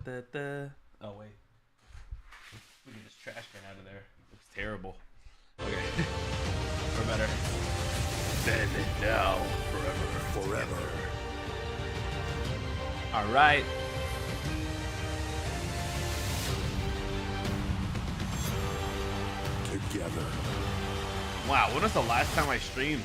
Oh wait, we get this trash can out of there. Looks terrible. Okay, or better. Then and now, forever. All right. Together. Wow, when was the last time I streamed?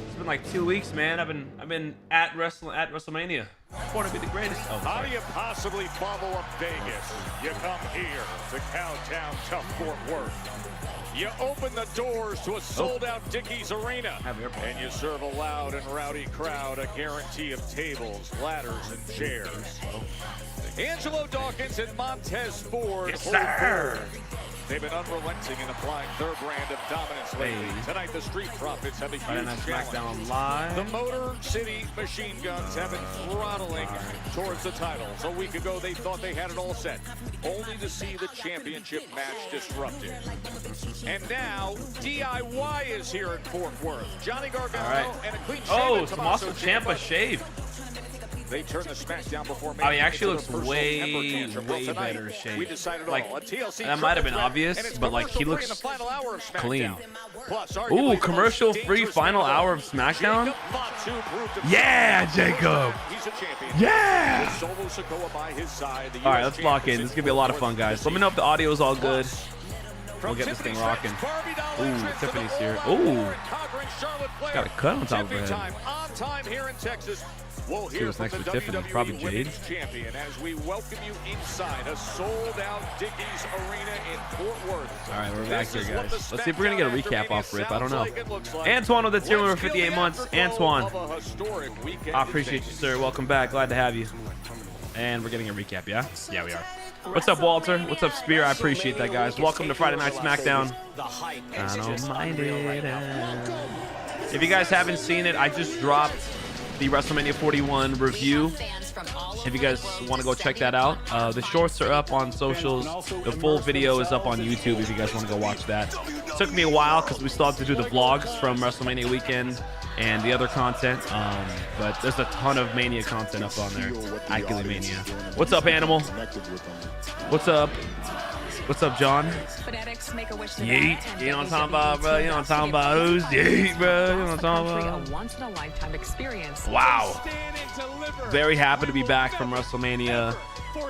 It's been like 2 weeks, man. I've been at WrestleMania. I want to be the greatest. Oh, how do you possibly bubble up Vegas? You come here to Cowtown, tough Fort Worth. You open the doors to a sold-out Dickies Arena, and you serve a loud and rowdy crowd a guarantee of tables, ladders, and chairs. Angelo Dawkins and Montez Ford. Yes, sir. They've been unrelenting in applying their brand of dominance lately. Tonight, the Street Profits have a huge challenge. Smackdown live. The Motor City Machine Guns have been throttling towards the titles. A week ago, they thought they had it all set, only to see the championship match disrupted. And now, DIY is here in Fort Worth. Johnny Gargano and a clean shave. Oh, Tommaso Ciampa shaved. They turn the Smackdown before I mean, actually looks way better shape. Like, that might have been obvious, but like he looks clean. Ooh, commercial-free final hour of SmackDown. Yeah, Jacob. Yeah. All right, let's lock in. This is gonna be a lot of fun, guys. Let me know if the audio is all good. We'll get this thing rocking. Ooh, Tiffany's here. Ooh, got a cut on top of her head. We'll see what's next with Tiffany. Probably Jade. Champion as we welcome you inside a sold-out Dickies Arena in Fort Worth. All right, we're back here, guys. Let's see if we're gonna get a recap off Rip. I don't know. Antoine with the tier for 58 months. Antoine, I appreciate you, sir. Welcome back. Glad to have you. And we're getting a recap, yeah? Yeah, we are. What's up, Walter? What's up, Spear? I appreciate that, guys. Welcome to Friday Night SmackDown. I don't mind it. If you guys haven't seen it, I just dropped the WrestleMania 41 review. If you guys want to go check that out, the shorts are up on socials. The full video is up on YouTube if you guys want to go watch that. It took me a while because we still have to do the vlogs from WrestleMania weekend and the other content, but there's a ton of Mania content up on there. Acula Mania. What's up, Animal? What's up? What's up, John? Yeet. You know what I'm talking about, bro? You know what I'm talking about? Who's Yeet, bro? You know what I'm talking about? A once-in-a-lifetime experience. Wow. Very happy to be back from WrestleMania.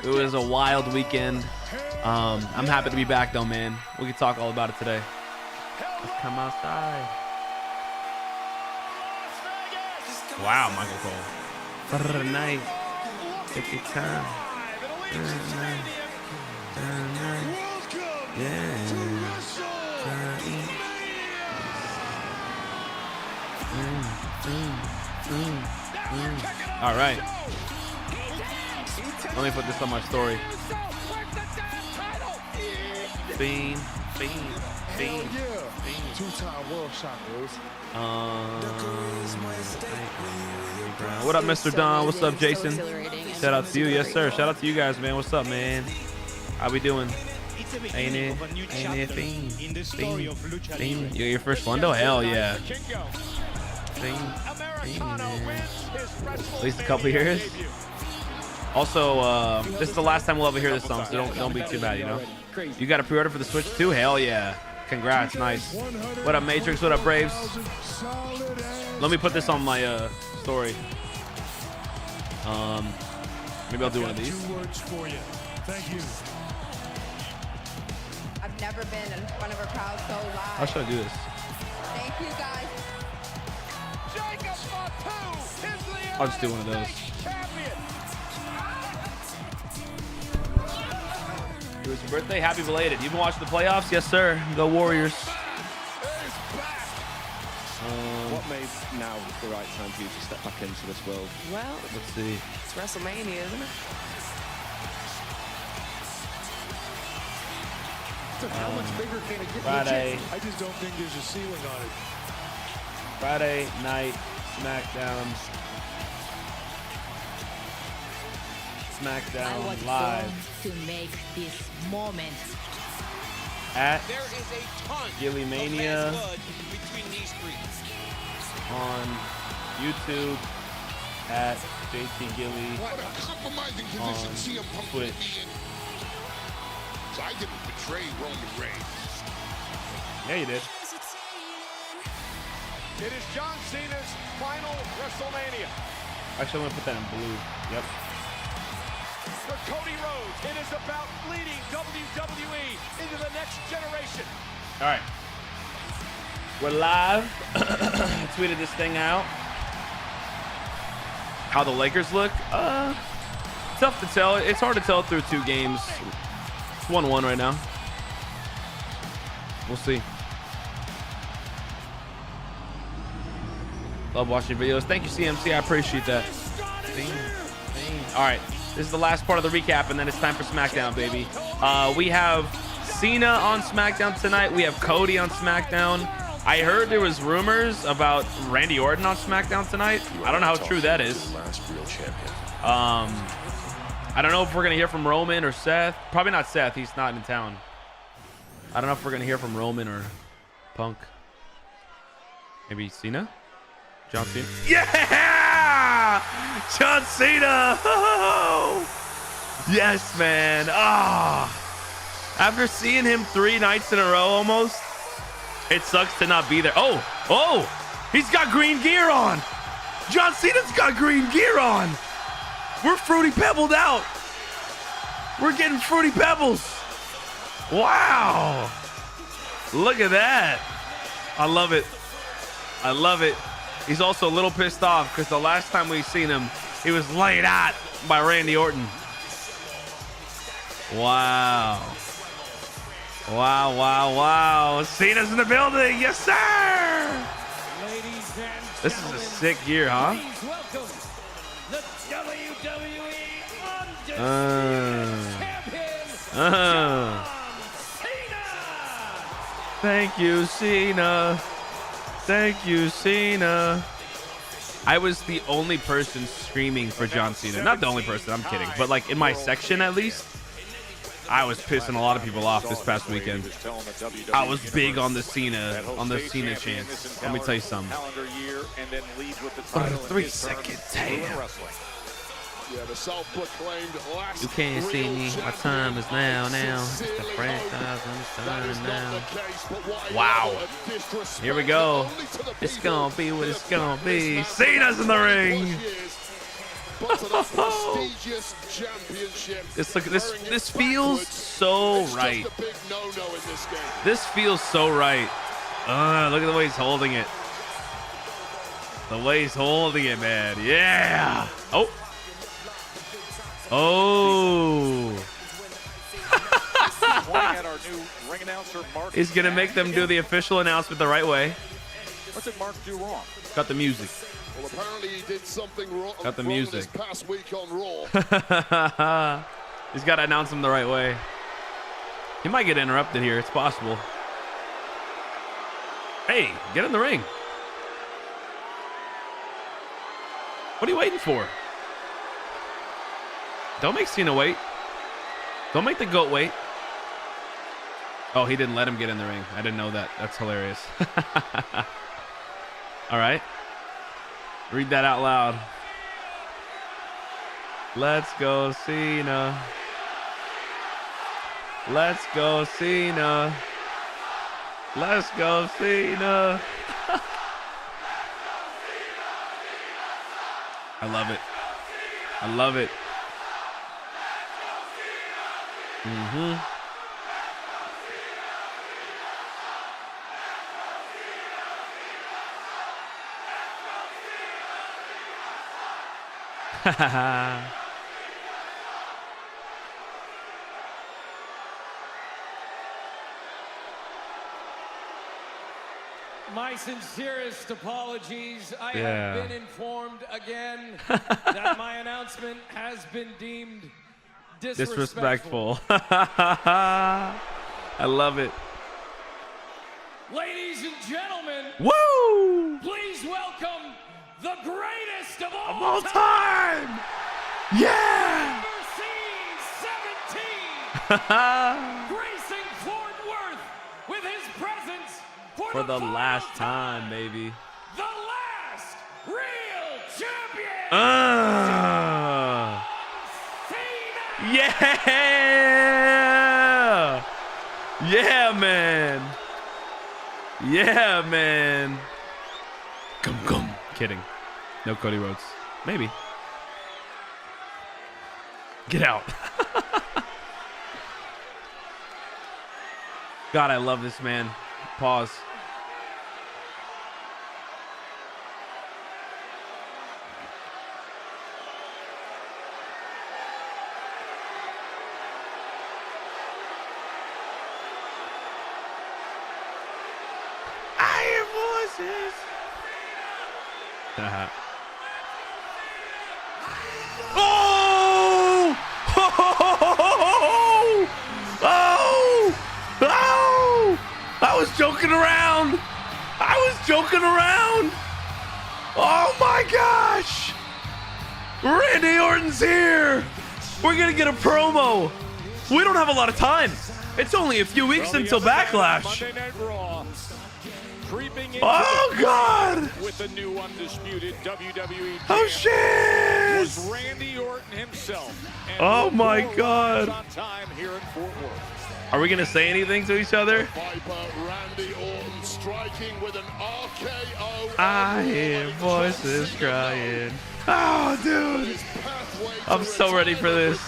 It was a wild weekend. I'm happy to be back, though, man. We can talk all about it today. Let's come outside. Wow, Michael Cole. For the night. Take your time. Yeah. All right. Let me put this on my story. Fiend. Two-time world champions. What up, Mr. Don? What's up, Jason? Shout out to you. Yes, sir. Shout out to you guys, man. What's up, man? How we doing? Ain't it? Fiend. You got your first Lundo? Hell yeah. At least a couple years. Also, this is the last time we'll ever hear this song, so don't be too bad, you know? You got a pre-order for the Switch too? Hell yeah. Congrats, nice. What up, Matrix? What up, Braves? Let me put this on my story. Maybe I'll do one of these. Thank you. I've never been in front of a crowd so live. How should I do this? Thank you, guys. I'll just do one of those. It was your birthday. Happy belated. You been watching the playoffs? Yes, sir. Go Warriors. What made now the right time for you to step back into this world? Well, Let's see. it's WrestleMania, isn't it? How much bigger can it get? Friday. I just don't think there's a ceiling on it. Friday night SmackDown. SmackDown live to make this moment. at There is a ton Gilly Mania of bad blood between these three. on YouTube at JT Gilly What a compromising on position CM Punk Twitch. put me in. So I didn't betray Roman Reigns. Yeah, you did. It is John Cena's final WrestleMania. Actually, I'm gonna put that in blue. Yep. For Cody Rhodes, it is about leading WWE into the next generation. All right. We're live. Tweeted this thing out. How the Lakers look? Tough to tell. It's hard to tell through 2 games. It's 1-1 right now. We'll see. Love watching videos. Thank you, CMC. I appreciate that. All right. This is the last part of the recap, and then it's time for SmackDown, baby. We have Cena on SmackDown tonight. We have Cody on SmackDown. I heard there was rumors about Randy Orton on SmackDown tonight. I don't know how true that is. I don't know if we're going to hear from Roman or Seth. Probably not Seth. He's not in town. I don't know if we're going to hear from Roman or Punk. Maybe Cena? John Cena? Yeah! John Cena! Yes, man. After seeing him 3 nights in a row almost, it sucks to not be there. Oh, he's got green gear on. John Cena's got green gear on. We're Fruity Pebbled out. We're getting Fruity Pebbles. Wow. Look at that. I love it. I love it. He's also a little pissed off because the last time we seen him, he was laid out by Randy Orton. Wow. Wow, wow, wow. Cena's in the building. Yes, sir. This is a sick year, huh? Thank you, Cena. Thank you, Cena. I was the only person screaming for John Cena. Not the only person, I'm kidding. But like in my section at least, I was pissing a lot of people off this past weekend. I was big on the Cena chance. Let me tell you something. For a 3-second tale. You can't see me. My time is now. It's the franchise and it's turning now. Wow. Here we go. It's gonna be what it's gonna be. Cena's in the ring. This feels so right. This feels so right. Look at the way he's holding it. The way he's holding it, man. Yeah. He's gonna make them do the official announcement the right way. What did Mark do wrong? Got the music. Well, apparently he did something wrong. Got the music. This past week on Raw. He's got to announce him the right way. He might get interrupted here. It's possible. Hey, get in the ring. What are you waiting for? Don't make Cena wait. Don't make the GOAT wait. Oh, he didn't let him get in the ring. I didn't know that. That's hilarious. All right. Read that out loud. Let's go, Cena. Let's go, Cena. Let's go, Cena. I love it. I love it. My sincerest apologies. I have been informed again that my announcement has been deemed disrespectful. I love it. Ladies and gentlemen, woo! Please welcome the greatest of all time. Yeah! Number C-17, gracing Fort Worth with his presence for the last time, baby. The last real champion. Yeah! Yeah, man. Yeah, man. Come. Kidding. No Cody Rhodes. Maybe. Get out. God, I love this man. Pause. I hear voices. Oh! I was joking around. Oh my gosh. Randy Orton's here. We're going to get a promo. We don't have a lot of time. It's only a few weeks until Backlash. Oh God! With the new undisputed WWE oh shit! Was Randy Orton himself. Oh my God! On time here in Fort Worth. Are we gonna say anything to each other? Randy Orton striking with an RKO. I hear voices crying. Oh, dude! I'm so ready for this.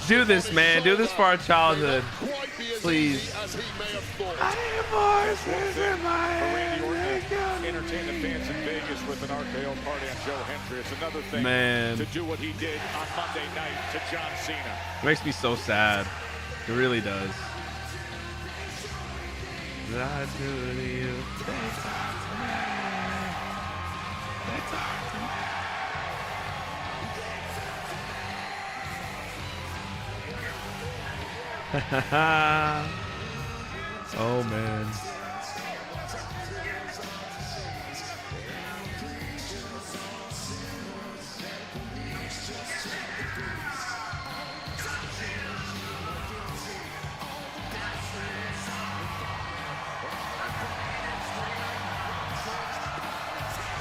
Do this, man. Do this for our childhood. Please. I hear voices in my head. Entertain the fans in Vegas with an RKO party on Joe Hendry. It's another thing man. To do what he did on Monday night to John Cena. Makes me so sad. It really does. I do to you. They talk to me. They talk to me. Oh man.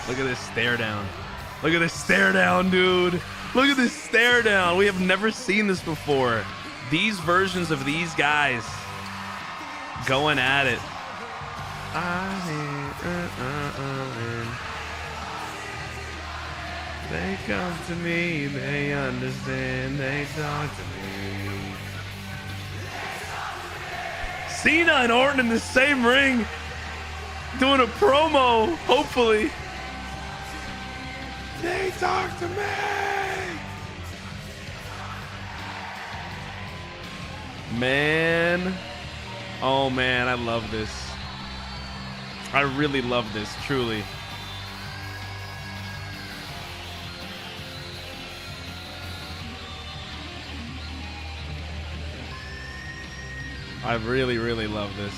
Look at this stare down. Look at this stare down, dude. Look at this stare down. We have never seen this before. These versions of these guys going at it. They come to me, they understand, they talk to me. Cena and Orton in the same ring, doing a promo, hopefully. They talk to me. Man. Oh man, I love this. I really love this, truly. I really, really love this.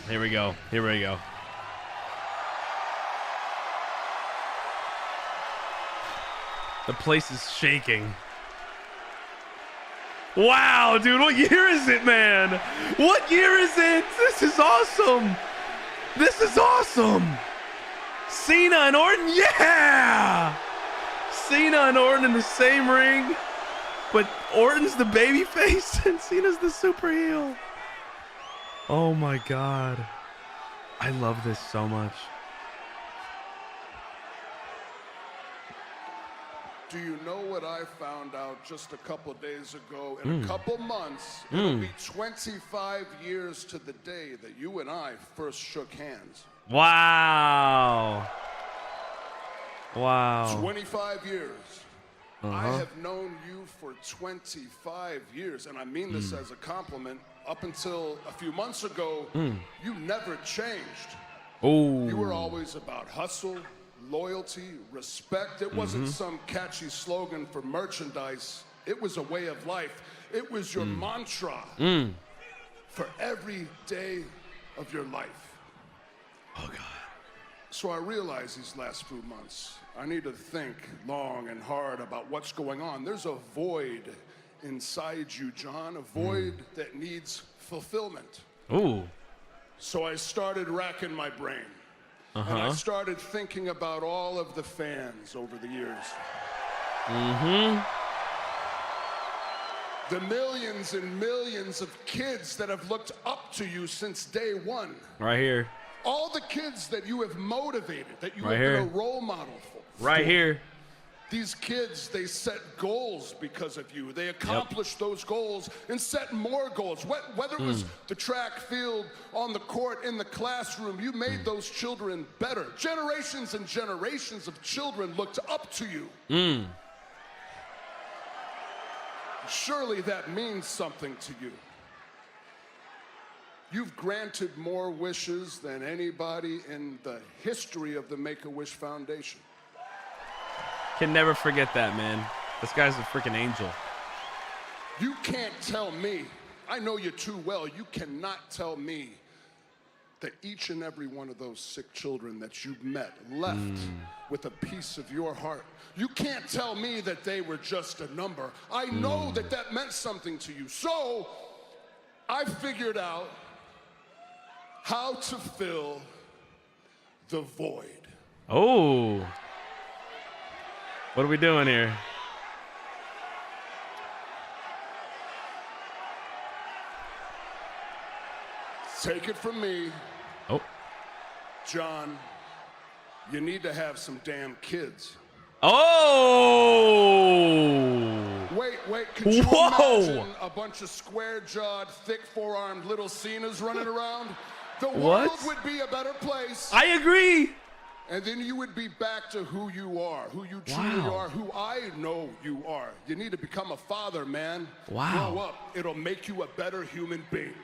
Here we go. Here we go. The place is shaking. Wow, dude, what year is it, man? What year is it? This is awesome. This is awesome. Cena and Orton, yeah! Cena and Orton in the same ring, but Orton's the baby face and Cena's the super heel. Oh my God. I love this so much. Do you know what I found out just a couple days ago? In a couple months, it'll be 25 years to the day that you and I first shook hands. Wow. Wow. 25 years. I have known you for 25 years, and I mean this as a compliment. Up until a few months ago, you never changed. Oh. You were always about hustle, loyalty, respect. It wasn't some catchy slogan for merchandise. It was a way of life. It was your mantra for every day of your life. Oh, God. So I realized these last few months, I need to think long and hard about what's going on. There's a void inside you, John, a void that needs fulfillment. Ooh. So I started racking my brain. And I started thinking about all of the fans over the years. The millions and millions of kids that have looked up to you since day one. Right here. All the kids that you have motivated, that you Right have here. been a role model for. Right here. These kids, they set goals because of you. They accomplished those goals and set more goals. Whether it was the track field, on the court, in the classroom, you made those children better. Generations and generations of children looked up to you. Surely that means something to you. You've granted more wishes than anybody in the history of the Make-A-Wish Foundation. Can never forget that, man. This guy's a freaking angel. You can't tell me, I know you too well, you cannot tell me that each and every one of those sick children that you've met left with a piece of your heart. You can't tell me that they were just a number. I know that that meant something to you. So I figured out how to fill the void. Oh. What are we doing here? Take it from me. Oh. John, you need to have some damn kids. Oh! Wait, could you Whoa! imagine a bunch of square-jawed, thick four-armed little Cenas running around? The What? world would be a better place. I agree. And then you would be back to who you are, who you truly Wow. are, who I know you are. You need to become a father, man. Wow. Grow up. It'll make you a better human being.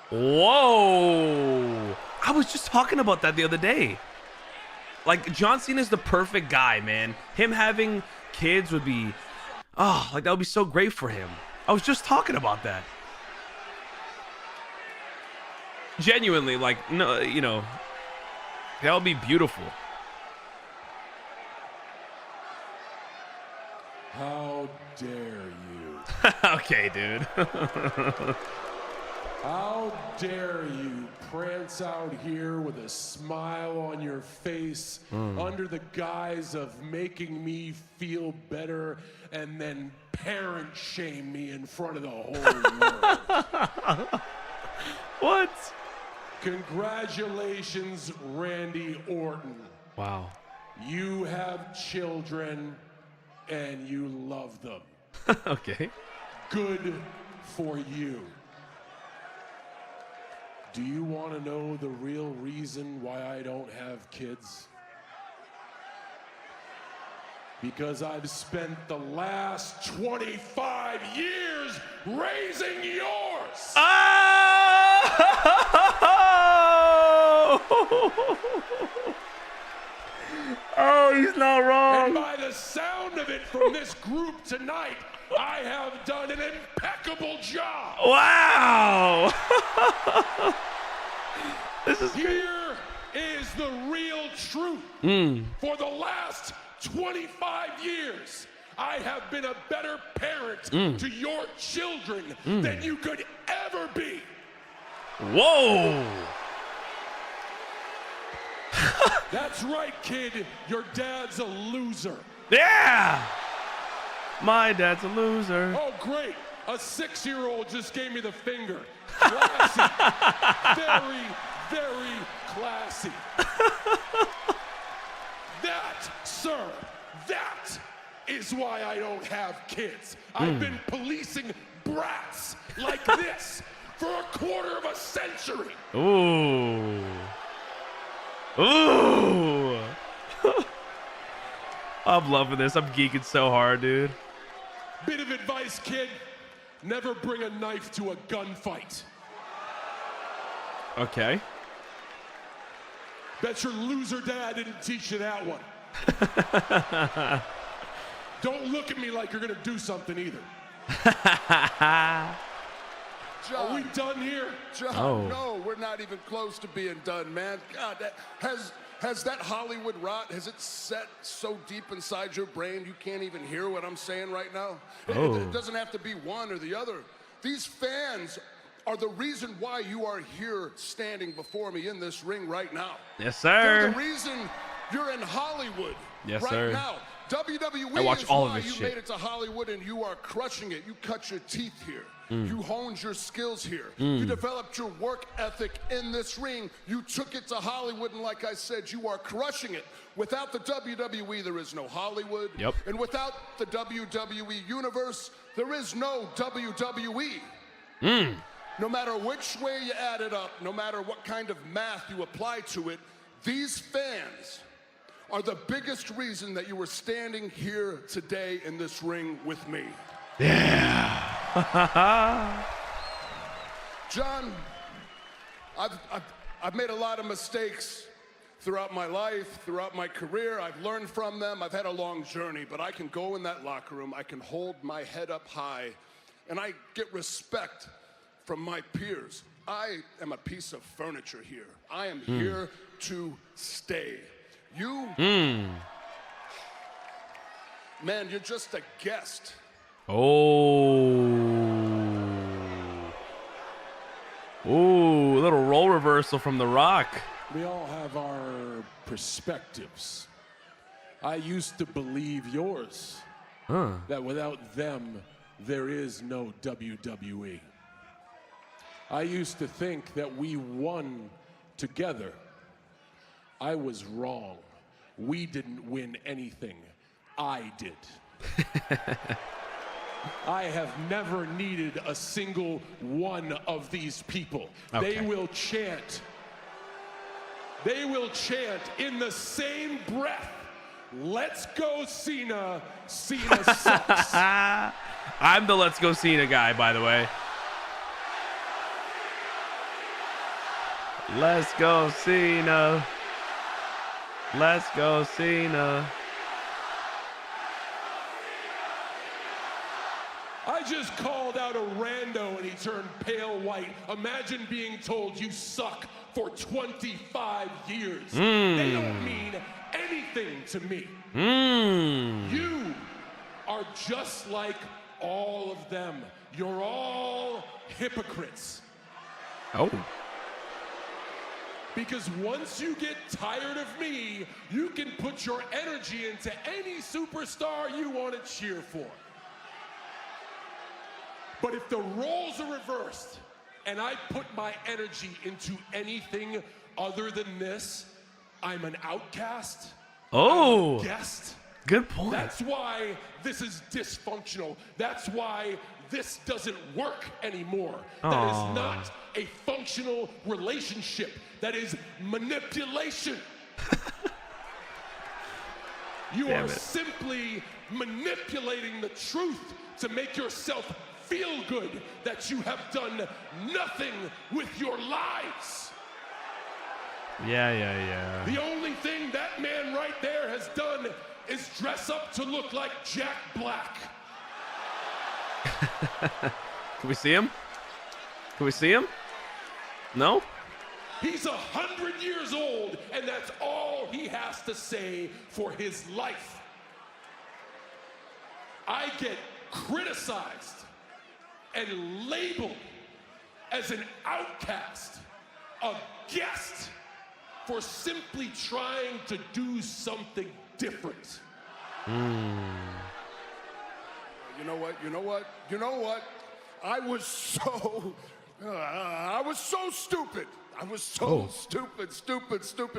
Whoa. I was just talking about that the other day. Like, John Cena's the perfect guy, man. Him having kids would be, like that would be so great for him. I was just talking about that. Genuinely, like, no, you know, that would be beautiful. How dare you? Okay, dude. How dare you prance out here with a smile on your face under the guise of making me feel better and then parent shame me in front of the whole world. What? Congratulations, Randy Orton. Wow. You have children and you love them. Okay. Good for you. Do you want to know the real reason why I don't have kids? Because I've spent the last 25 years raising yours! Oh, he's not wrong. And by the sound of it from this group tonight, I have done an impeccable job. Wow. This is Here is the real truth. For the last 25 years, I have been a better parent to your children than you could ever be. Whoa. That's right, kid. Your dad's a loser. Yeah. My dad's a loser. Oh, great. A 6-year-old just gave me the finger. Classy. Very, very classy. That, sir, that is why I don't have kids. I've been policing brats like this for a quarter of a century. Ooh. Ooh. I'm loving this. I'm geeking so hard, dude. Bit of advice, kid. Never bring a knife to a gunfight. Okay. Bet your loser dad didn't teach you that one. Don't look at me like you're gonna do something either. John, Are we done here? John, no, we're not even close to being done, man. God, has that Hollywood rot, has it set so deep inside your brain you can't even hear what I'm saying right now? It doesn't have to be one or the other. These fans are the reason why you are here standing before me in this ring right now. Yes, They're sir. the reason you're in Hollywood Yes, right sir. now. WWE I watch is all of why this you shit. made it to Hollywood and you are crushing it. You cut your teeth here. You honed your skills here. You developed your work ethic in this ring. You took it to Hollywood, and like I said, you are crushing it. Without the WWE, there is no Hollywood. Yep. And without the WWE universe, there is no WWE. No matter which way you add it up, no matter what kind of math you apply to it, these fans are the biggest reason that you were standing here today in this ring with me. Yeah. John, I've made a lot of mistakes throughout my life, throughout my career. I've learned from them. I've had a long journey, but I can go in that locker room. I can hold my head up high, and I get respect from my peers. I am a piece of furniture here. I am here to stay. You, man, you're just a guest. Oh. Ooh, a little role reversal from The Rock. We all have our perspectives. I used to believe yours, that without them, there is no WWE. I used to think that we won together. I was wrong. We didn't win anything. I did. I have never needed a single one of these people. Okay. They will chant in the same breath, "Let's go Cena, Cena sucks." I'm the Let's Go Cena guy, by the way. Let's go Cena. Let's go Cena. I just called out a rando and he turned pale white. Imagine being told you suck for 25 years. They don't mean anything to me. You are just like all of them. You're all hypocrites. Oh. Because once you get tired of me, you can put your energy into any superstar you want to cheer for. But if the roles are reversed and I put my energy into anything other than this, I'm an outcast. Oh. I'm a guest. Good point. That's why this is dysfunctional. That's why this doesn't work anymore. That is not a functional relationship. That is manipulation. You Damn are it. simply manipulating the truth to make yourself feel good that you have done nothing with your lives. Yeah. The only thing that man right there has done is dress up to look like Jack Black. Can we see him? Can we see him? No? He's 100 years old, and that's all he has to say for his life. I get criticized and labeled as an outcast, a guest, for simply trying to do something different. You know what? I was so stupid. I was so stupid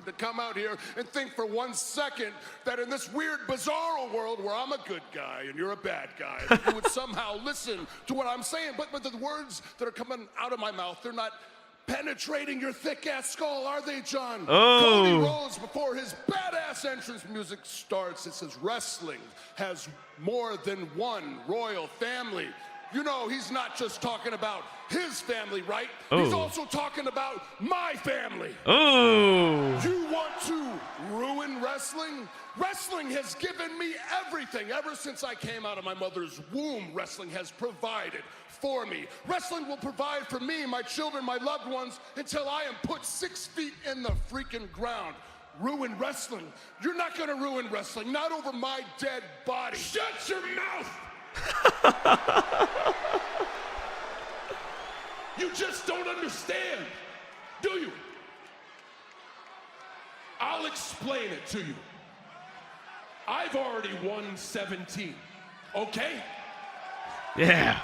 to come out here and think for 1 second that in this weird, bizarro world where I'm a good guy and you're a bad guy, that you would somehow listen to what I'm saying. But the words that are coming out of my mouth, they're not penetrating your thick-ass skull, are they, John? Cody Rhodes, before his badass entrance music starts, it says wrestling has more than one royal family. You know, he's not just talking about his family, right? He's also talking about my family. You want to ruin wrestling? Wrestling has given me everything. Ever since I came out of my mother's womb, wrestling has provided for me. Wrestling will provide for me, my children, my loved ones, until I am put 6 feet in the freaking ground. Ruin wrestling? You're not gonna ruin wrestling, not over my dead body. Shut your mouth! You just don't understand, do you? I'll explain it to you. I've already won 17, okay? Yeah.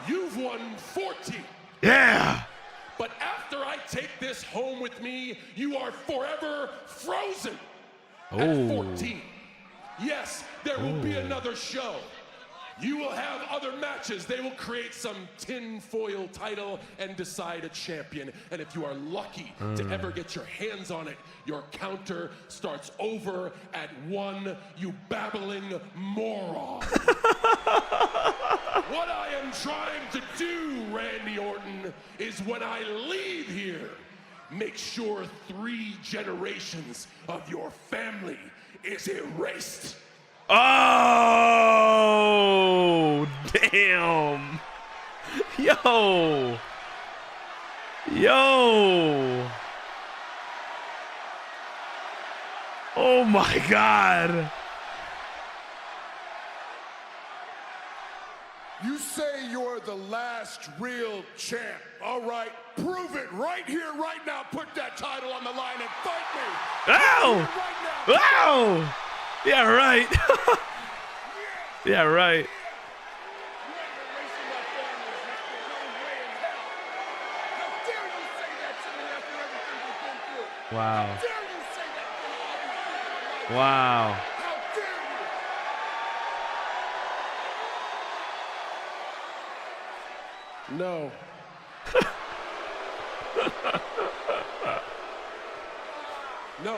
You've won 14. Yeah. But after I take this home with me, you are forever frozen at 14. Yes, there will be another show. You will have other matches. They will create some tinfoil title and decide a champion. And if you are lucky to ever get your hands on it, your counter starts over at 1, you babbling moron. What I am trying to do, Randy Orton, is when I leave here, make sure 3 generations of your family is erased. Oh, damn. Yo. Oh my God. You say you're the last real champ. All right, prove it right here, right now. Put that title on the line and fight me. Ow! Ow! Yeah, right. Yeah, right. Wow. Wow. No. No.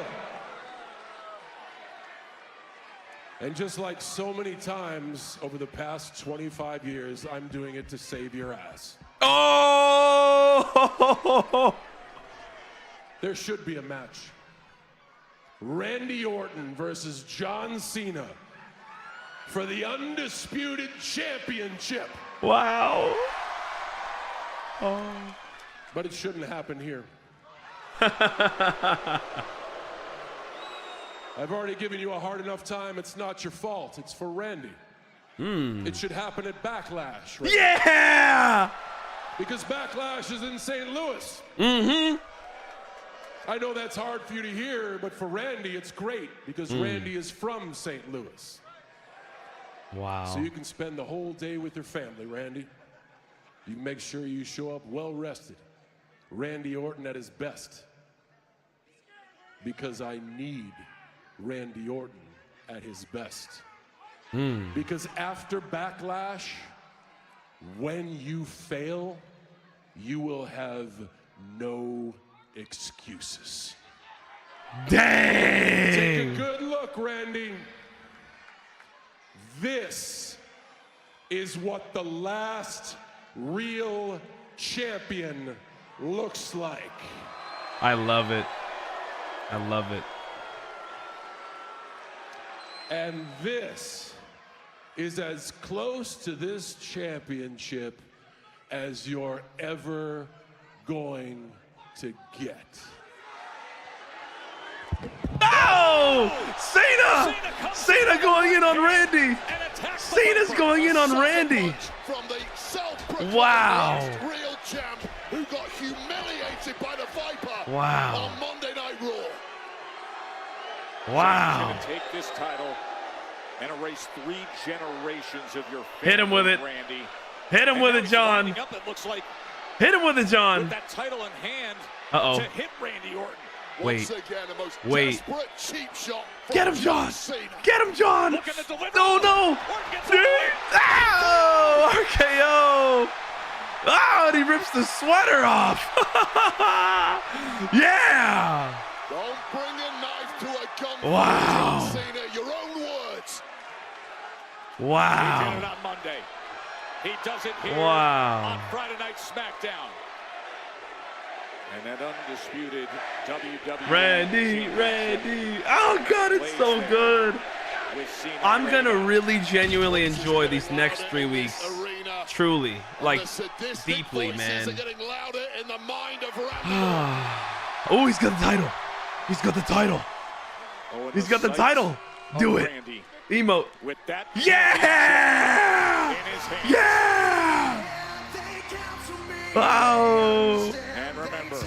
And just like so many times over the past 25 years, I'm doing it to save your ass. Oh! There should be a match. Randy Orton versus John Cena for the undisputed championship. Wow. Oh. But it shouldn't happen here. I've already given you a hard enough time. It's not your fault. It's for Randy. It should happen at Backlash. Right? Yeah! Because Backlash is in St. Louis. Mm-hmm. I know that's hard for you to hear, but for Randy, it's great because Randy is from St. Louis. Wow. So you can spend the whole day with your family, Randy. You make sure you show up well rested. Randy Orton at his best. Because I need Randy Orton at his best. Because after Backlash, when you fail, you will have no excuses. Dang! Take a good look, Randy. This is what the last real champion looks like. I love it. I love it. And this is as close to this championship as you're ever going to get. Oh! Cena! Cena going in on Randy. Cena's going in on Randy. Wow. Real champ who got humiliated by the Viper Wow. on Monday Night Raw. Wow. Take this title and erase 3 generations of your family, Hit him with it. Randy. Hit him with it, John. Up, it looks like Hit him with it, John. with that title in hand Uh-oh. to hit Randy Orton. Wait. Once again, the most Wait. desperate cheap shot from Get him, John. Cena. Get him, John. Looking to deliver. No, no. Orton gets away. Oh, RKO. Oh, and he rips the sweater off. Yeah. Don't bring a knife to a gun. Wow. Cena, your own words. He did Wow. it on Monday. He does it here Wow. on Friday Night Smackdown. And that undisputed WWE Randy. Oh, God, it's so good. I'm going to really genuinely enjoy these next 3 weeks. Truly. Like, deeply, man. Oh, he's got the title. He's got the title. He's got the title. Do it. Emote. With that Yeah! in his hand. Yeah! Oh. And remember,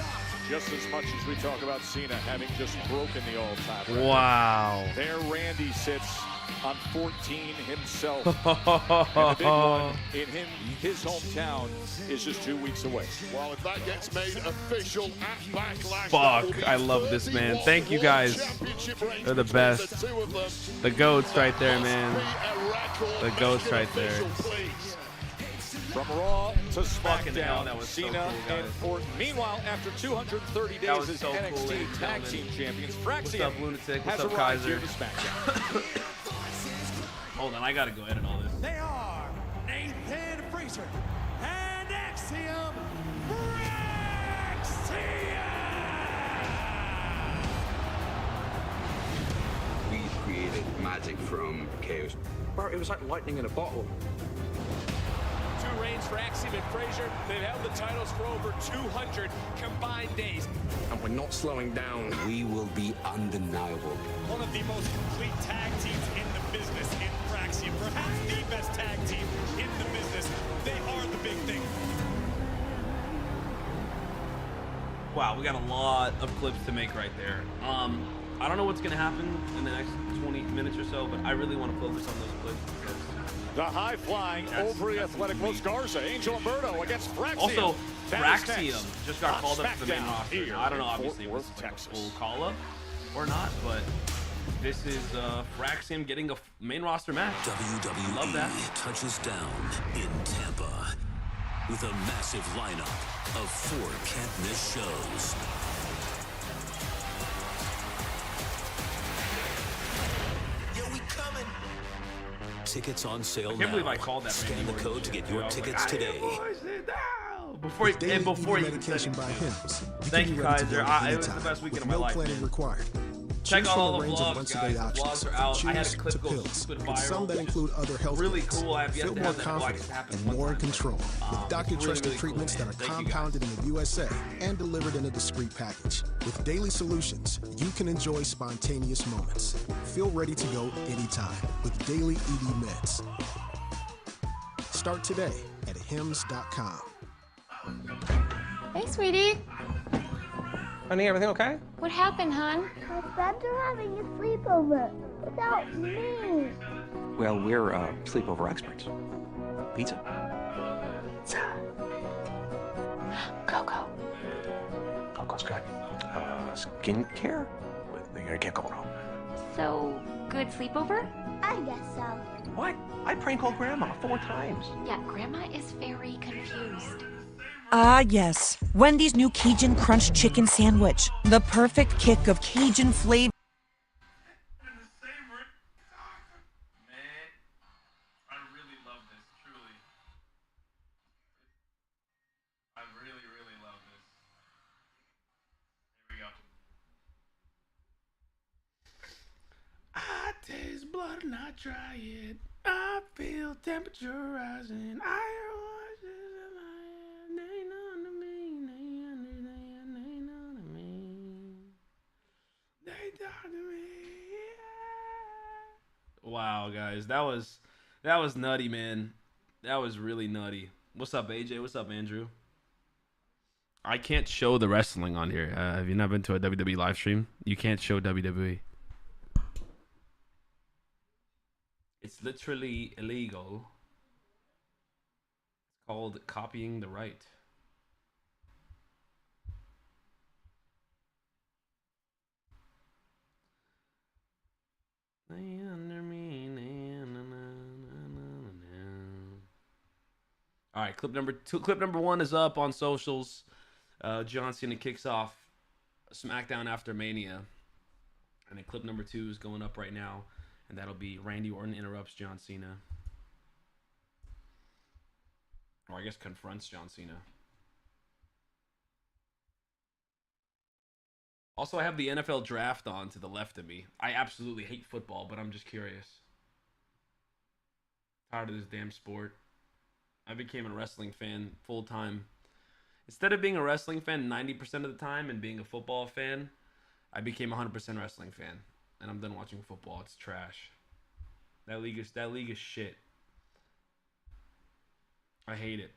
just as much as we talk about Cena having just broken the all-time record, Wow. there Randy sits on 14 himself. And the big one in his hometown is just 2 weeks away. Well, if that gets made official at Backlash, Fuck, I love this, man. Thank you guys. They're the best. The goats right there, man. The goats right there. From Raw to Fucking hell, SmackDown, that was so Cena cool, and guys. Orton. Meanwhile, after 230 That was days as so cool, NXT ladies and Tag gentlemen. Team Champions, What's Axiom up, Lunatic? has What's up, arrived Kaiser? here to SmackDown. Hold on, I gotta go edit all this. They are Nathan Frazer and Axiom We created magic from chaos. Bart, it was like lightning in a bottle. 2 reigns for Axiom and Frazer. They've held the titles for over 200 combined days. And we're not slowing down. We will be undeniable. One of the most complete tag teams in the business in Axiom. Perhaps the best tag team in the business. They are the big thing. Wow, we got a lot of clips to make right there. I don't know what's gonna happen in the next 20 minutes or so, but I really want to focus on those clips because The high-flying, overly athletic Los Garza, Angel Umberto against Fraxium. also That is Fraxium next just got on called up to the main SmackDown roster. here I don't know, in obviously, Fort if it's Worth, like a Texas. full call-up or not, but this is Fraxium getting a main roster match. WWE Love that. touches down in Tampa with a massive lineup of 4 can't-miss shows. Tickets on sale now. I can't believe I called that. Scan Randy the Orton code to shit, get dude. your I was tickets like, today. Before he even said anything. Thank you, Kaiser. It was the best weekend of my life, man. Required. Check Choose out from all a the range of vlogs, once-a-day guys. The options, vlogs are out. from I had a cheers clip to go pills, super with viral. some that which include is other health really benefits. cool. I have yet Feel to more have that like confident happen and one more in time, control but, with doctor-trusted really treatments cool, that are man. Thank you, compounded in the USA and delivered in a discreet package. With daily solutions, you can enjoy spontaneous moments. Feel ready to go anytime with daily ED meds. Start today at hims.com. Hey, sweetie. Honey, everything okay? What happened, hon? My friends are having a sleepover without me. Well, we're sleepover experts. Pizza. Coco. Coco's good. Skincare? You can't go wrong. So, good sleepover? I guess so. What? I prank called Grandma 4 times. Yeah, Grandma is very confused. Ah, yes. Wendy's new Cajun Crunch Chicken Sandwich. The perfect kick of Cajun flavor. I really love this, truly. I really, really love this. Here we go. I taste blood and I try it. I feel temperature rising. I hear voices in my head. They none to me. They understand. They none to me. They talk to me. Yeah. Wow, guys, that was nutty, man. That was really nutty. What's up, AJ? What's up, Andrew? I can't show the wrestling on here. Have you not been to a WWE live stream? You can't show WWE. It's literally illegal. It's called copying the right. All right, clip number 2. Clip number 1 is up on socials. John Cena kicks off SmackDown after Mania, and then clip number 2 is going up right now. And that'll be Randy Orton interrupts John Cena. Or I guess confronts John Cena. Also, I have the NFL draft on to the left of me. I absolutely hate football, but I'm just curious. Tired of this damn sport. I became a wrestling fan full time. Instead of being a wrestling fan 90% of the time and being a football fan, I became a 100% wrestling fan. And I'm done watching football. It's trash. That league is shit. I hate it.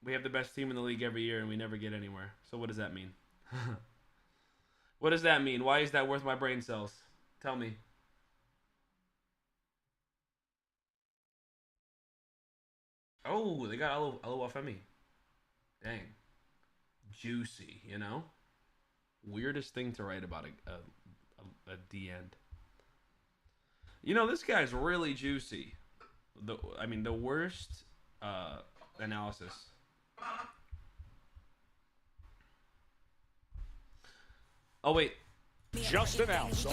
We have the best team in the league every year, and we never get anywhere. So what does that mean? What does that mean? Why is that worth my brain cells? Tell me. Oh, they got Oluwafemi. Dang. Juicy, you know? Weirdest thing to write about a D end. You know, this guy's really juicy. I mean, the worst analysis. Oh, wait. Just announced.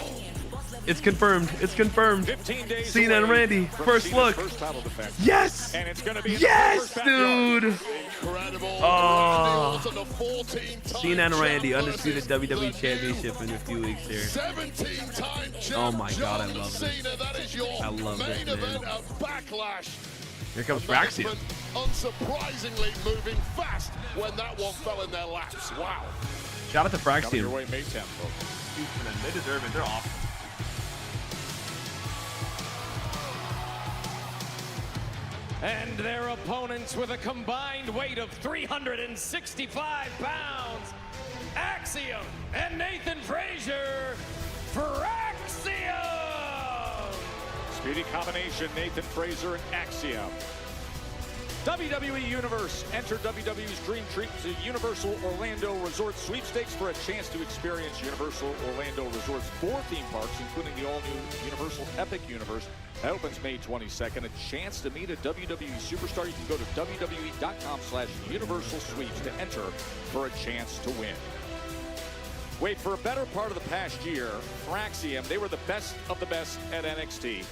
It's confirmed. It's confirmed. 15 days Cena and Randy. First look. First title defense. Yes. And it's going to be yes, dude. Incredible. Oh. Cena and Randy, undisputed WWE Championship in a few weeks here. 17-time champ. Oh my God, I love this. Cena, that is your I love main this, event man. of Backlash. Here comes Management, Axiom. unsurprisingly moving fast when that one fell in their laps. Wow. Shout out to Axiom. Your way, Maytown, folks. Huge for them. They deserve it. They're awesome. And their opponents with a combined weight of 365 pounds, Axiom and Nathan Frazer for Axiom! Speedy combination, Nathan Frazer and Axiom. WWE Universe. Enter WWE's Dream Treat to Universal Orlando Resort Sweepstakes for a chance to experience Universal Orlando Resort's 4 theme parks, including the all-new Universal Epic Universe. That opens May 22nd. A chance to meet a WWE superstar. You can go to WWE.com/Universal Sweeps to enter for a chance to win. Wait, for a better part of the past year, for Axiom, they were the best of the best at NXT.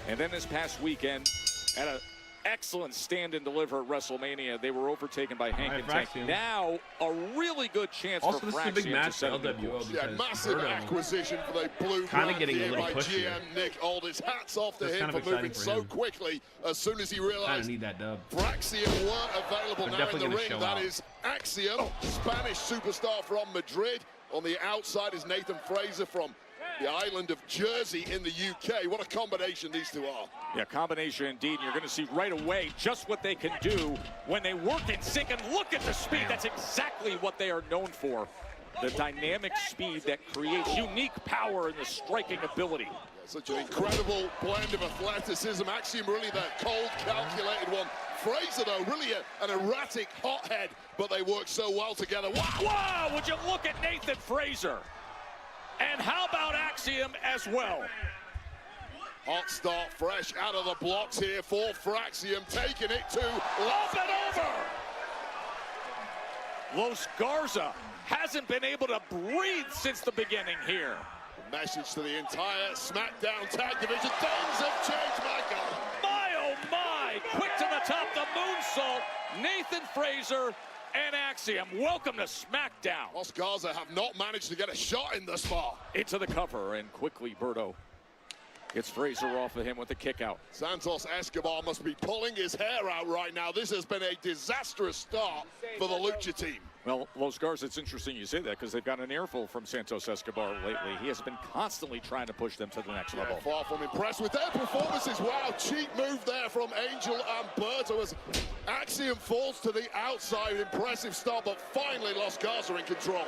And then this past weekend, at an excellent stand and deliver at WrestleMania, they were overtaken by Hank and Tank. Now, a really good chance also, for this is a big Fraxium match to set for a new LWO course. because Massive acquisition for the blue kind of getting a little by push GM here. Nick Aldis. Hats off to That's him kind of for moving exciting for so him. quickly as soon as he Kind of realized need that dub. Fraxium were available They're now in definitely the gonna ring. show That out. is Axiom, Spanish superstar from Madrid. On the outside is Nathan Frazer from the island of Jersey in the UK. What a combination these two are. Yeah, combination indeed. And you're going to see right away just what they can do when they work in sync. And look at the speed. That's exactly what they are known for. The dynamic speed that creates unique power in the striking ability. Such an incredible blend of athleticism. Axiom really the cold, calculated one. Frazer, though, really an erratic hothead, but they work so well together. Wow! Wow, would you look at Nathan Frazer? And how about Axiom as well? Hot start, fresh out of the blocks here for Fraxium, taking it to up and over. Los Garza hasn't been able to breathe since the beginning here. The message to the entire Smackdown tag division. Things have changed, Michael. My, oh my! Quick to the top, the moonsault. Nathan Frazer and Axiom, welcome to Smackdown. Los Garza have not managed to get a shot in thus far. Into the cover, and quickly Berto gets Frazer off of him with a kick out. Santos Escobar must be pulling his hair out right now. This has been a disastrous start for the Lucha team. Well, Los Garza, it's interesting you say that because they've got an earful from Santos Escobar lately. He has been constantly trying to push them to the next level. Far from impressed with their performances. Wow, cheap move there from Angel and Berto as Axiom falls to the outside. Impressive start, but finally Los Garza in control.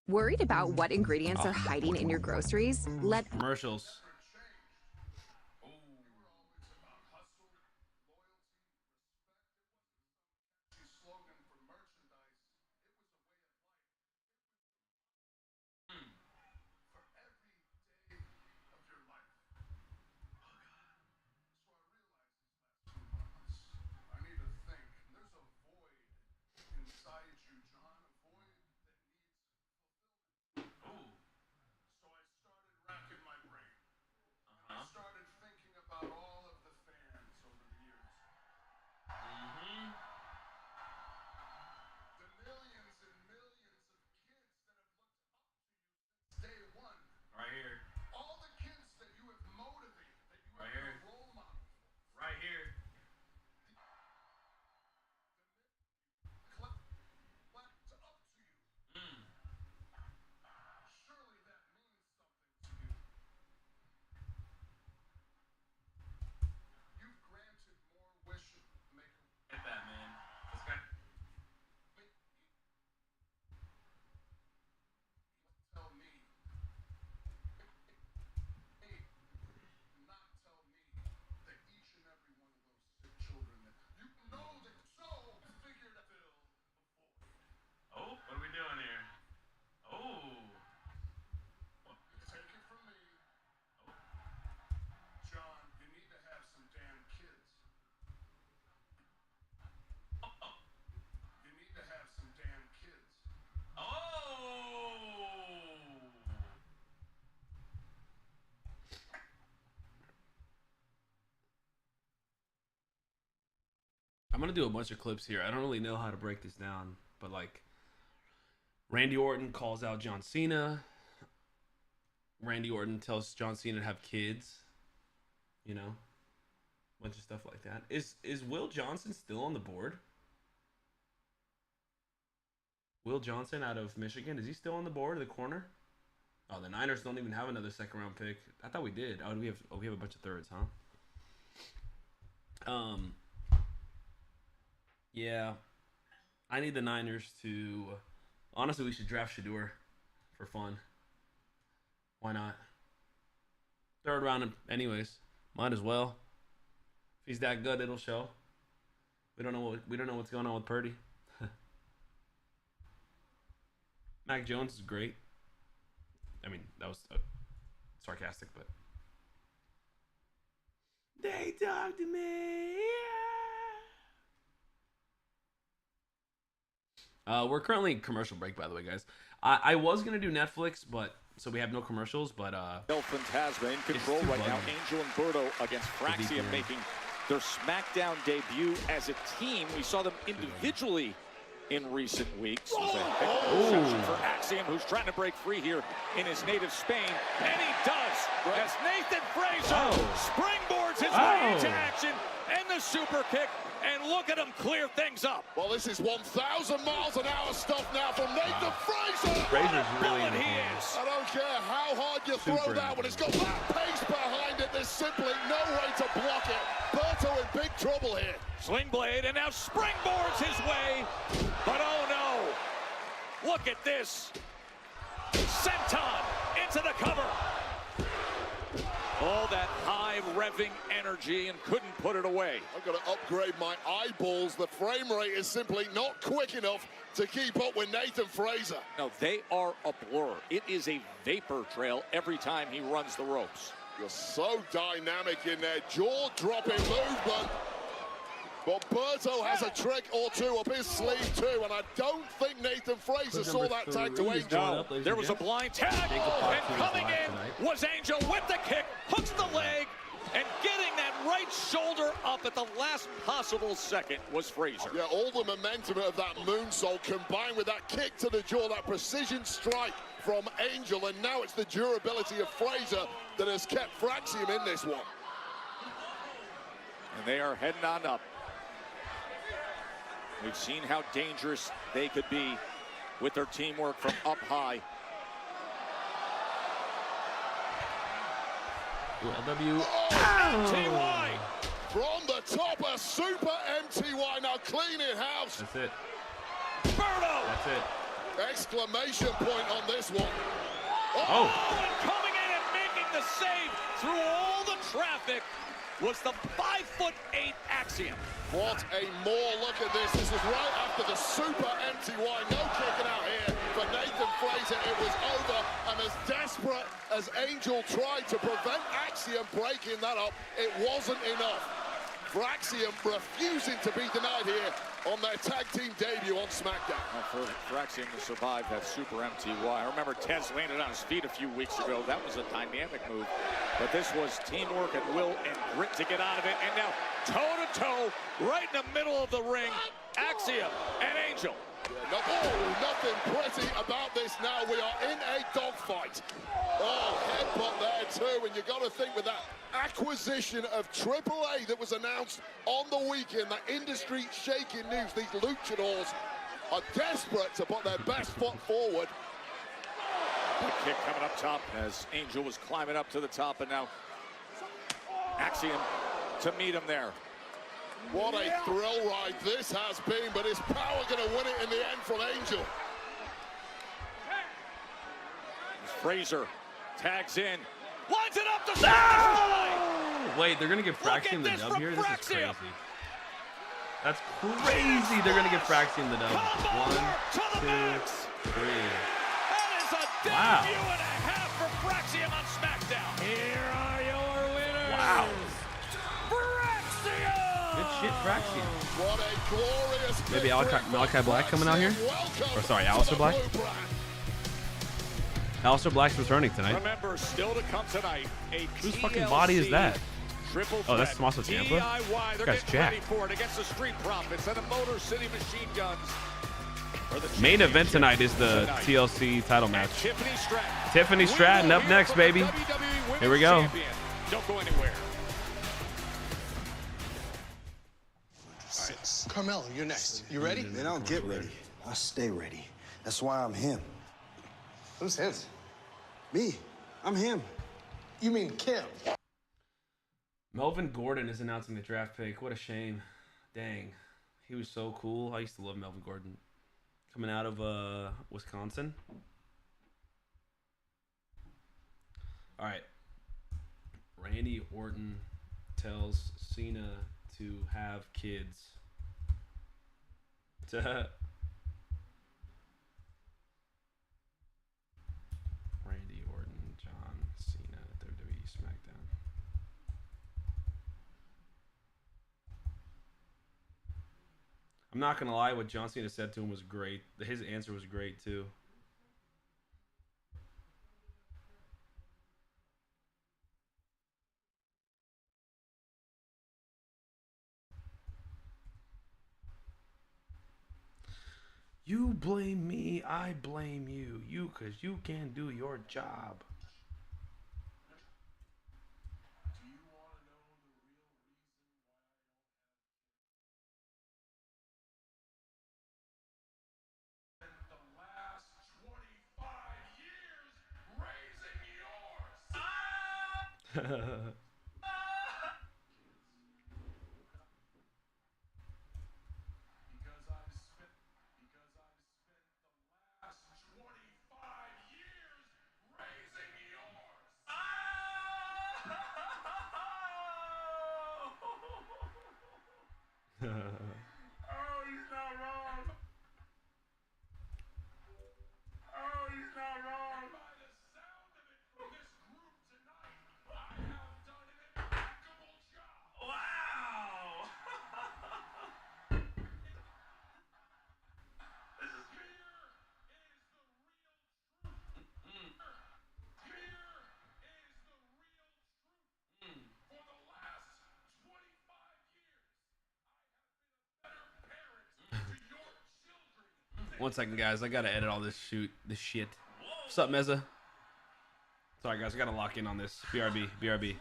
Worried about what ingredients are hiding in your groceries? Let Commercials. I'm gonna do a bunch of clips here. I don't really know how to break this down, but like Randy Orton calls out John Cena. Randy Orton tells John Cena to have kids. You know, bunch of stuff like that. Is Will Johnson still on the board? Will Johnson out of Michigan, is he still on the board, the corner? Oh, the Niners don't even have another second round pick. I thought we did. Oh, we have a bunch of thirds, huh? Yeah. I need the Niners to... Honestly, we should draft Shador for fun. Why not? Third round anyways. Might as well. If he's that good, it'll show. We don't know what's going on with Purdy. Mac Jones is great. I mean, that was sarcastic, but they talk to me. We're currently in commercial break, by the way, guys. I was gonna do Netflix, but so we have no commercials. But Dolphins has been in control right now. Angel and Berto against Fraxium making their Smackdown debut as a team. We saw them individually in recent weeks. Interception for Axiom, who's trying to break free here in his native Spain, and he does as Nathan Frazer springboards his way into action and the super kick. And look at him clear things up. Well, this is 1,000 miles an hour stuff now from Nathan Frazer. Frazer's really in the he is. I don't care how hard you throw that one. It's got that pace behind it. There's simply no way to block it. Berto in big trouble here. Sling blade, and now springboards his way. But oh no. Look at this. Senton into the cover. All that high revving energy and couldn't put it away. I've got to upgrade my eyeballs. The frame rate is simply not quick enough to keep up with Nathan Frazer. No, they are a blur. It is a vapor trail every time he runs the ropes. You're so dynamic in there, jaw-dropping movement. But Berto has a trick or two up his sleeve too, and I don't think Nathan Frazer saw that tag to Angel. No, there was a blind tag, and coming in was Angel with the kick, hooks the leg, and getting that right shoulder up at the last possible second was Frazer. Yeah, all the momentum of that moonsault combined with that kick to the jaw, that precision strike from Angel, and now it's the durability of Frazer that has kept Fraxium in this one. And they are heading on up. We've seen how dangerous they could be with their teamwork from up high. LW. MTY! From the top, a super MTY now cleaning house. That's it. Berto! That's it. Exclamation point on this one. And coming in and making the save through all the traffic was the 5'8" Axiom. What a more look at this. This is right after the super MTY. No kicking out here for Nathan Frazer. It was over, and as desperate as Angel tried to prevent Axiom breaking that up, it wasn't enough. Fraxium refusing to be denied here on their tag team debut on SmackDown. For Fraxium to survive that super MTY. I remember Tez landed on his feet a few weeks ago. That was a dynamic move. But this was teamwork and will and grit to get out of it. And now toe-to-toe, right in the middle of the ring, Axiom and Angel. Yeah, nothing pretty about this now. We are in a dogfight. Headbutt there too, and you got to think with that acquisition of AAA that was announced on the weekend, that industry-shaking news, these luchadors are desperate to put their best foot forward. Big kick coming up top as Angel was climbing up to the top, and now Axiom to meet him there. What a thrill ride this has been, but is Power going to win it in the end from Angel? Frazer tags in, lines it up to Wait, they're going to give Fraxium the dub here? This is crazy. That's crazy. They're going to give Fraxium the dub. 1, 2, 3. That is a debut and a half for Fraxium on SmackDown. Here are your winners. Wow. Fraxium! Good shit, Fraxium. What a glorious Maybe Malachi Black coming out here? Or sorry, Alister Black? Alister Black's returning tonight. Remember, still to come tonight, a whose fucking body is that? Triple Oh, that's threat. also Tampa? DIY. They're Guy's getting ready jacked. for it against the Street Profits and the Motor City Machine Guns. Main event tonight is the TLC title match. Stratton. Tiffany Stratton up next, baby. Here we go. Don't go anywhere. Carmelo, you're next. You ready? Man, I don't get ready. I stay ready. That's why I'm him. Who's him? Me. I'm him. You mean Kim? Melvin Gordon is announcing the draft pick. What a shame. Dang. He was so cool. I used to love Melvin Gordon. Coming out of Wisconsin. All right. Randy Orton tells Cena to have kids. Randy Orton, John Cena, WWE Smackdown. I'm not gonna lie, what John Cena said to him was great. His answer was great too. You blame me, I blame you. You, cause you can't do your job. One second, guys. I gotta edit all this shit. What's up, Meza? Sorry, guys. I gotta lock in on this. BRB, BRB.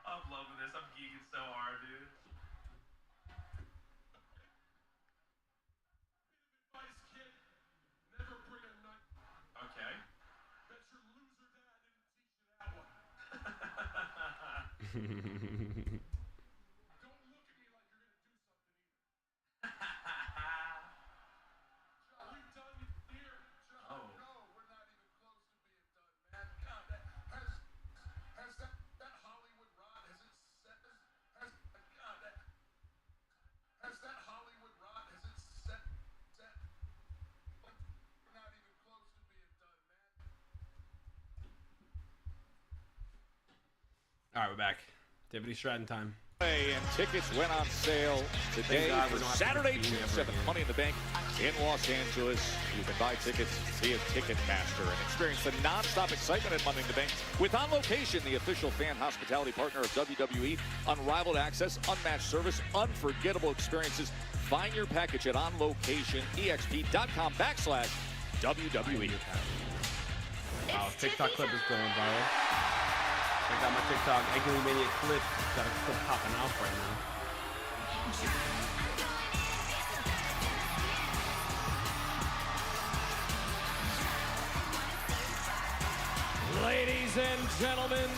I'm loving this. I'm geeking so hard, dude. Okay. Bet your loser dad didn't teach you that one. Don't look at me like you're gonna do something either. Are we done here? Oh. No, we're not even close to being done, man. God, has that Hollywood rod, has it set? Has that Hollywood rod, has it set? We're not even close to being done, man. All right, we're back. Tiffany Stratton time. And tickets went on sale today for Saturday, June 7th. Money in the Bank in Los Angeles. You can buy tickets via Ticketmaster and experience the non-stop excitement at Money in the Bank with On Location, the official fan hospitality partner of WWE. Unrivaled access, unmatched service, unforgettable experiences. Find your package at onlocationexp.com/WWE. Wow, TikTok clip is going viral. I got my TikTok Angry Maniac clip. Got a clip popping off right now. gentlemen,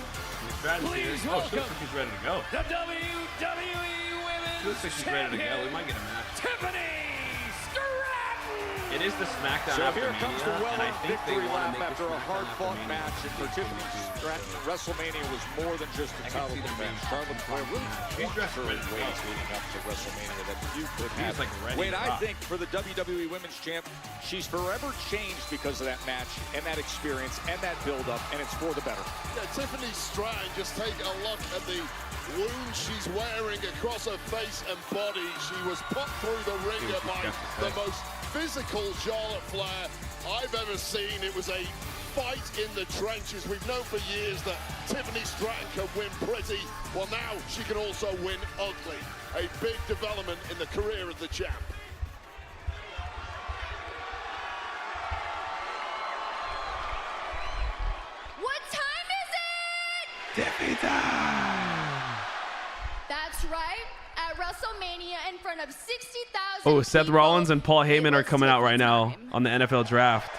please Oh, she looks like she's ready to go. the WWE Women's She looks like she's ready to go. We might get a match. Tiffany Stratton. It is the Smackdown So after here comes the Mania, and I well-earned think they victory want to lap make after the a hard-fought match. And for Tiffany Stratton, WrestleMania was more than just a title defense. Charlotte Flair really walked her in ways leading up to WrestleMania that few could have. Like Wait, I think for the WWE Women's Champ, she's forever changed because of that match and that experience and that build-up, and it's for the better. Yeah, Tiffany Stratton, just take a look at the wound she's wearing across her face and body. She was put through the ringer by the most physical Charlotte Flair I've ever seen. It was a fight in the trenches. We've known for years that Tiffany Stratton can win pretty. Well, now she can also win ugly. A big development in the career of the champ. What time is it? Tiffany time. That's right. At WrestleMania in front of 60,000 Oh, Seth people, Rollins and Paul Heyman it are was coming out right now time. on the NFL draft.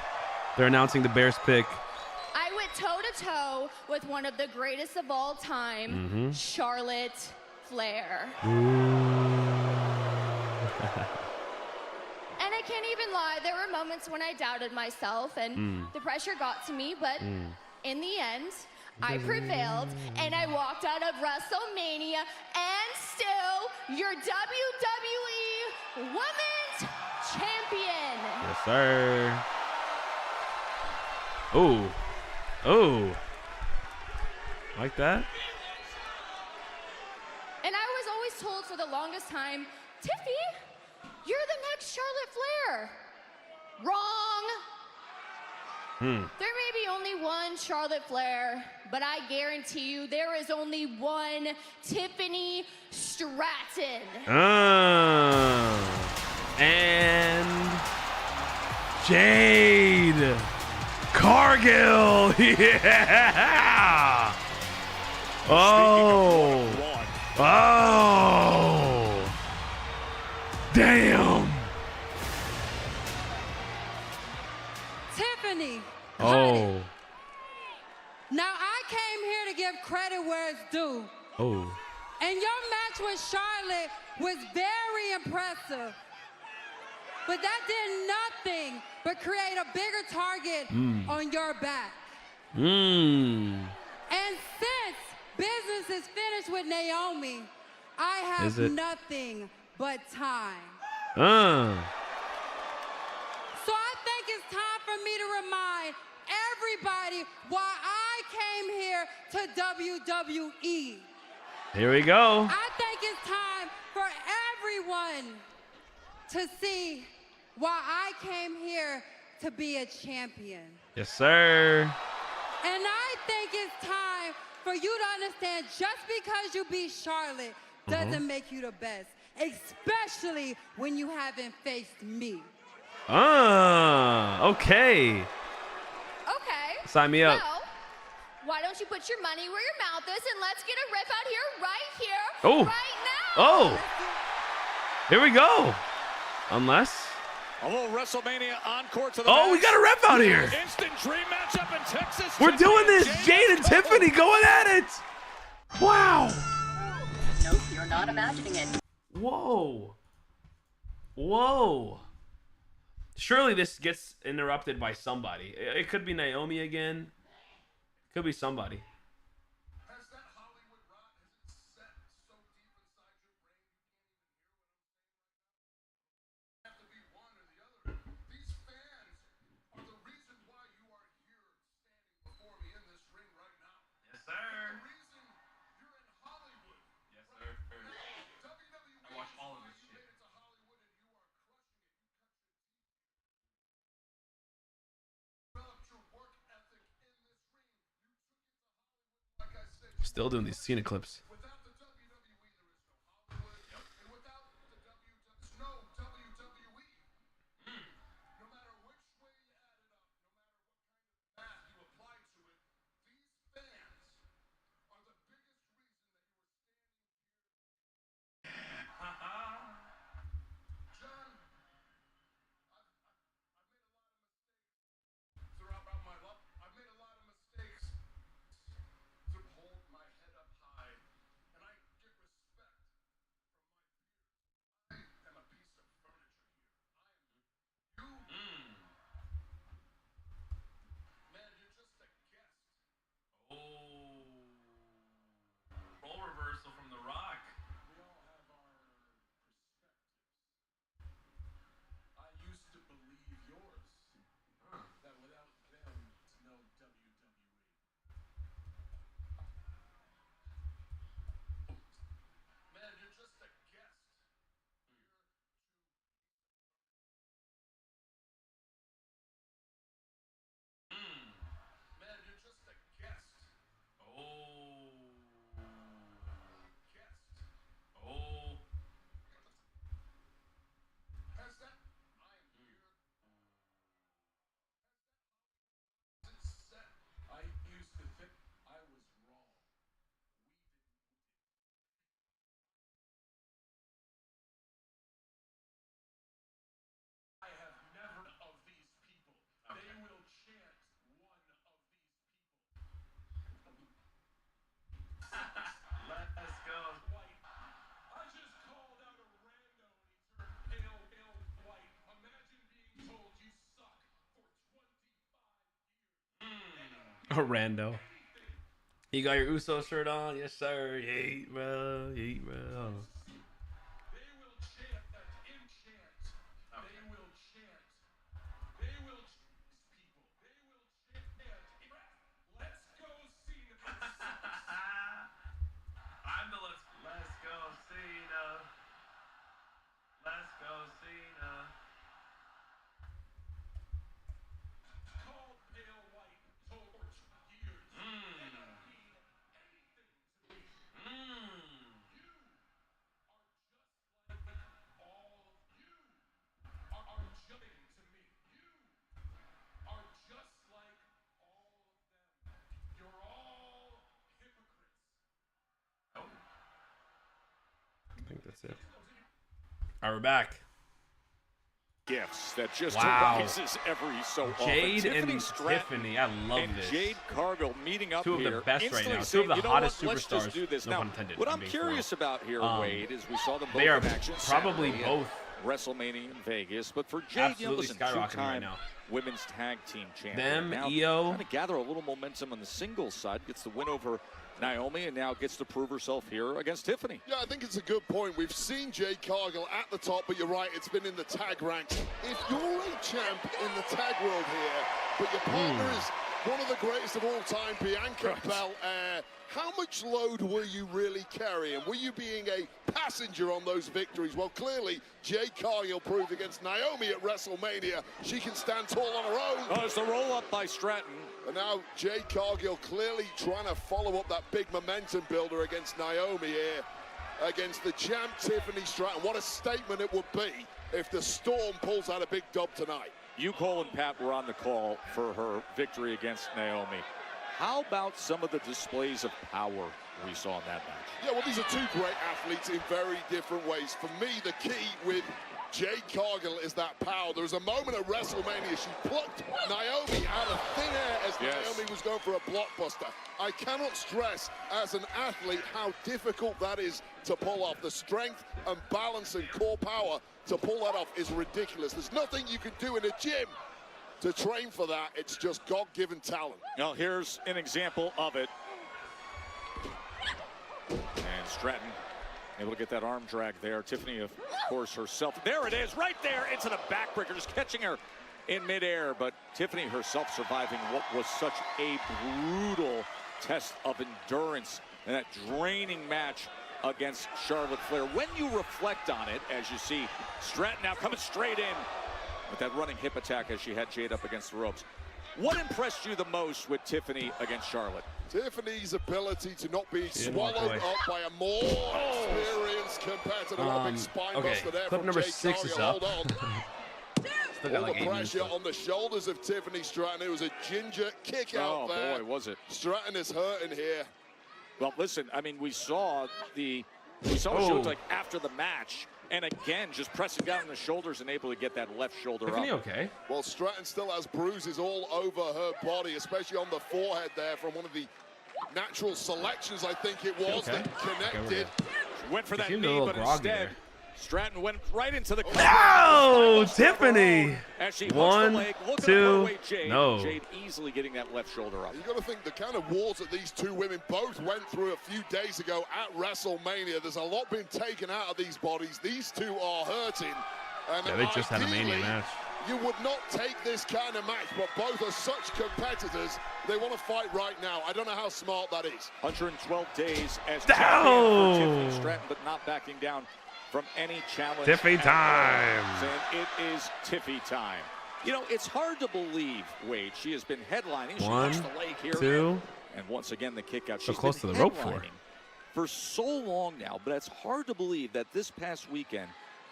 They're announcing the Bears pick. I went toe-to-toe with one of the greatest of all time, Charlotte Flair. And I can't even lie, there were moments when I doubted myself and the pressure got to me, but in the end, I prevailed and I walked out of WrestleMania and still your WWE Women's Champion. Yes, sir. Oh. Oh. Like that? And I was always told for the longest time, Tiffy, you're the next Charlotte Flair. Wrong. There may be only one Charlotte Flair, but I guarantee you there is only one Tiffany Stratton. And Jade Cargill. Yeah. Oh. Oh. Damn. Tiffany. Oh. Now I came here to give credit where it's due. Oh. And your match with Charlotte was very impressive. But that did nothing but create a bigger target on your back. And since business is finished with Naomi, I have nothing but time. So I think it's time for me to remind everybody why I came here to WWE. Here we go. I think it's time for everyone to see why I came here to be a champion. Yes, sir. And I think it's time for you to understand just because you beat Charlotte doesn't make you the best, especially when you haven't faced me. Okay. Okay. Sign me up. Well, why don't you put your money where your mouth is and let's get a riff out here, right here, Oh. right now. Oh. Here we go. Unless. A little WrestleMania encore to the Oh, match. we got a ref out here. Instant dream matchup in Texas. We're doing this. Jade and Tiffany going at it. Wow. Nope, you're not imagining it. Whoa. Whoa. Surely this gets interrupted by somebody. It could be Naomi again. Could be somebody. Still doing these Cena clips. A rando. You got your Uso shirt on? Yes, sir. Yeet, bro. Yeet, bro. I'm the let's go Cena. Let's go Cena. I think that's it. All right, we're back. Gifts that just Wow. arises every so Jade often. and Stratton Tiffany, I love and this. Jade Cargill meeting up Two of here. the best right instantly now. Two of saying, the you know hottest what? Let's superstars. just do this. No Now, pun intended. what I'm I'm being curious for about here, Wade, is we saw them both they are in action probably Saturday both at WrestleMania in Vegas. But for Jade, absolutely listen, skyrocketing right two-time now. women's tag team champion. Them, now, EO. trying to gather a little momentum on the singles side. Gets the win over Naomi and now gets to prove herself here against Tiffany. Yeah, I think it's a good point. We've seen Jade Cargill at the top, but you're right, it's been in the tag ranks. If you're a champ in the tag world here, but your partner is one of the greatest of all time, Bianca Belair, how much load were you really carrying? Were you being a passenger on those victories? Well, clearly, Jade Cargill proved against Naomi at WrestleMania she can stand tall on her own. Oh, it's the roll-up by Stratton. And now Jade Cargill clearly trying to follow up that big momentum builder against Naomi here, against the champ Tiffany Stratton. What a statement it would be if the Storm pulls out a big dub tonight. You, Cole, and Pat were on the call for her victory against Naomi. How about some of the displays of power we saw in that match? Yeah, well, these are two great athletes in very different ways. For me, the key with Jade Cargill is that power. There was a moment at WrestleMania she plucked Naomi out of thin air as Naomi was going for a blockbuster. I cannot stress as an athlete how difficult that is to pull off. The strength and balance and core power to pull that off is ridiculous. There's nothing you can do in a gym to train for that. It's just God-given talent. Now here's an example of it. And Stratton able to get that arm drag there. Tiffany, of course, herself. There it is, right there into the backbreaker, just catching her in midair. But Tiffany herself surviving what was such a brutal test of endurance in that draining match against Charlotte Flair. When you reflect on it, as you see Stratton now coming straight in with that running hip attack as she had Jade up against the ropes. What impressed you the most with Tiffany against Charlotte? Tiffany's ability to not be swallowed up by a more experienced competitor. What a big spine buster there clip from number Jade 6 is Cargill. up. Hold on. All like the 8 minutes pressure left. on the shoulders of Tiffany Stratton. It was a ginger kick out there. Oh, boy, was it. Stratton is hurting here. Well, listen, I mean, we saw what she looked like after the match. And again, just pressing down on the shoulders and able to get that left shoulder Tiffany up. okay? Well, Stratton still has bruises all over her body, especially on the forehead there from one of the natural selections, I think it was, that connected. Went for that Seemed a knee, little but groggy instead, there. Stratton went right into the No, Tiffany. As she hooks One, the leg, looking to two, put away Jade. no. Jade easily getting that left shoulder up. You got to think the kind of wars that these two women both went through a few days ago at WrestleMania. There's a lot been taken out of these bodies. These two are hurting. And Yeah, they just had a Mania ideally, match. You would not take this kind of match, but both are such competitors. They want to fight right now. I don't know how smart that is. 112 days as Down. champion for Tiffany Stratton, but not backing down from any challenge. Tiffy at time. all. And it is Tiffy time. You know, it's hard to believe, Wade. She has been headlining. She One, hooks the leg here. two. And once again, the kick out. So She's close been to the rope for. headlining for so long now, but it's hard to believe that this past weekend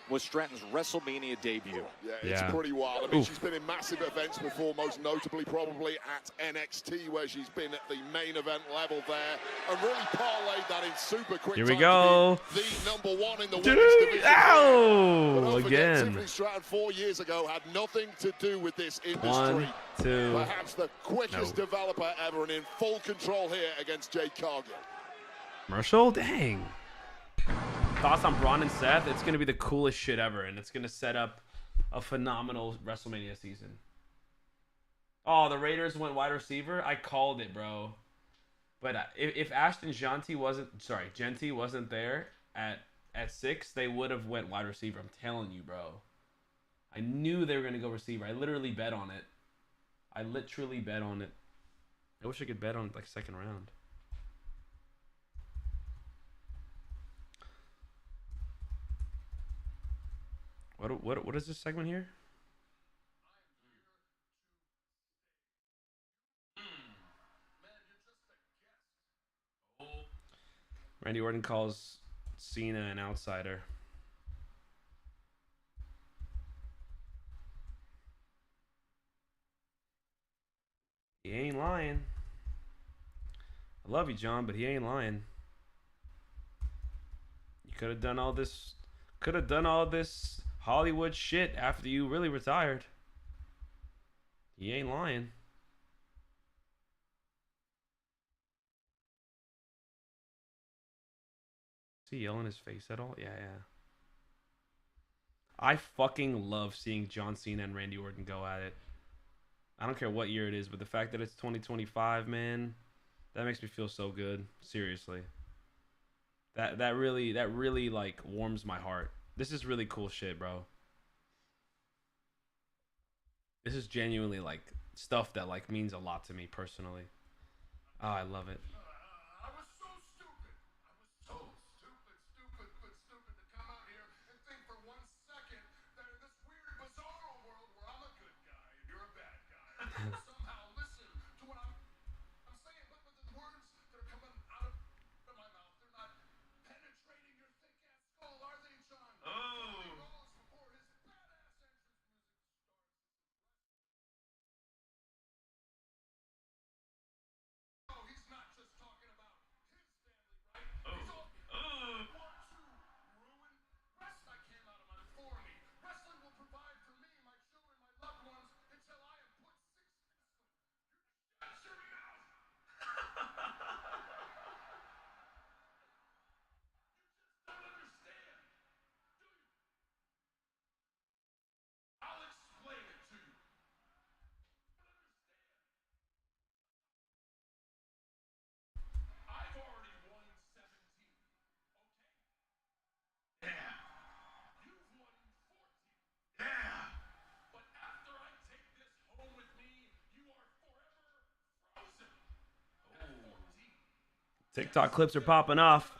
was Stratton's WrestleMania debut. Yeah, it's pretty wild. I mean, she's been in massive events before, most notably probably at NXT, where she's been at the main event level there, and really parlayed that in super quick Here time we go. to be the #1 in the Dude, women's division. ow! But don't forget, Again. Tiffany Stratton 4 years ago had nothing to do with this industry. 1, 2. Perhaps the quickest developer ever, and in full control here against Jade Cargill. Commercial? Dang. Thoughts on Braun and Seth? It's going to be the coolest shit ever, and it's going to set up a phenomenal WrestleMania season. Oh, the Raiders went wide receiver. I called it, bro. But if Ashton Genty wasn't there at 6, they would have went wide receiver. I'm telling you, bro. I knew they were gonna go receiver. I literally bet on it. I wish I could bet on like second round. What is this segment here? Randy Orton calls Cena an outsider. He ain't lying. I love you, John, but he ain't lying. You could have done all this Hollywood shit after you really retired. He ain't lying. Is he yelling his face at all? Yeah. I fucking love seeing John Cena and Randy Orton go at it. I don't care what year it is, but the fact that it's 2025, man, that makes me feel so good. Seriously. That really like warms my heart. This is really cool shit, bro. This is genuinely like stuff that like means a lot to me personally. Oh, I love it. I was so stupid. Stupid to come out here and think for 1 second that in this weird, bizarre world where I'm a good guy and you're a bad guy, somehow listen to what I'm saying, but the words that are coming out of my mouth, they're not penetrating your thick-ass skull, are they, John? Oh. He rose before his badass entrance music starts. Oh, he's not just talking about his family, right? He's all want to ruin wrestling. Came out of my for me. Wrestling will provide for me, my children, my loved ones until I am put 6 feet. You shut your mouth. You just don't understand, do you? I'll explain it to you. I've already won 17. Okay? Yeah. You've won 14. Yeah. But after I take this home with me, you are forever frozen. At 14. TikTok clips are popping off.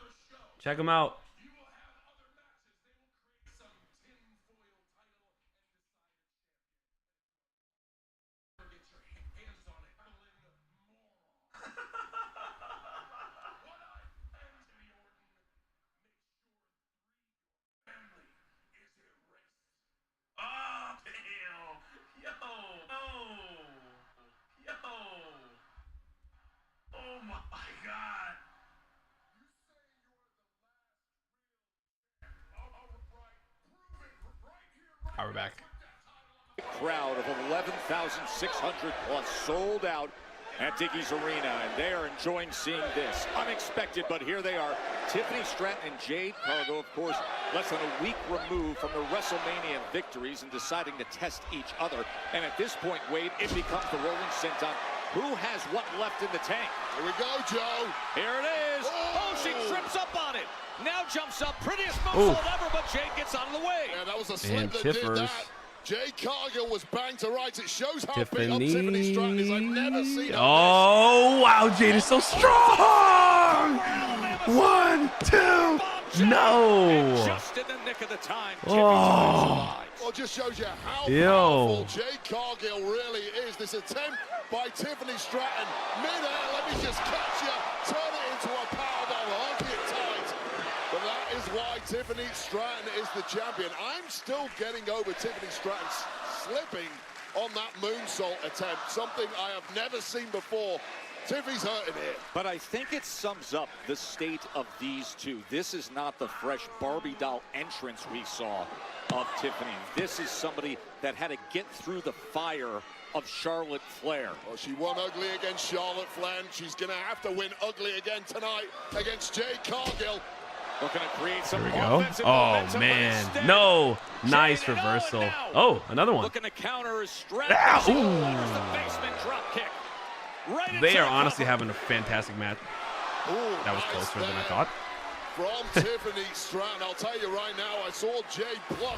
Check them out. You will have other matches. They will create some tinfoil title and decide a champion. Never get your hands on it. Moron. What I am to the Orton, make sure family is erased. Oh, damn. Yo. Oh my God. You say you're the last real fan. All right. Prove it right here, right All right, we're back. Crowd of 11,600 plus sold out at Dickies Arena, and they are enjoying seeing this. Unexpected, but here they are. Tiffany Stratton and Jade Cargill, of course, less than a week removed from the WrestleMania victories and deciding to test each other. And at this point, Wade, it becomes the rolling senton. Who has what left in the tank? Here we go, Joe. Here it is. Oh, she trips up on it. Now jumps up. Prettiest Ooh. moonsault ever, but Jade gets out of the way. Yeah, that was a And slip that did Tiffers. that. Jade Cargill was banged to rights. It shows how Tiffany. beat up Tiffany Stratton is. I've never seen her. Oh, wow. Jade is so strong. 1, 2. No. Just in the nick of the time. Oh. Well, just shows you how Yo. powerful Jade Cargill really is. This attempt by Tiffany Stratton. Mid-air, let me just catch you. Turn it into a powerbomb. Hug it tight. But that is why Tiffany Stratton is the champion. I'm still getting over Tiffany Stratton slipping on that moonsault attempt. Something I have never seen before. Tiffany's hurting here. But I think it sums up the state of these two. This is not the fresh Barbie doll entrance we saw of Tiffany. This is somebody that had to get through the fire of Charlotte Flair. Well, she won ugly against Charlotte Flair, and she's going to have to win ugly again tonight against Jade Cargill. Looking to create There some we go. offensive Oh, momentum, but man. instead, No. Nice Jade, reversal. and now, Oh, another one. Looking to counter is Stratton. Ah, She ooh. delivers the basement drop kick. Right into They are the honestly cover. having a fantastic match. That was closer than I thought. From Tiffany Stratton, I'll tell you right now, I saw Jade block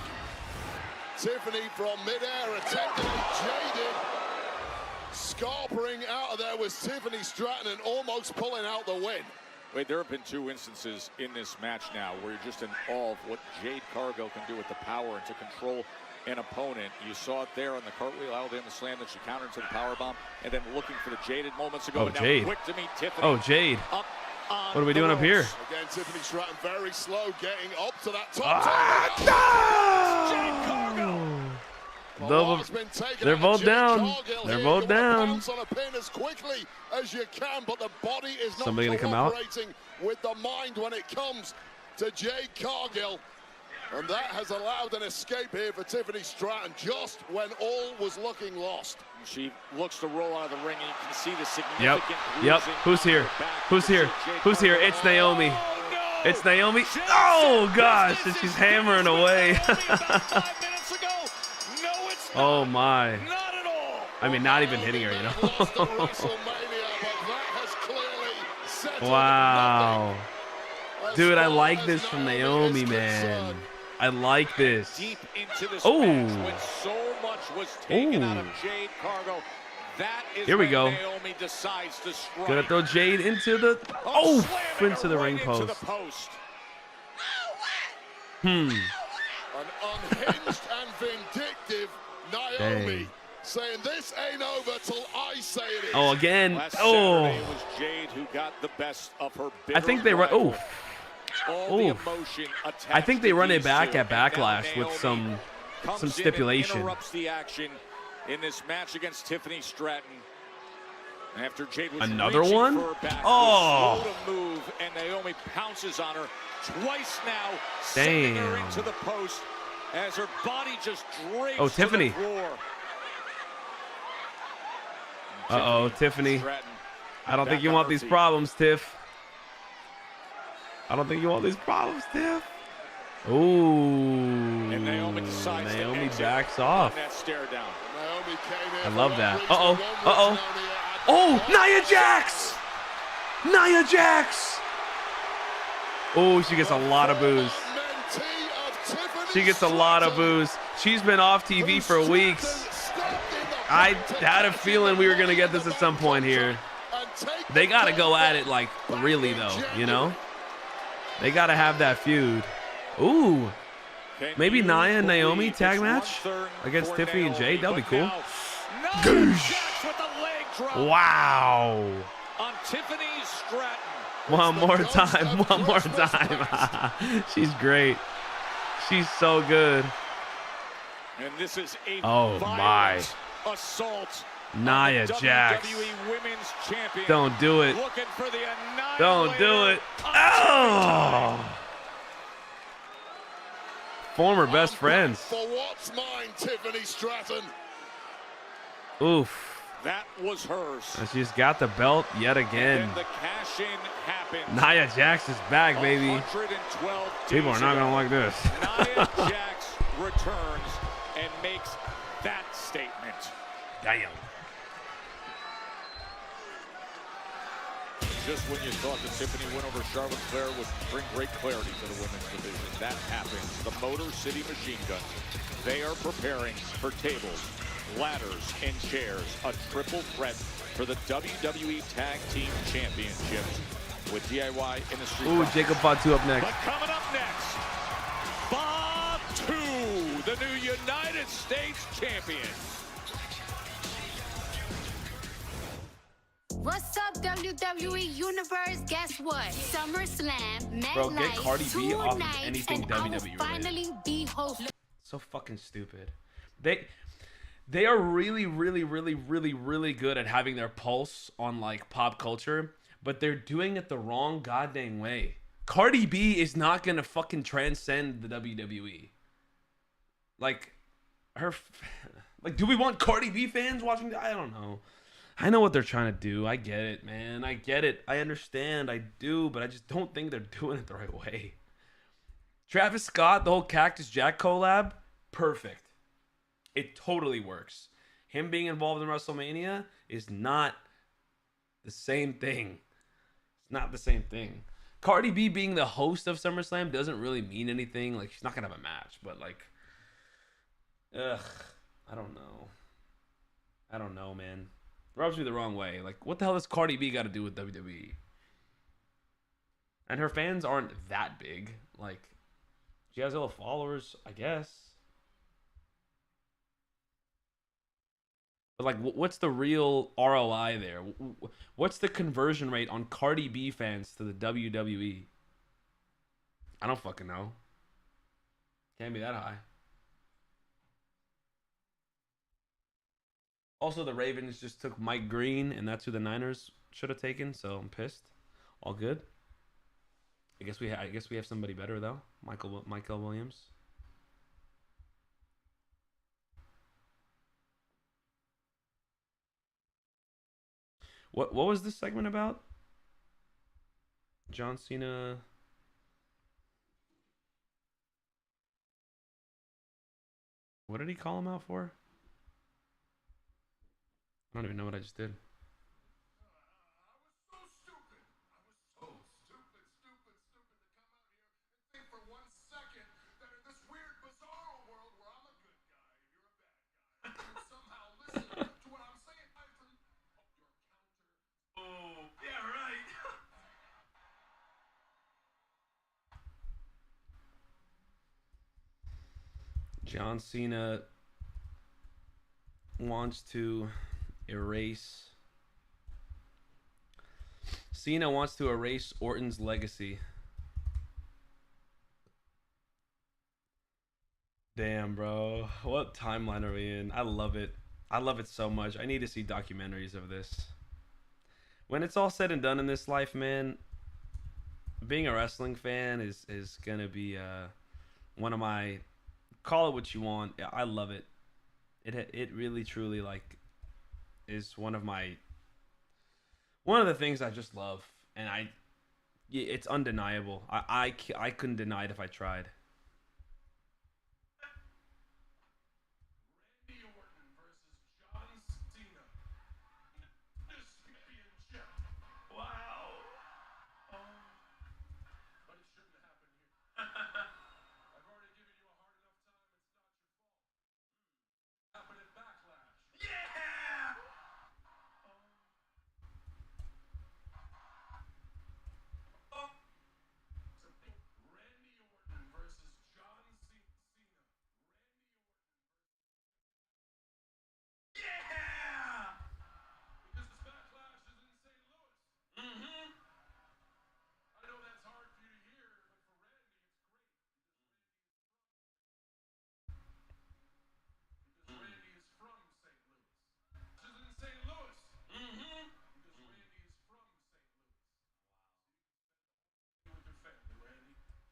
Tiffany from midair, attempting it. Jaded, scarpering out of there was Tiffany Stratton and almost pulling out the win. Wait, there have been 2 instances in this match now where you're just in awe of what Jade Cargill can do with the power and to control an opponent. You saw it there on the cartwheel, Alabama slam that she countered into the powerbomb, and then looking for the Jaded moments ago. Oh, and now Jade. quick to meet Tiffany. Oh, Jade. Up on What are we doing up here? Again, Tiffany Stratton very slow, getting up to that top. Jade Cargill. They're both down. They're both down. Bounce on a pin as quickly as you can, but the body is not Somebody gonna come out? cooperating with the mind when it comes to Jade Cargill. And that has allowed an escape here for Tiffany Stratton just when all was looking lost. She looks to roll out of the ring, and you can see the significant Yep. bruising Who's here? on her back. Who's here? Jade Who's here? Cargill. It's Naomi. Oh, no. It's Naomi. Oh, gosh. And she's hammering away. Oh, my. Not at all. I mean, not even hitting her, you know? Lost at WrestleMania, but that has clearly settled Wow. nothing. Dude, I As like far this as from Naomi Naomi, is man. concerned. I like this. Deep into this Oh. match when so much was taken out of Ooh. Jade Cargill. That is Here we when go. Naomi decides to strike. Gonna throw Jade into the into the ring Into the post. post. An unhinged and vindictive Naomi Dang. saying this ain't over till I say it is. Oh, again. Last Oh. Saturday, it was Jade who got the best of her bitter I think they run. rival. Oh. All the Oh. emotion attached I think they to run it these back two, at and now Backlash with Naomi some comes in and stipulation. interrupts the action in this match against Tiffany Stratton. After Jade was Another reaching one? for her back, Oh. was slow to move, and Naomi pounces on her twice now, sending her Damn. into the post as her body just drapes Oh, to Tiffany. the floor. Uh-oh, Tiffany. Stratton I don't think back you on want her these feet. problems, Tiff. I don't think you want these problems, Tiff. Ooh. And Naomi decides Naomi to exit backs on off. that stare down. Naomi came in I for love what that. reason Uh-oh. one was Uh-oh. Naomi had- Oh, Nia Jax! Nia Jax! Oh, she gets a lot of boos. Mentee of Tiffany She gets a lot of Stratton, boos. She's been off TV who for weeks. stepped in the I back to had a catch feeling we were going to get this the at some point here. and take They the got to go at belt it, like, back really, in though, you January. know? They got to have that feud. Ooh. Can Maybe you Nia and Naomi believe tag it's match 1/3 against for Tiffany and Jade? That'd be But cool. now, Nia Goosh. Jax with the leg drop Wow. on Tiffany Stratton. One more time. One more time. She's great. She's so good. And this is a Oh, my. violent assault. Nia on the Jax. WWE Women's Champion. Don't do it. Looking for the Don't do annihilator it. of Oh. Former best friends. For what's mine, Tiffany Stratton. Oof. That was hers. And she's got the belt yet again. And the cash-in happened. Nia Jax is back, baby. 112 People are days not ago. going to like this. Nia Jax returns and makes that statement. Damn. Just when you thought that Tiffany win over Charlotte Flair would bring great clarity to the women's division, that happens. The Motor City Machine Guns, they are preparing for tables, ladders, and chairs, a triple threat for the WWE Tag Team Championships with DIY in the street. Ooh, Jacob Fatu up next. But coming up next, Fatu, the new United States Champion. What's up, WWE Universe? Guess what? SummerSlam, Bro, get MetLife, Cardi B off of tonight, anything and I will WWE related. finally be hosting. So fucking stupid. They are really, really, really, really, really good at having their pulse on like pop culture, but they're doing it the wrong goddamn way. Cardi B is not gonna fucking transcend the WWE. Like, do we want Cardi B fans watching? I don't know. I know what they're trying to do. I get it, man. I get it. I understand. I do, but I just don't think they're doing it the right way. Travis Scott, the whole Cactus Jack collab, perfect. It totally works. Him being involved in WrestleMania is not the same thing. It's not the same thing. Cardi B being the host of SummerSlam doesn't really mean anything. Like, she's not gonna have a match, but like, ugh, I don't know, man. Rubs me the wrong way. Like, what the hell does Cardi B got to do with WWE? And her fans aren't that big. Like, she has a lot of followers, I guess. But like, what's the real ROI there? What's the conversion rate on Cardi B fans to the WWE? I don't fucking know. Can't be that high. Also, the Ravens just took Mike Green, and that's who the Niners should have taken. So I'm pissed. All good. I guess we have somebody better though. Michael Williams. What was this segment about? John Cena. What did he call him out for? I don't even know what I just did. John Cena wants to erase Orton's legacy. Damn, bro. What timeline are we in? I love it. I love it so much. I need to see documentaries of this. When it's all said and done in this life, man, being a wrestling fan is gonna be one of my, call it what you want. I love it. It really truly like is one of the things I just love, and it's undeniable. I couldn't deny it if I tried.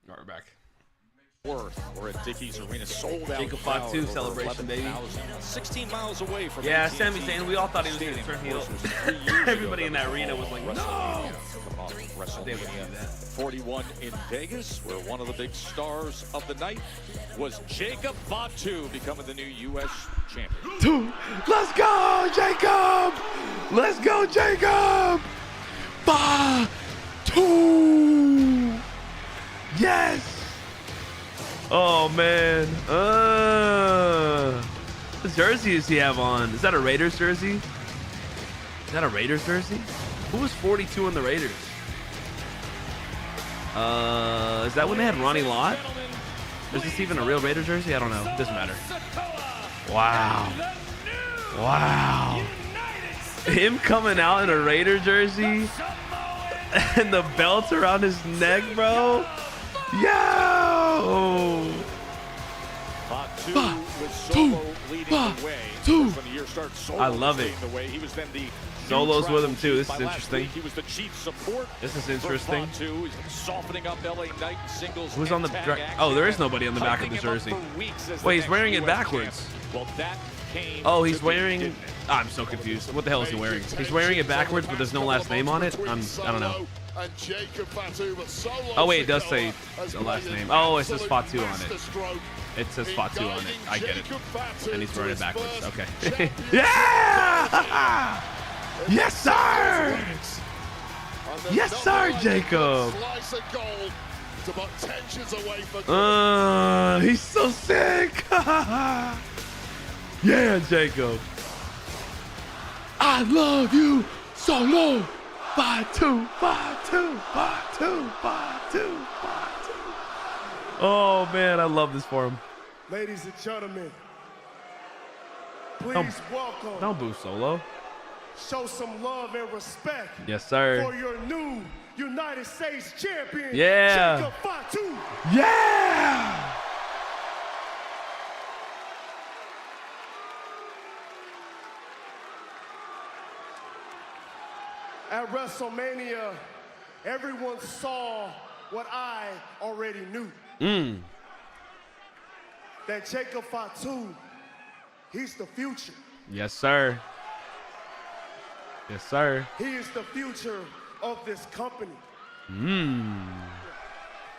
All right, we're back. We're at Dickies Arena, sold out. Jacob Fatu celebration, baby. 16 miles away from. Yeah, Sami Zayn. We all thought he was going to turn heel. Everybody in that arena was like, no. 41 in Vegas, where one of the big stars of the night was Jacob Fatu, becoming the new U.S. champion. Let's go, Jacob! Let's go, Jacob! Fatu! Yes! Oh, man. What jersey does he have on? Is that a Raiders jersey? Is that a Raiders jersey? Who was 42 in the Raiders? Is that when they had Ronnie Lott? Is this even a real Raider jersey? I don't know. Doesn't matter. Wow. Wow. Him coming out in a Raider jersey and the belt around his neck, bro. Yo! I love it. Solo's with him too. This is interesting. He was the chief support. This is interesting. Softening up LA Knight singles. Who's on the oh, there is nobody on the back of the jersey. Wait, he's wearing it backwards. Oh, he's wearing. Oh, I'm so confused. What the hell is he wearing? He's wearing it backwards, but there's no last name on it. I don't know. And Jacob Fatu, but solo Oh wait, it does Sikoa say has the last played an name. Oh, it says absolute Fatu on it. masterstroke It says Fatu on it. I get it. Jacob Fatu And he's to running his backwards. first Okay. championship Yeah! Yes, sir! And Yes, another sir, like Jacob. Slice of gold to put tensions away for good. He's so sick. Yeah, Jacob. I love you solo. 5-2, 5-2, 5-2, 5-2, 5-2. Oh man, I love this for him. Ladies and gentlemen, please welcome. Don't boo Solo. Show some love and respect. Yes, sir. For your new United States champion. Yeah. Jacob Fatu. Yeah. At WrestleMania, everyone saw what I already knew. That Jacob Fatu, he's the future. Yes, sir. Yes, sir. He is the future of this company.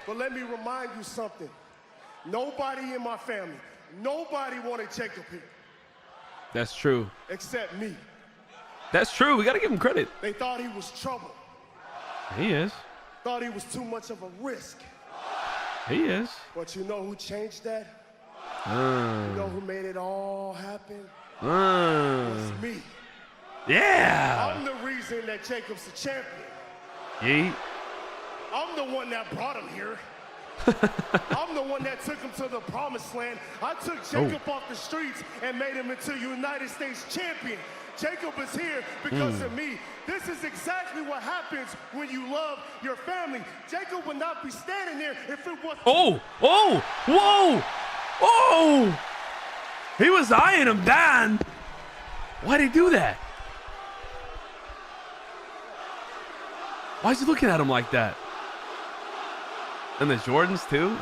But let me remind you something. Nobody in my family, nobody wanted Jacob here. That's true. Except me. That's true. We got to give him credit. They thought he was trouble. He is. Thought he was too much of a risk. He is. But you know who changed that? You Uh, know who made it all happen? uh. It's me. Yeah. I'm the reason that Jacob's the champion. Yeet. I'm the one that brought him here. I'm the one that took him to the promised land. I took Jacob off the streets and made him into United States champion. Jacob is here because of me. This is exactly what happens when you love your family. Jacob would not be standing there if it wasn't. Oh, oh, whoa, oh. He was eyeing him down. Why'd he do that? Why's he looking at him like that? And the Jordans too?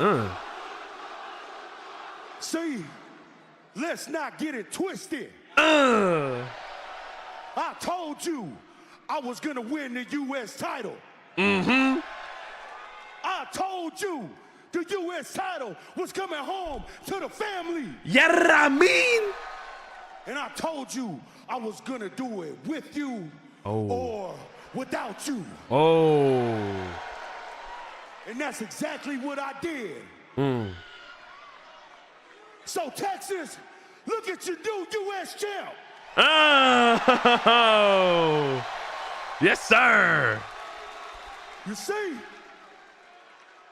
See, let's not get it twisted. I told you I was gonna win the U.S. title. I told you the U.S. title was coming home to the family. Yeah, I mean. And I told you I was gonna do it with you or without you. Oh. And that's exactly what I did. So Texas, look at your new U.S. champ. Oh. Yes, sir. You see,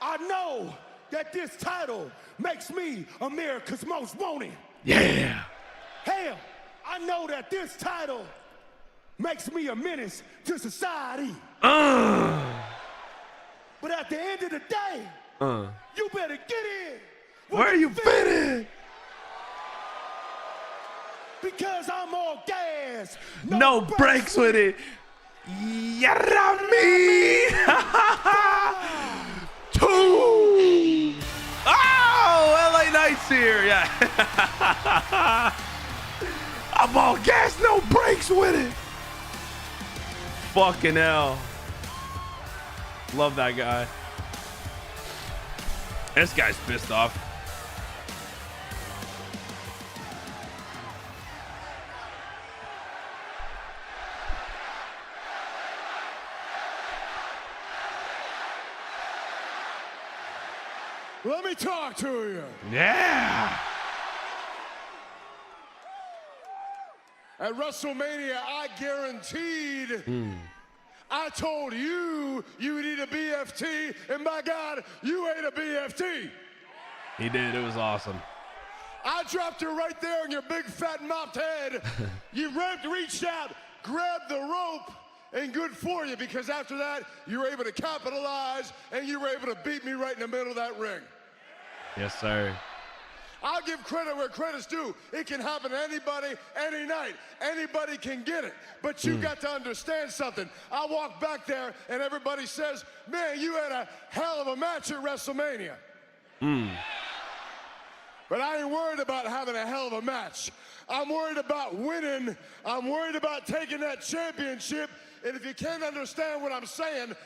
I know that this title makes me America's most wanted. Yeah. Hell, I know that this title makes me a menace to society. But at the end of the day, you better get in. Where you fitting? Because I'm all gas. No brakes with it. Yeah, I mean. Two. Oh, LA Knight's here. Yeah. I'm all gas, no brakes with it. Fucking hell. Love that guy. This guy's pissed off. Let me talk to you. Yeah. At WrestleMania, I guaranteed. I told you you need a BFT, and by God, you ain't a BFT. He did. It was awesome. I dropped you right there on your big fat mopped head. You reached out, grabbed the rope, and good for you, because after that, you were able to capitalize, and you were able to beat me right in the middle of that ring. Yes, sir. I'll give credit where credit's due. It can happen to anybody, any night. Anybody can get it. But you got to understand something. I walk back there, and everybody says, man, you had a hell of a match at WrestleMania. But I ain't worried about having a hell of a match. I'm worried about winning. I'm worried about taking that championship. And if you can't understand what I'm saying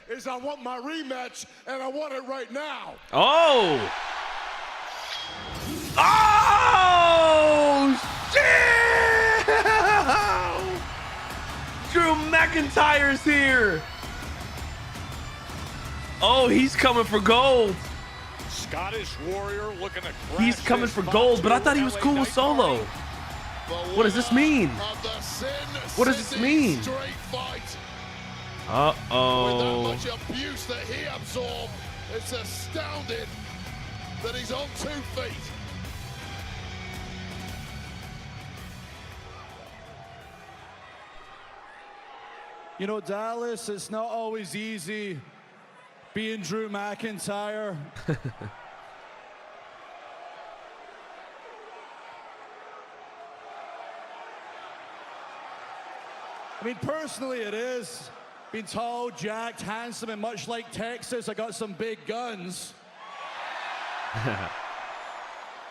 is I want my rematch, and I want it right now. Oh! Oh! Shit! Drew McIntyre's here. Oh, he's coming for gold. Scottish Warrior looking to crash. He's coming for gold, but I thought he was cool with Solo. What does this mean? What does this mean? Uh-oh. With that much abuse that he absorbed, it's astounding that he's on 2 feet. You know, Dallas, it's not always easy being Drew McIntyre. I mean, personally, it is. Being tall, jacked, handsome, and much like Texas, I got some big guns.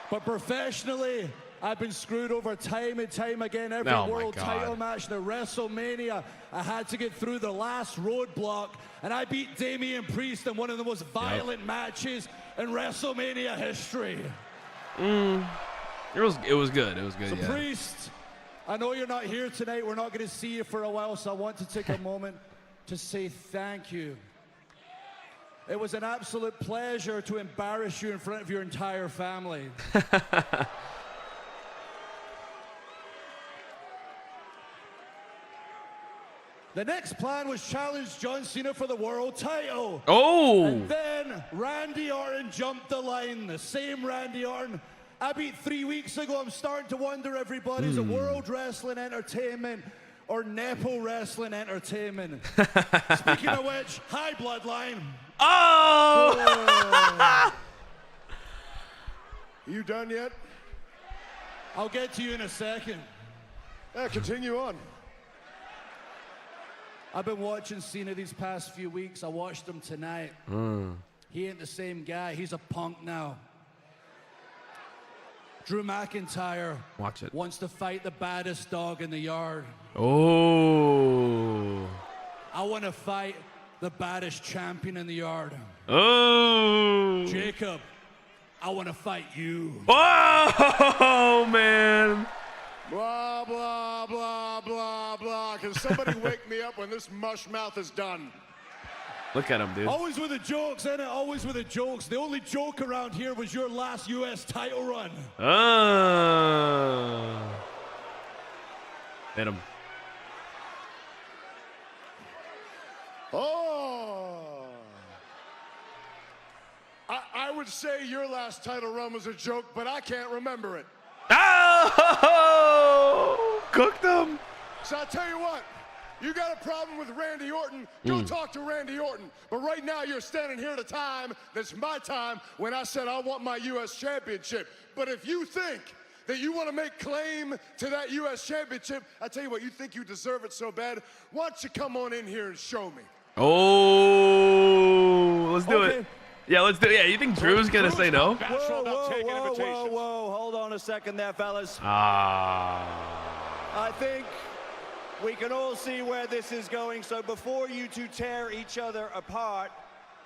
But professionally, I've been screwed over time and time again. Every world title match, the WrestleMania, I had to get through the last roadblock, and I beat Damian Priest in one of the most violent matches in WrestleMania history. It was good. It was good. So Yeah. Priest, I know you're not here tonight. We're not going to see you for a while, so I want to take a moment to say thank you. It was an absolute pleasure to embarrass you in front of your entire family. The next plan was challenge John Cena for the world title. Oh! And then Randy Orton jumped the line. The same Randy Orton I beat 3 weeks ago. I'm starting to wonder, everybody, is it World Wrestling Entertainment or Nepo Wrestling Entertainment? Speaking of which, hi, Bloodline. Oh! You done yet? I'll get to you in a second. Yeah, continue on. I've been watching Cena these past few weeks. I watched him tonight. He ain't the same guy. He's a punk now. Drew McIntyre wants to fight the baddest dog in the yard. Oh. I want to fight the baddest champion in the yard. Oh. Jacob, I want to fight you. Oh, man. Blah, blah, blah, blah, blah. Can somebody wake me up when this mush mouth is done? Look at him, dude. Always with the jokes, ain't it? Always with the jokes. The only joke around here was your last U.S. title run. Hit him. Oh. I would say your last title run was a joke, but I can't remember it. Oh! Cooked him. So I'll tell you what. You got a problem with Randy Orton, go talk to Randy Orton. But right now you're standing here at a time that's my time when I said I want my U.S. championship. But if you think that you want to make claim to that U.S. championship, I tell you what, you think you deserve it so bad, why don't you come on in here and show me? Oh, let's do it. Yeah, let's do it. Yeah, you think Drew's going to say no? Whoa, hold on a second there, fellas. I think we can all see where this is going, so before you two tear each other apart,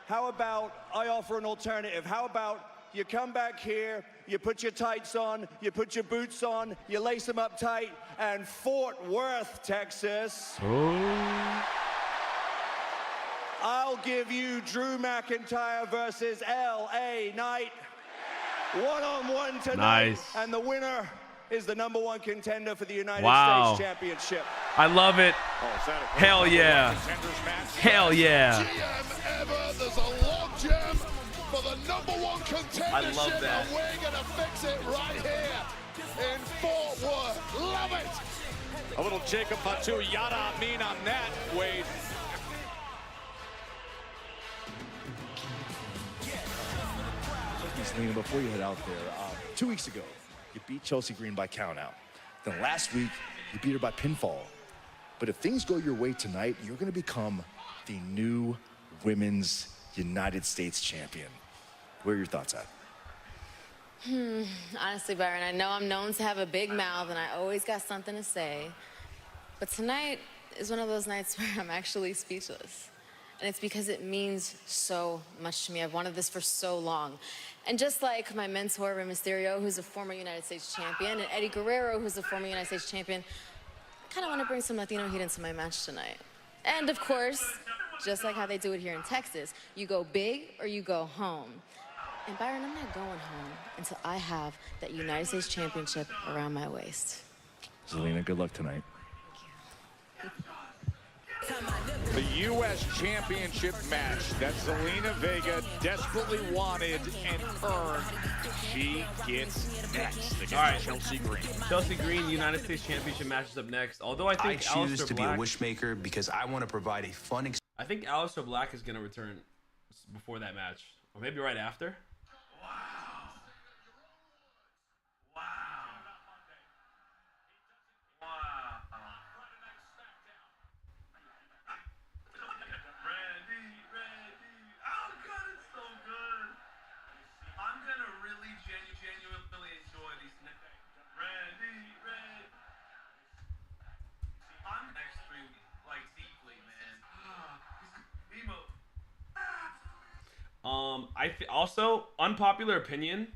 how about I offer an alternative? How about you come back here, you put your tights on, you put your boots on, you lace them up tight, and Fort Worth, Texas. I'll give you Drew McIntyre versus L.A. Knight. One-on-one tonight. Nice. And the winner is the #1 contender for the United States Championship. I love it. Hell yeah. Hell yeah. There's a log jam for the #1 contendership. I love that. And we're going to fix it right here in Fort Worth. Love it. A little Jacob Fatu yada mean on that, Wade. Zelina, before you head out there, 2 weeks ago, you beat Chelsea Green by countout. Then last week, you beat her by pinfall. But if things go your way tonight, you're going to become the new Women's United States Champion. Where are your thoughts at? Honestly, Byron, I know I'm known to have a big mouth and I always got something to say. But tonight is one of those nights where I'm actually speechless. And it's because it means so much to me. I've wanted this for so long. And just like my mentor, Rey Mysterio, who's a former United States champion, and Eddie Guerrero, who's a former United States champion, I kind of want to bring some Latino heat into my match tonight. And of course, just like how they do it here in Texas, you go big or you go home. And Byron, I'm not going home until I have that United States championship around my waist. Zelina, good luck tonight. The U.S. Championship match that Zelina Vega desperately wanted and earned. She gets next against All right. Chelsea Green. Chelsea Green, United States Championship match is up next. Although I think I choose Alister to Black, be a wishmaker because I want to provide a fun experience. I think Alister Black is going to return before that match. Or maybe right after. Also, unpopular opinion,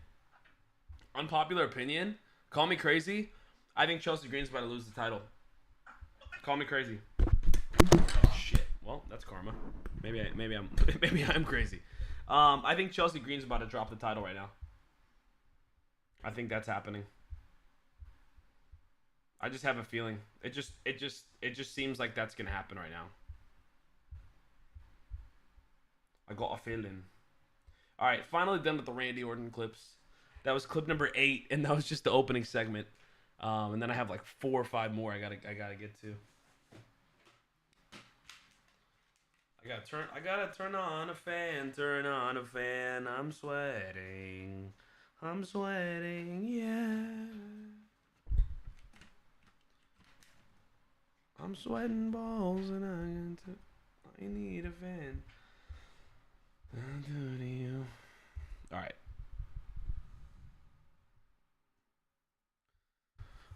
call me crazy, I think Chelsea Green's about to lose the title. Call me crazy. Shit. Well, that's karma. Maybe I'm crazy. I think Chelsea Green's about to drop the title right now. I think that's happening. I just have a feeling. It just seems like that's gonna happen right now. I got a feeling. All right, finally done with the Randy Orton clips. That was clip number 8, and that was just the opening segment. And then I have like 4 or 5 more I gotta get to. I gotta turn on a fan. Turn on a fan. I'm sweating. Yeah. I'm sweating balls, and I need a fan. All right.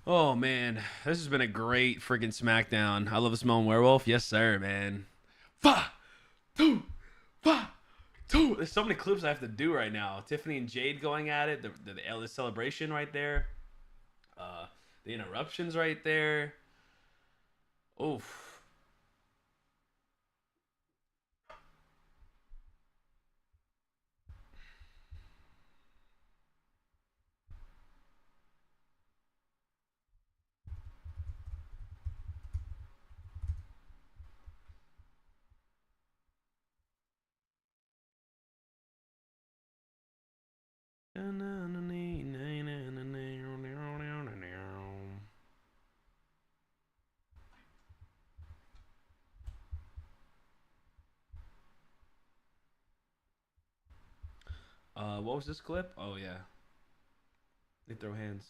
Oh man, this has been a great freaking Smackdown. I love this Moan Werewolf. Yes, sir, man. 5, 2, 5, 2. There's so many clips I have to do right now. Tiffany and Jade going at it. The celebration right there. The interruptions right there. Oof. What was this clip? Oh yeah. They throw hands.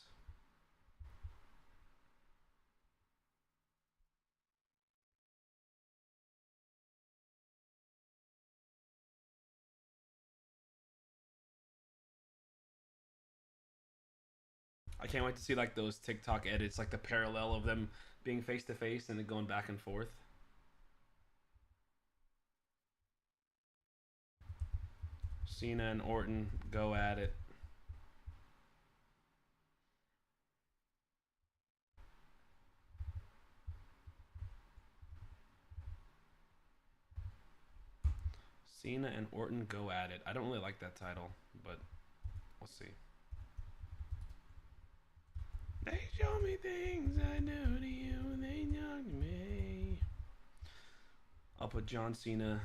I can't wait to see like those TikTok edits, like the parallel of them being face to face and then going back and forth. Cena and Orton go at it. Cena and Orton go at it. I don't really like that title, but we'll see. They show me things I do to you, they talk to me. I'll put John Cena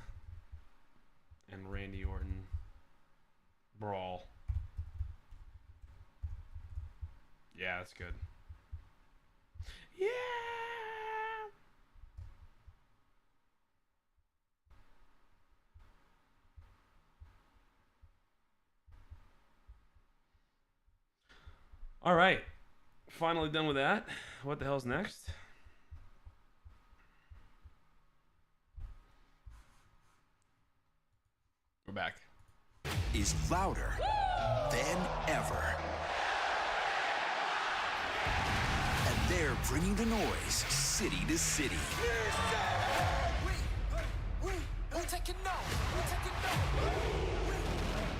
and Randy Orton brawl. Yeah, that's good. Yeah. All right. Finally done with that. What the hell's next? We're back. Is louder than ever. And they're bringing the noise city to city.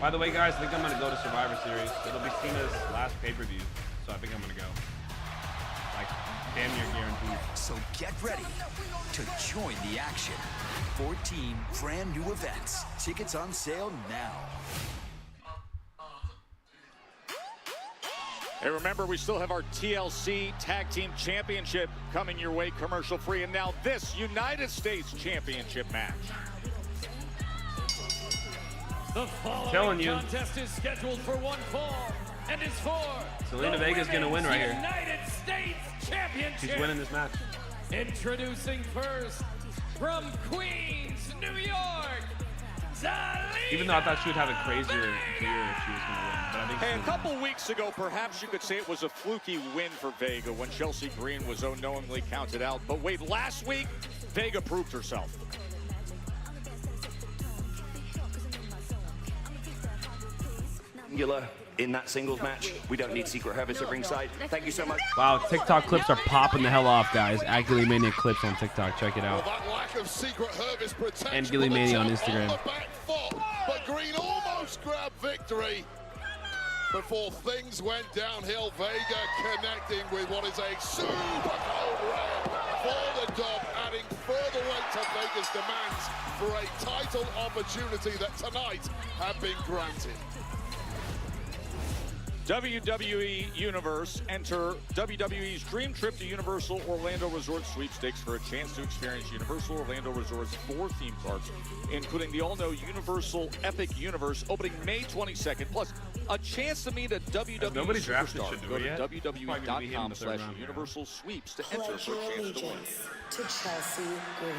By the way, guys, I think I'm going to go to Survivor Series. It'll be Cena's last pay-per-view, so I think I'm going to go. Like, damn near guaranteed. So get ready to join the action. 14 brand new events. Tickets on sale now. Hey, remember, we still have our TLC Tag Team Championship coming your way commercial-free. And now this United States Championship match. The following contest is scheduled for one fall and is for Zelina Vega's going to win right here. United States Championship. She's winning this match. Introducing first from Queens, New York, Zelina. Even though I thought she would have a crazier career if she was going to win. But I think Hey, a couple weeks ago, perhaps you could say it was a fluky win for Vega when Chelsea Green was unknowingly counted out. But wait, last week, Vega proved herself. In that singles match, we don't need Secret Hervis at ringside. Thank you so much. Wow, TikTok clips are popping the hell off, guys. At Gilly Mania clips on TikTok. Check it out. Well, that lack of Secret Hervis protection And Gilly Mania on Instagram. On the back foot, but Green almost grabbed victory before things went downhill. Vega connecting with what is a super cold red for the dub, adding further weight to Vega's demands for a title opportunity that tonight have been granted. WWE Universe, enter WWE's Dream Trip to Universal Orlando Resort Sweepstakes for a chance to experience Universal Orlando Resort's 4 theme parks, including the all-new Universal Epic Universe opening May 22nd, plus a chance to meet a WWE nobody drafted superstar. should do Go it to yet. WWE.com/Universal Sweeps to enter for a chance to win. To Chelsea Green.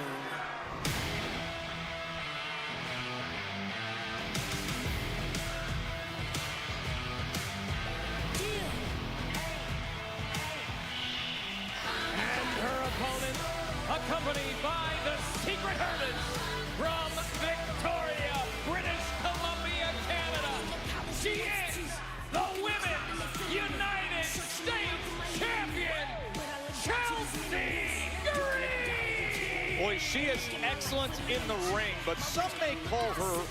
Accompanied by the Secret Hermits from Victoria, British Columbia, Canada. She is the Women's United States Champion, Chelsea Green. Boy, she is excellent in the ring, but some may call her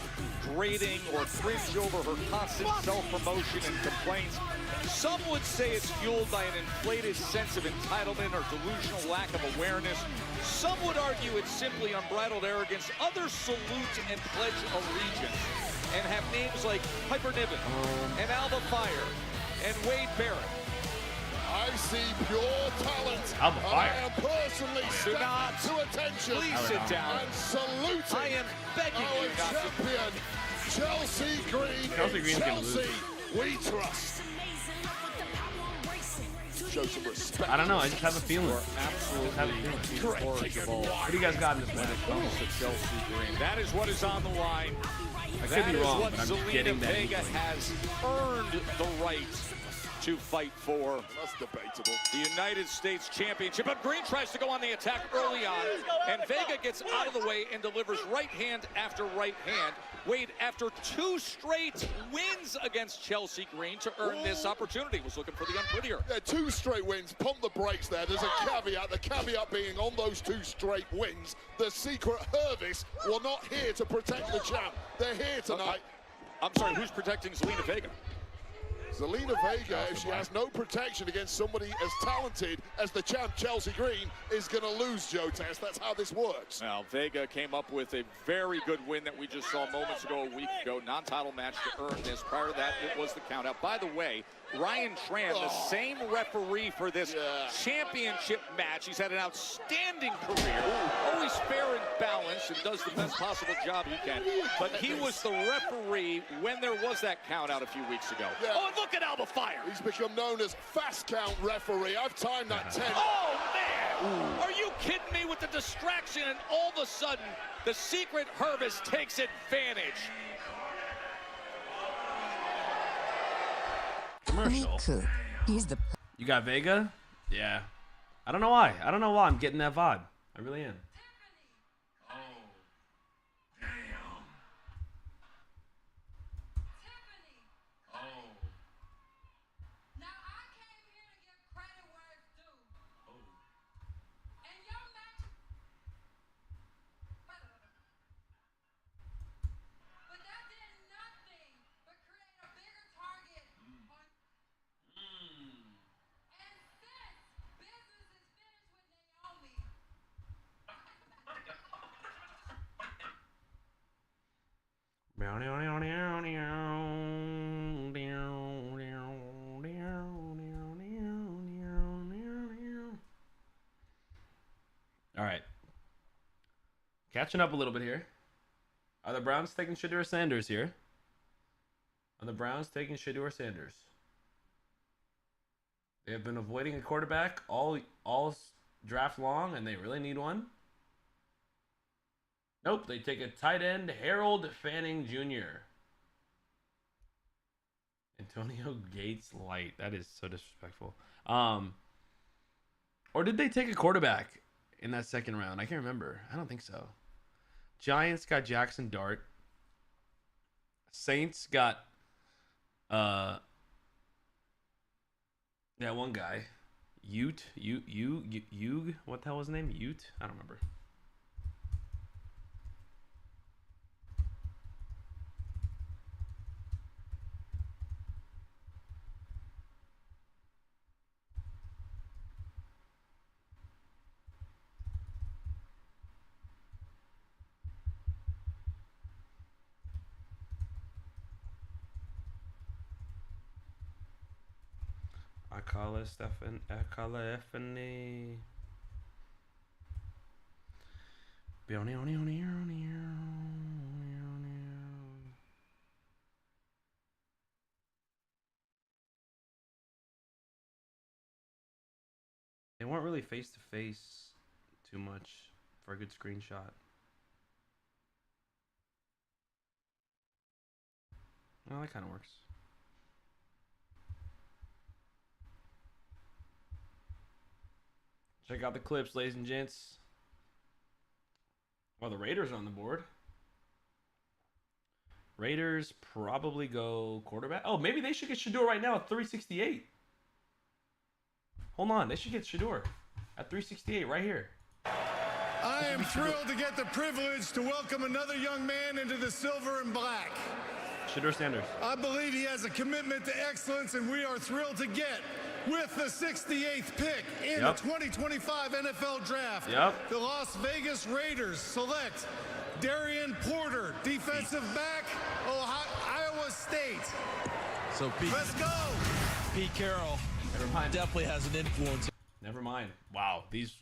grating or cringe over her constant self-promotion and complaints. Some would say it's fueled by an inflated sense of entitlement or delusional lack of awareness. Some would argue it's simply unbridled arrogance. Others salute and pledge allegiance and have names like Piper Niven and Alba Fire and Wade Barrett. I see pure talent. Alba Fire. I am personally standing to attention. Please sit down. And saluting. I am begging you not to. Champion, Chelsea Green. Chelsea Green's gonna lose. Chelsea, we trust. Show some respect. I don't know. I just have a feeling. Absolutely. What do you guys got in this match? Comes to Chelsea Green. That is what is on the line. I could be wrong, but I'm Zelina getting that. Vega has earned the right to fight for. That's debatable. The United States Championship. But Green tries to go on the attack early on, and Vega gets out of the way and delivers right hand after right hand. Wade, after 2 straight wins against Chelsea Green to earn this opportunity, was looking for the unprettier. Yeah, 2 straight wins. Pump the brakes there. There's a caveat. The caveat being on those 2 straight wins, the Secret Hervis were not here to protect the champ. They're here tonight. I'm sorry, who's protecting Zelina Vega? Zelina Vega, if she has no protection against somebody as talented as the champ Chelsea Green, is going to lose, Joe Test. That's how this works. Now, Vega came up with a very good win that we just saw moments ago, a week ago. Non-title match to earn this. Prior to that, it was the countout. By the way, Ryan Tran, the same referee for this championship match. He's had an outstanding career. Always fair and balanced and does the best possible job he can. But he was the referee when there was that countout a few weeks ago. Yeah. Oh, and look at Alba Fire. He's become known as fast count referee. I've timed that 10. Oh, man! Are you kidding me with the distraction? And all of a sudden, the Secret Hervis takes advantage. Commercial. You got Vega? Yeah. I don't know why. I don't know why I'm getting that vibe. I really am. All right. Catching up a little bit here. Are the Browns taking Shedeur Sanders here? Are the Browns taking Shedeur Sanders? They have been avoiding a quarterback all draft long, and they really need one. Nope, they take a tight end, Harold Fanning Jr. Antonio Gates Light. That is so disrespectful. Or did they take a quarterback in that second round? I can't remember. I don't think so. Giants got Jackson Dart. Saints got yeah, one guy. Ute. What the hell was his name? Ute? I don't remember. Stephanie. They weren't really face to face too much for a good screenshot. Well, that kind of works. Check out the clips, ladies and gents. Well, the Raiders are on the board. Raiders probably go quarterback. Oh, maybe they should get Shedeur right now at 368. Hold on. They should get Shedeur at 368 right here. I am thrilled to get the privilege to welcome another young man into the silver and black. Shedeur Sanders. I believe he has a commitment to excellence, and we are thrilled to get with the 68th pick in the 2025 NFL Draft. The Las Vegas Raiders select Darian Porter, defensive back, Iowa State. So Let's go. Pete Carroll definitely has an influence. Never mind. Wow, these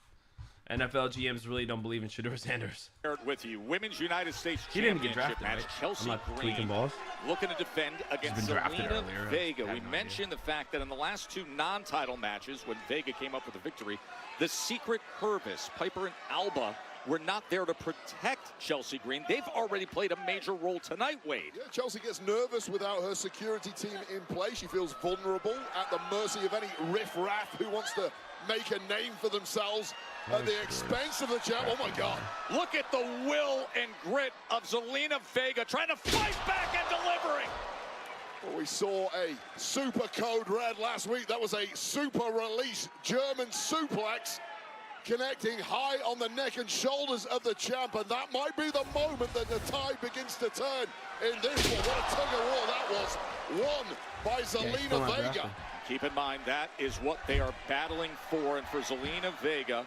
NFL GMs really don't believe in Shedeur Sanders. With you, Women's United States He didn't get Championship drafted, match. right? Chelsea I'm not Green tweaking balls. looking to defend against drafted Zelina earlier. Vega. I We had no mentioned the fact that in the last two non-title matches, when Vega came up with a victory, the Secret Purvis, Piper and Alba, were not there to protect Chelsea Green. They've already played a major role tonight, Wade. Yeah, Chelsea gets nervous without her security team in play. She feels vulnerable at the mercy of any riff-raff who wants to make a name for themselves at the expense of the champ. Oh my God. Look at the will and grit of Zelina Vega trying to fight back and delivering. Well, we saw a super code red last week. That was a super release German suplex connecting high on the neck and shoulders of the champ, and that might be the moment that the tide begins to turn in this one. What a tug-of-war that was. Won by Zelina Vega. Keep in mind, that is what they are battling for, and for Zelina Vega,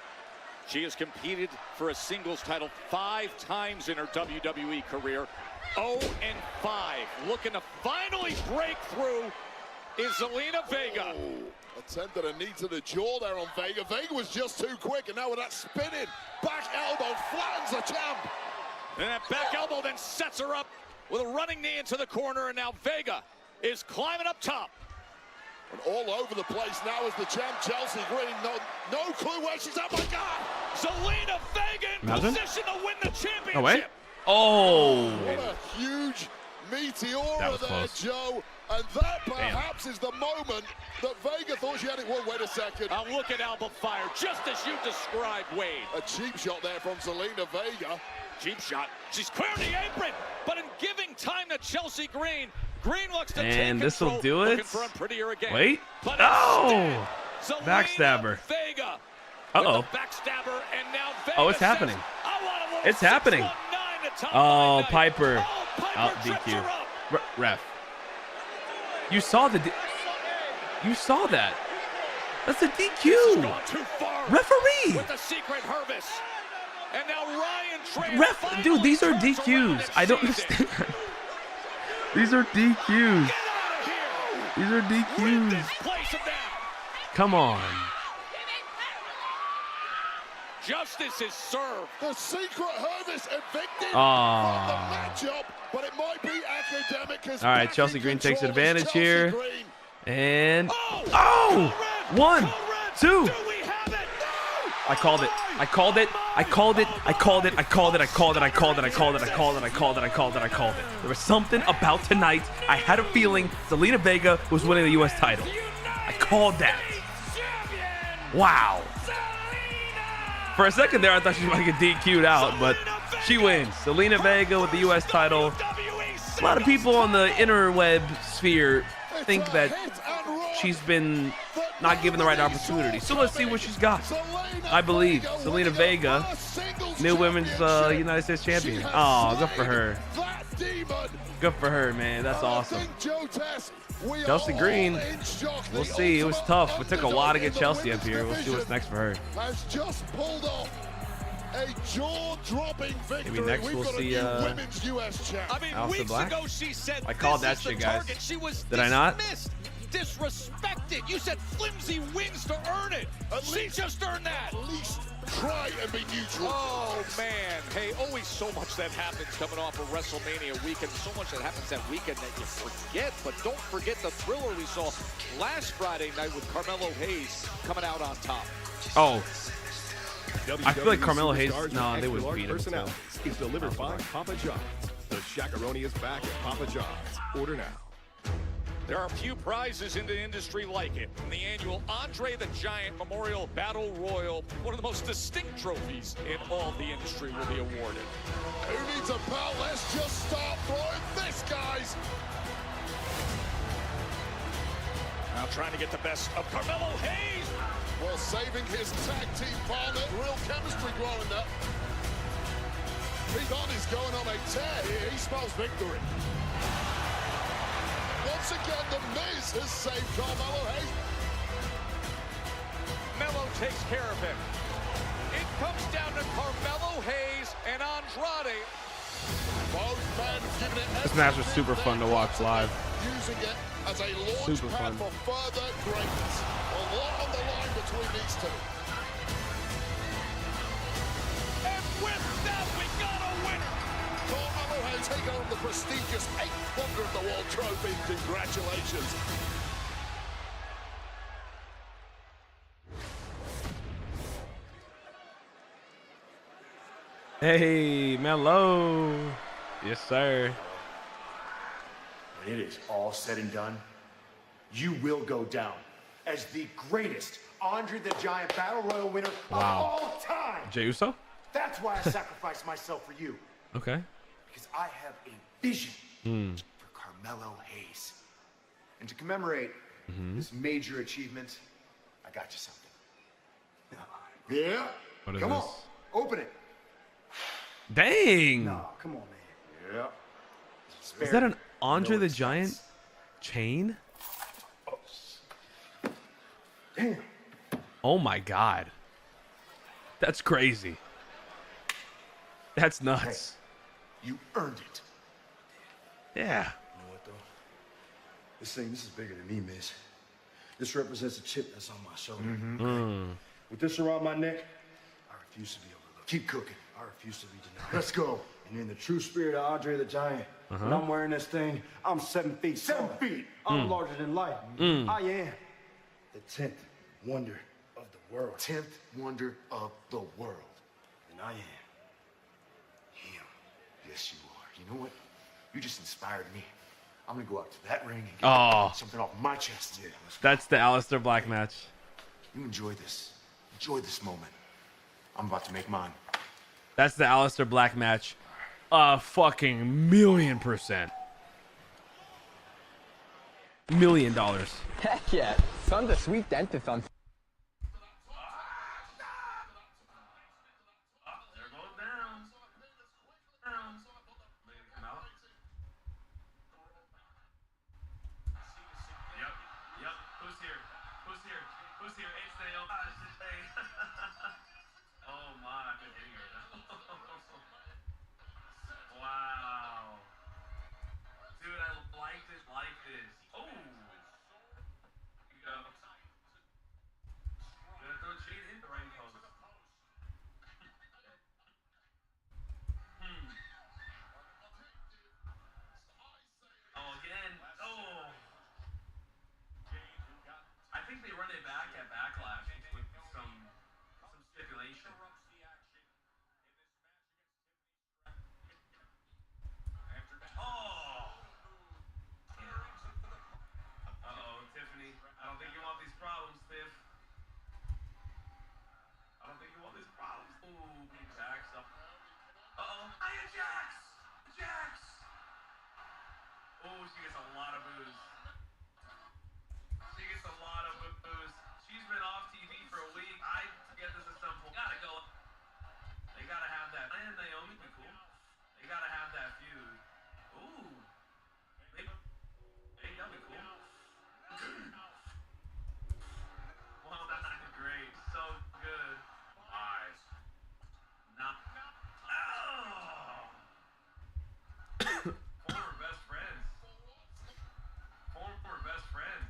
she has competed for a singles title 5 times in her WWE career. 0-5. Looking to finally break through is Zelina Vega. Attempted a knee to the jaw there on Vega. Vega was just too quick, and now with that spinning back elbow flattens the champ. And that back elbow then sets her up with a running knee into the corner, and now Vega is climbing up top. And all over the place now is the champ, Chelsea Green. No clue where she's at. My God! Zelina Vega in position to win the championship. Oh, wait. Oh. What a huge meteora there, close. Joe. And that perhaps is the moment that Vega thought she had it won. Wait a second. Look at Alba fire, just as you described, Wade. A cheap shot there from Zelina Vega. Cheap shot. She's clearing the apron, but in giving time to Chelsea Green, Green looks to And take this will control, do it. looking for him prettier again. Wait. But Oh! Zelina Backstabber. Vega. Uh-oh. With the backstabber, and now Vega Oh, it's happening. It's happening. Oh, Piper. Out DQ. Ref. You saw the... You saw that. That's a DQ. Referee. With the secret Hervis. And now Ryan Trey. Dude, these are DQs. I don't understand. These are DQs. These are DQs. Come on. Justice is served. The secret harvest evicted from the matchup, but it might be academic. All right, Chelsea Green takes advantage here. And oh! 1, 2. I called it. I called it. I called it. I called it. I called it. I called it. I called it. I called it. I called it. I called it. I called it. I called it. There was something about tonight. I had a feeling Zelina Vega was winning the U.S. title. I called that. Wow. For a second there, I thought she was going to get DQ'd out, but she wins. Zelina Vega with the U.S. title. A lot of people on the interweb sphere think that she's been not given the right opportunity. So let's see what she's got. I believe Zelina Vega, new women's United States champion. Oh, good for her. Good for her, man. That's awesome. Chelsea Green, we'll see. It was tough. It took a while to get Chelsea up here. We'll see what's next for her. Has just pulled off a jaw-dropping victory. Maybe next we'll see Alister Black. I called that shit, guys. Did I not? Disrespected. You said flimsy wins to earn it. She just earned that. At least try and be neutral. Oh, man. Hey, always so much that happens coming off of WrestleMania weekend. So much that happens that weekend that you forget. But don't forget the thriller we saw last Friday night with Carmelo Hayes coming out on top. Oh. I feel like Carmelo Hayes, no, they would beat him. Is delivered by Papa John's. The Shakaroni is back at Papa John's. Order now. There are few prizes in the industry like it. And the annual Andre the Giant Memorial Battle Royal, one of the most distinct trophies in all the industry, will be awarded. Who needs a belt? Let's just start throwing this, guys. Now trying to get the best of Carmelo Hayes. While saving his tag team partner. Real chemistry growing there. Pete is going on a tear here. He smells victory. Once again, the Miz has saved Carmelo Hayes. Melo takes care of him. It comes down to Carmelo Hayes and Andrade. Both men giving it this match was super fun to watch live. Using it as a launch pad for further greatness. A lot on the line between these two. And with that, we got a winner. Carmelo Hayes taking on the prestigious 8th Wonder of the World Trophy. Congratulations. Hey, Melo. Yes, sir. When it is all said and done, you will go down as the greatest Andre the Giant Battle Royal winner of all time. Jey Uso? That's why I sacrificed myself for you. Okay. Because I have a vision for Carmelo Hayes. And to commemorate this major achievement, I got you something. Yeah? What is Come this? on, open it. Dang. No, come on, man. Yeah. Is that an Andre the Giant chain? Damn. Oh my God. That's crazy. That's nuts. Hey, you earned it. Yeah. You know what, though? This is bigger than me, Miz. This represents a chip that's on my shoulder. With this around my neck, I refuse to be overlooked. Keep cooking. I refuse to be denied. Let's go. And in the true spirit of Andre the Giant, when I'm wearing this thing, I'm 7 feet. 7 feet. I'm larger than life. I am the 10th wonder of the world. 10th wonder of the world. And I am him. Yes, you are. You know what? You just inspired me. I'm going to go out to that ring and get something off my chest. Yeah, that's the Alister Black match. You enjoy this. Enjoy this moment. I'm about to make mine. That's the Alister Black match. Fucking $1,000,000%. $1 million. Heck yeah. Son's a sweet dentist on. Dude, I liked it like this. Oh. Here we go. Gonna throw shade in the ring post. Oh, again. Oh. I think they run it back at Backlash with some stipulation. Oh. Uh-oh, Tiffany. I don't think you want these problems, Tiff. I don't think you want these problems. Ooh, Jax up. Uh-oh. Hiya, Jax! Jax! Oh, she gets a lot of boos. She gets a lot of boos. She's been off TV for a week. I get this at some point. Gotta go. They gotta have that. And Naomi be cool. They gotta have that feud. Ooh. Hey, that'd be cool. Well, that's great. So good. Eyes. Not. Oh! Former best friends. Former best friend.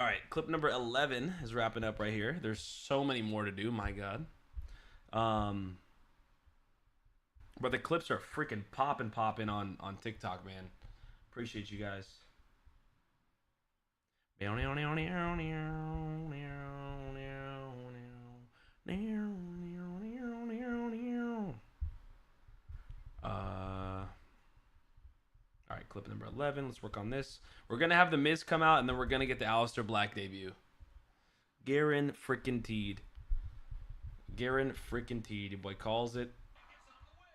All right, clip number 11 is wrapping up right here. There's so many more to do, my God. But the clips are freaking popping on TikTok, man. Appreciate you guys. All right, clip number 11. Let's work on this. We're going to have the Miz come out, and then we're going to get the Alister Black debut. Garen freaking teed. Garen freaking teed. Your boy calls it.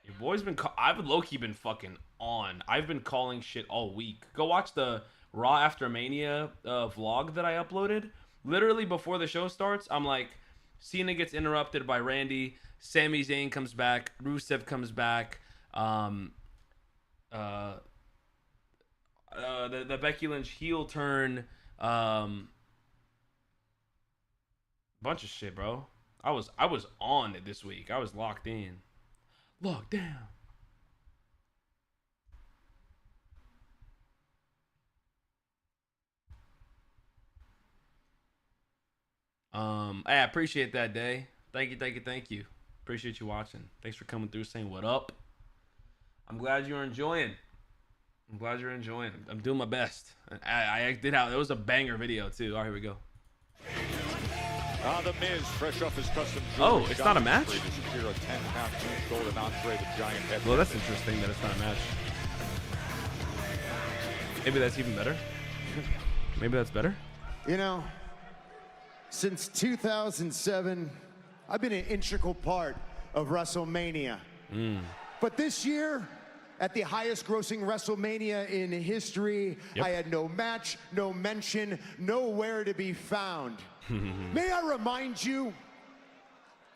Your boy's been... I've low-key been fucking on. I've been calling shit all week. Go watch the Raw After Mania vlog that I uploaded. Literally before the show starts, I'm like, Cena gets interrupted by Randy. Sami Zayn comes back. Rusev comes back. The Becky Lynch heel turn, bunch of shit, bro. I was on it this week. I was locked in, locked down. I appreciate that, Day. Thank you. Appreciate you watching. Thanks for coming through, saying what up. I'm glad you're enjoying. I'm doing my best. I did out. It was a banger video too. All right, here we go. The Miz, fresh off his custom. Oh, it's not a match? Well, that's interesting that it's not a match. Maybe that's even better. Maybe that's better. You know, since 2007, I've been an integral part of WrestleMania. But this year, at the highest grossing WrestleMania in history, I had no match, no mention, nowhere to be found. May I remind you,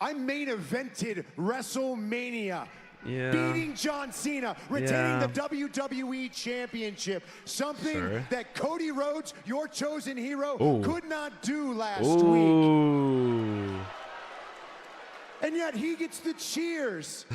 I main evented WrestleMania, beating John Cena, retaining the WWE Championship, something that Cody Rhodes, your chosen hero, could not do last week. And yet he gets the cheers,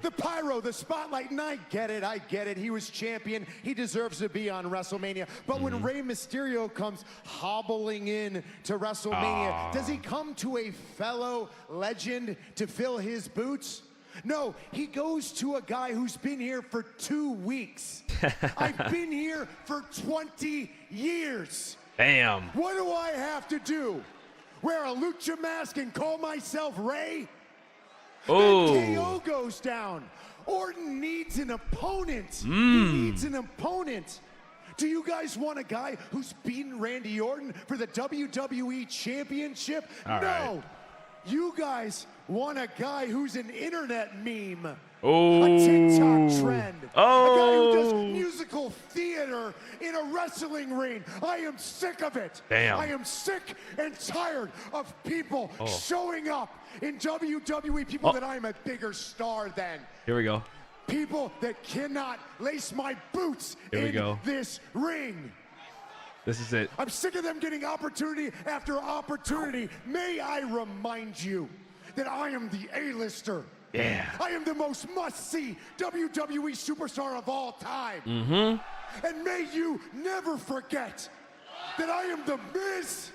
the pyro, the spotlight, and I get it. He was champion. He deserves to be on WrestleMania. But when Rey Mysterio comes hobbling in to WrestleMania, does he come to a fellow legend to fill his boots? No, he goes to a guy who's been here for 2 weeks. I've been here for 20 years. Damn. What do I have to do? Wear a lucha mask and call myself Rey? Then KO goes down. Orton needs an opponent. He needs an opponent. Do you guys want a guy who's beaten Randy Orton for the WWE Championship? No. You guys want a guy who's an internet meme. A TikTok trend. A guy who does musical theater in a wrestling ring. I am sick of it. Damn. I am sick and tired of people showing up in WWE, people that I am a bigger star than. Here we go. People that cannot lace my boots in this ring. This is it. I'm sick of them getting opportunity after opportunity. May I remind you that I am the A-lister. Yeah. I am the most must-see WWE superstar of all time. Mm-hmm. And may you never forget that I am the Miz,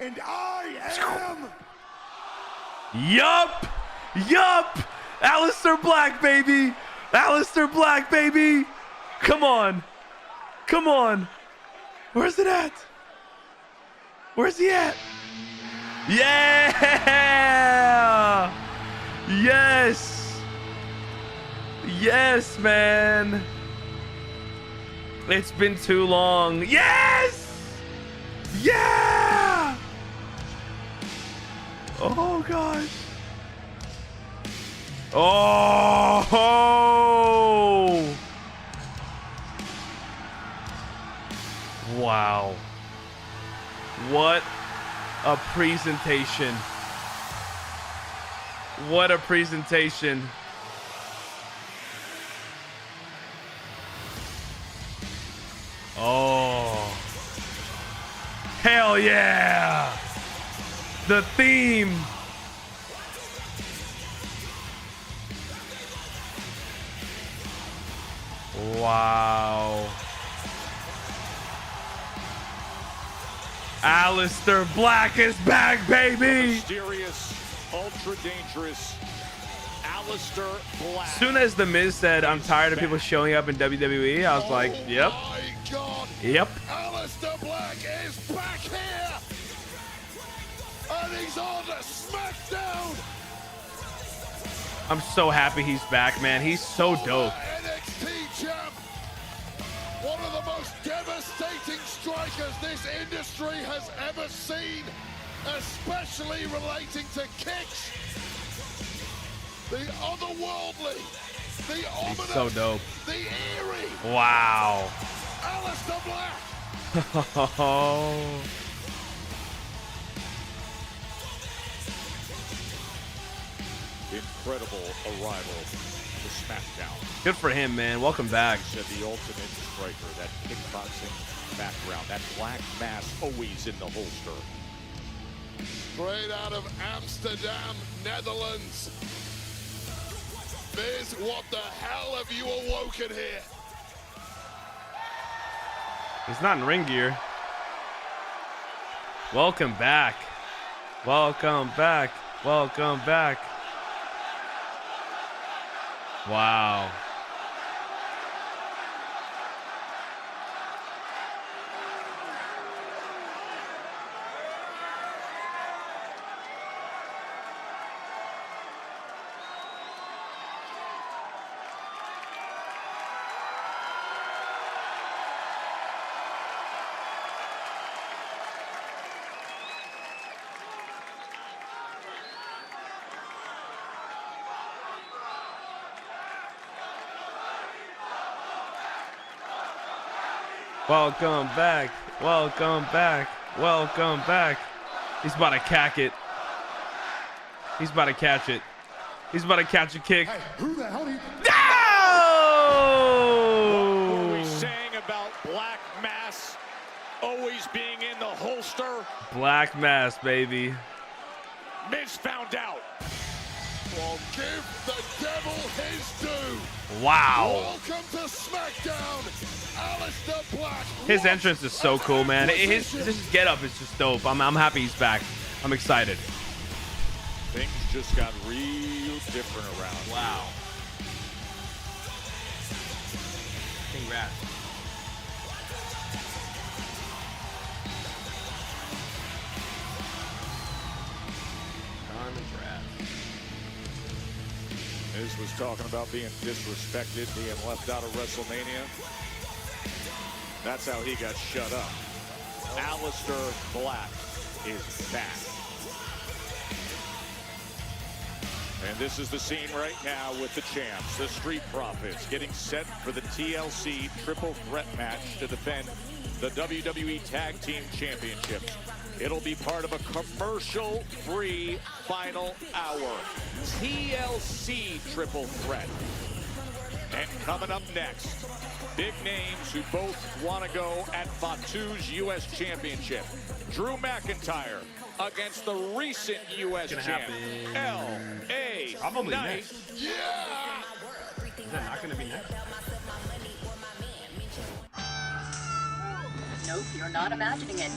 and I am... Yup! Alister Black, baby! Alister Black, baby! Come on! Where's it at? Where's he at? Yeah! Yes, man. It's been too long. Yes! Yeah! Oh, gosh. Oh! Wow. What a presentation. What a presentation. Oh. Hell yeah. The theme. Wow. Alister Black is back, baby. Mysterious, ultra dangerous Alister Black. As soon as The Miz said, I'm tired of people showing up in WWE, I was like, yep. My God. Yep. Alister Black is back here. And he's on Smackdown. I'm so happy he's back, man. He's so dope. NXT champ. One of the most devastating strikers this industry has ever seen, especially relating to kicks. The otherworldly, the ominous, He's so dope. the eerie. Wow. Alister Black. Incredible arrival to Smackdown. Good for him, man. Welcome back. Said the ultimate striker, that kickboxing background, that black mask always in the holster. Straight out of Amsterdam, Netherlands. Miz, what the hell have you awoken here? He's not in ring gear. Welcome back. Welcome back. Welcome back. Wow. Welcome back. Welcome back. Welcome back. He's about to cack it. He's about to catch it. He's about to catch a kick. Hey, who the hell are you? No! What were we saying about Black Mass always being in the holster? Black Mass, baby. Miz found out. Well, give the devil his due. Wow. Welcome to Smackdown, Alister Black. His entrance is so cool, man. His get up is just dope. I'm happy he's back. I'm excited. Things just got real different around. Wow. Congrats. Miz was talking about being disrespected, being left out of WrestleMania. That's how he got shut up. Alister Black is back. And this is the scene right now with the champs, the Street Profits, getting set for the TLC Triple Threat match to defend the WWE Tag Team Championships. It'll be part of a commercial-free final hour. TLC Triple Threat. And coming up next, big names who both want to go at Fatu's U.S. Championship. Drew McIntyre against the recent U.S. champ, L.A. Probably Knight. next. Yeah! Is that not going to be next? Nope, you're not imagining it.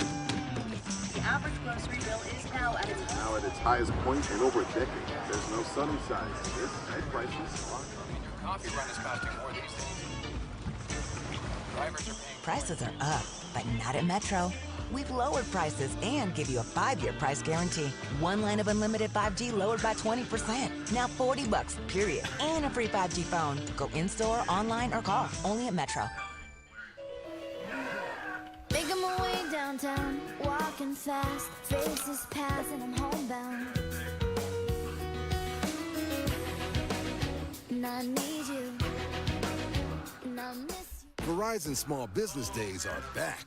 The average grocery bill is now at its highest point in over a decade. There's no sunny side. This egg prices are. Your coffee run is costing more these days. Drivers are paying. Prices are up, but not at Metro. We've lowered prices and give you a 5-year price guarantee. One line of unlimited 5G lowered by 20%. Now $40, period. And a free 5G phone. Go in-store, online, or call. Only at Metro. Making my way downtown, walking fast, faces pass and I'm homebound. And I need you, and I miss you. Verizon Small Business Days are back.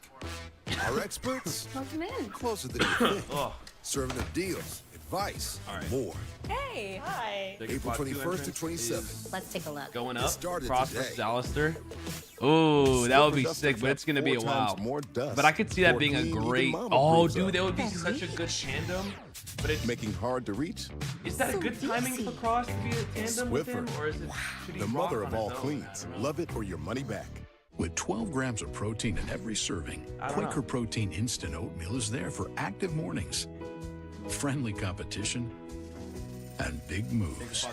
Our experts, Welcome in. closer than you think, serving up deals, advice, and more. Hey. Hi. April 21st to 27th. Let's take a look. Going It up. started Cross today. versus Alister. Ooh, that would be Dust sick, but it's going to be a 4 times while. more dust. But I could see that being a 14, even great... Mama Oh, proves dude, up. that would be such a good tandem. But it's... Making hard to reach. Is that a good timing for Cross to be a tandem with him? Swiffer. Or is it... should he The rock mother on of all his own? cleans. Love it or your money back. With 12 grams of protein in every serving, I don't Quaker know. Protein Instant Oatmeal is there for active mornings, friendly competition, and big moves.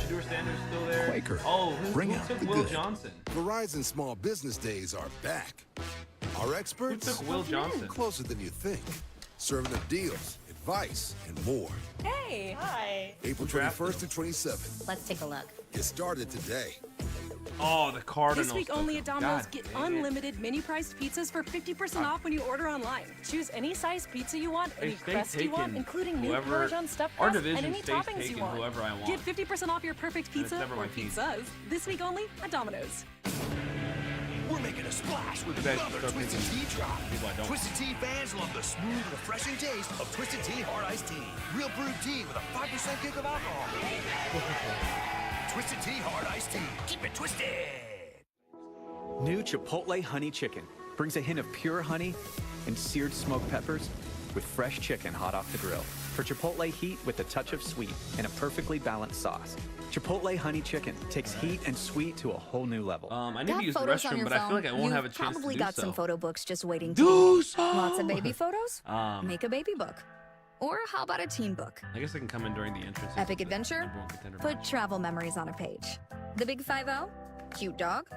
Shador Sanders still there. Quaker, Oh, bring who out took the Will good. Johnson? Verizon Small Business Days are back. Our experts, Who took Will Johnson? closer than you think, serving up deals, advice, and more. Hey. Hi. April 21st to 27th. Let's take a look. Get started today. Oh, the Cardinals. This week only at Domino's, God get dang it. unlimited mini-priced pizzas for 50% off when you order online. Choose any size pizza you want, any stay crust you want, taking including new whoever- Parmesan stuffed our crust, and division any stays toppings you taking want. whoever I want. Get 50% off your perfect And it's pizza never my or team. pizzas. This week only at Domino's. We're making a splash with Bet- another start Twisted picking Tea drop. people I don't. Twisted Tea fans love the smooth, refreshing taste of Twisted Tea Hard Iced Tea. Real brewed tea with a 5% kick of alcohol. Twisted Tea Hard Iced Tea. Keep it twisted. New Chipotle Honey Chicken brings a hint of pure honey and seared smoked peppers with fresh chicken hot off the grill. For Chipotle heat with a touch of sweet and a perfectly balanced sauce. Chipotle Honey Chicken takes heat and sweet to a whole new level. I need to use the restroom, but I feel like I won't have a chance to Probably do got so. some photo books just waiting to Do read. so. Lots of baby photos? Make a baby book. Or how about a teen book? I guess I can come in during the entrance. Epic adventure? Put travel memories on a page. The Big 5-0? Cute dog?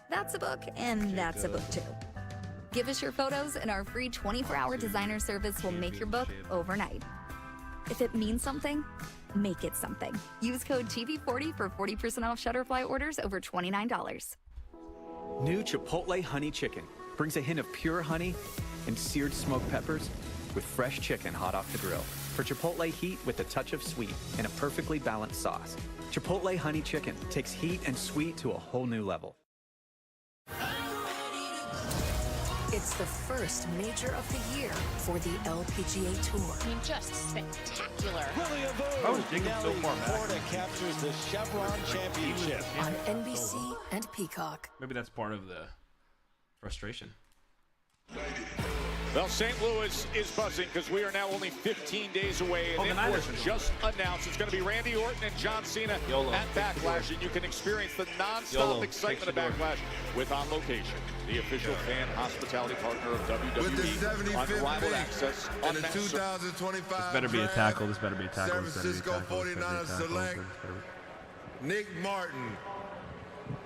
That's a book, and that's a book too. Give us your photos, and our free 24-hour designer service will make your book overnight. If it means something, make it something. Use code TV40 for 40% off Shutterfly orders over $29. New Chipotle Honey Chicken brings a hint of pure honey and seared smoked peppers with fresh chicken hot off the grill. For Chipotle heat with a touch of sweet and a perfectly balanced sauce. Chipotle Honey Chicken takes heat and sweet to a whole new level. It's the first major of the year for the LPGA Tour. I mean, just spectacular. I was digging so far back. Florida captures the Chevron Championship. On NBC and Peacock. Maybe that's part of the frustration. Well, St. Louis is buzzing because we are now only 15 days away, and it was just announced. It's going to be Randy Orton and John Cena at Backlash, and you can experience the non-stop excitement of Backlash with On Location, the official fan hospitality partner of WWE, unrivaled access, in the unmatched 2025 This better be a tackle. This better be a tackle. San This better be a Francisco tackle. This 49ers better be a tackle. select Nick Martin,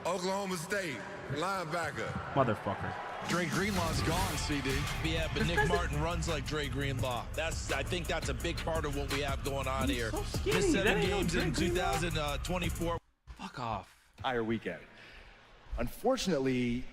Oklahoma State, linebacker. Motherfucker. Dre Greenlaw's gone, CD. Yeah, but Nick Martin runs like Dre Greenlaw. I think that's a big part of what we have going on here. So skinny. Missed That 7 ain't no games Dre in Greenlaw. 2024. Fuck off. Entire weekend. Unfortunately,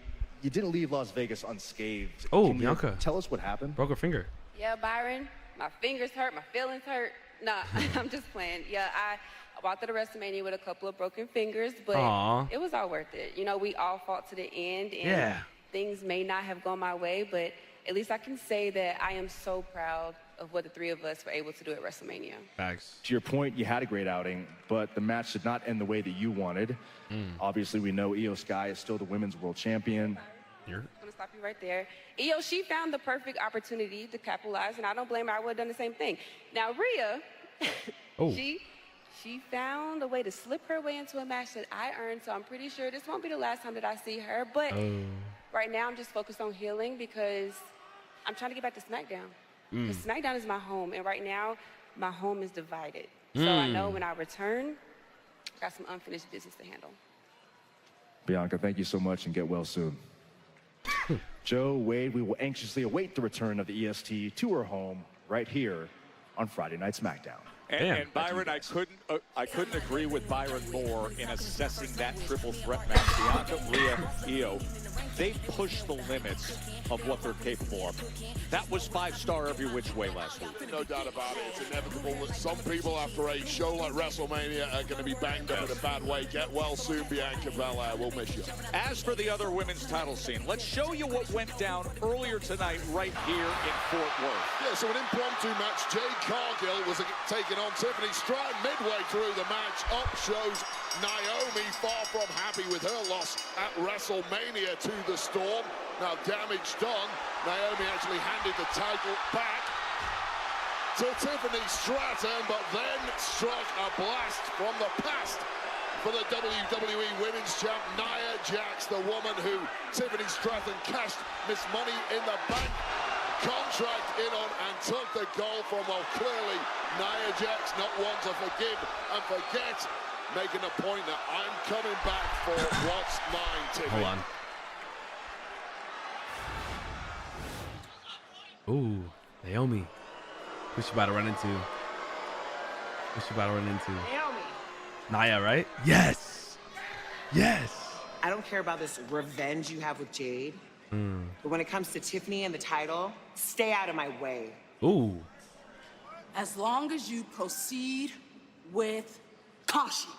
you didn't leave Las Vegas unscathed. Oh, Can you Bianca. tell us what happened? Broke her finger. Yeah, Byron, my fingers hurt, my feelings hurt. Nah, I'm just playing. Yeah, I walked out of WrestleMania with a couple of broken fingers, but Aw. it was all worth it. You know, we all fought to the end, and Yeah. things may not have gone my way, but at least I can say that I am so proud of what the three of us were able to do at WrestleMania. Thanks. To your point, you had a great outing, but the match did not end the way that you wanted. Obviously, we know Io Sky is still the women's world champion. I'm gonna stop you right there. Io, she found the perfect opportunity to capitalize, and I don't blame her. I would have done the same thing. Now, Rhea, she found a way to slip her way into a match that I earned, so I'm pretty sure this won't be the last time that I see her. But right now, I'm just focused on healing because I'm trying to get back to Smackdown. Because Smackdown is my home, and right now, my home is divided. So I know when I return, I got some unfinished business to handle. Bianca, thank you so much and get well soon. Joe, Wade, we will anxiously await the return of the EST to her home right here on Friday Night Smackdown. And Byron, I couldn't agree with Byron more in assessing that triple threat match. Bianca, Rhea, Io, they pushed the limits of what they're capable of. That was 5-star every which way last week. No doubt about it. It's inevitable that some people after a show like WrestleMania are going to be banged up in a bad way. Get well soon, Bianca Belair. We'll miss you. As for the other women's title scene, let's show you what went down earlier tonight right here in Fort Worth. Yeah, so an impromptu match. Jade Cargill was taking on Tiffany Stratton. Midway through the match, up shows Naomi, far from happy with her loss at WrestleMania to the Storm. Now damage done. Naomi actually handed the title back to Tiffany Stratton, but then struck a blast from the past for the WWE Women's Champ, Nia Jax, the woman who Tiffany Stratton cashed Miss Money in the Bank contract in on and took the gold from. Well, clearly Nia Jax not one to forgive and forget, making a point that I'm coming back for what's mine, Tiffany. Hold on. Ooh, Naomi. Who's she about to run into? Naomi. Nia, right? Yes. Yes. I don't care about this revenge you have with Jade. But when it comes to Tiffany and the title, stay out of my way. Ooh. As long as you proceed with caution.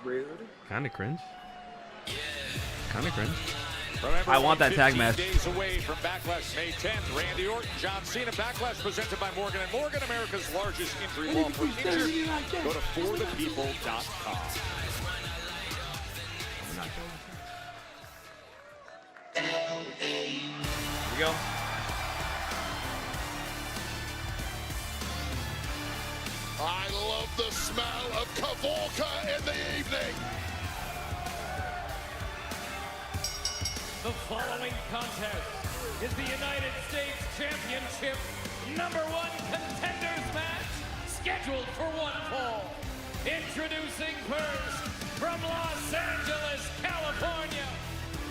Rude. Kind of cringe. Kind of cringe. Remember, I want that tag 15 match. Days away from Backlash May 10th. Randy Orton, John Cena. Backlash presented by Morgan & Morgan, America's largest injury law firm. Injured, go to forthepeople.com. Here we go. I love the smell of Kavorka in the evening. The following contest is the United States Championship #1 contenders match, scheduled for one fall. Introducing first, from Los Angeles, California,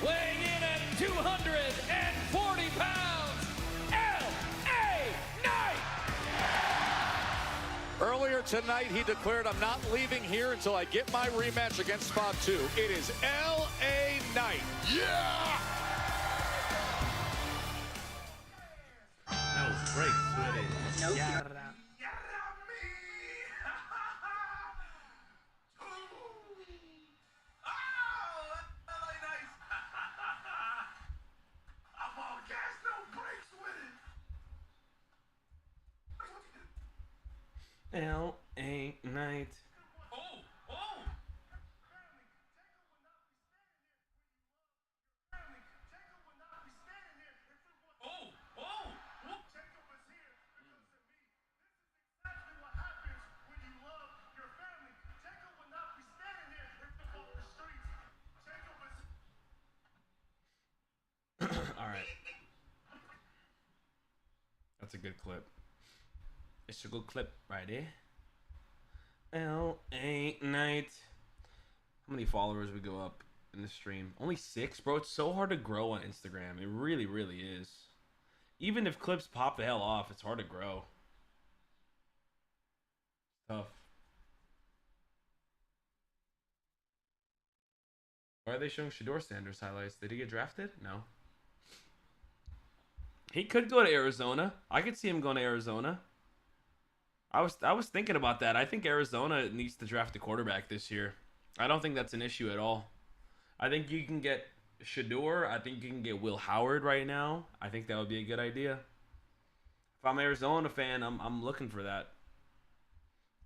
weighing in at 240 pounds, L.A. Knight! Earlier tonight, he declared, I'm not leaving here until I get my rematch against Fatu. It is L.A. Knight. Yeah! That was great, sweaty. Nope. Yeah. L.A. Knight. All right. That's a good clip. It's a good clip right there. L.A. Knight. How many followers we go up in the stream? Only 6, bro. It's so hard to grow on Instagram. It really, really is. Even if clips pop the hell off, it's hard to grow. Tough. Why are they showing Shador Sanders highlights? Did he get drafted? No. He could go to Arizona. I could see him going to Arizona. I was thinking about that. I think Arizona needs to draft a quarterback this year. I don't think that's an issue at all. I think you can get Shador. I think you can get Will Howard right now. I think that would be a good idea. If I'm an Arizona fan, I'm looking for that.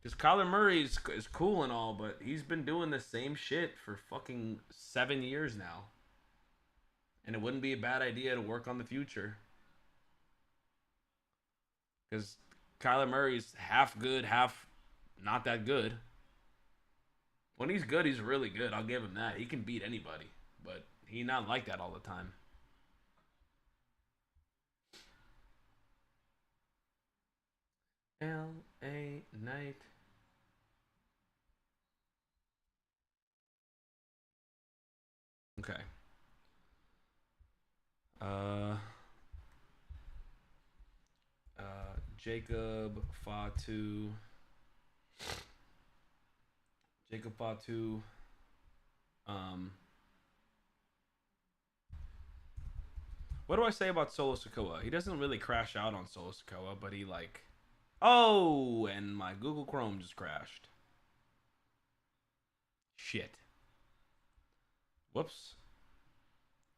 Because Kyler Murray is cool and all, but he's been doing the same shit for fucking 7 years now. And it wouldn't be a bad idea to work on the future. Because Kyler Murray's half good, half not that good. When he's good, he's really good. I'll give him that. He can beat anybody. But he's not like that all the time. L.A. Knight. Okay. Jacob Fatu. What do I say about Solo Sikoa? He doesn't really crash out on Solo Sikoa, but he like... Oh, and my Google Chrome just crashed. Shit. Whoops.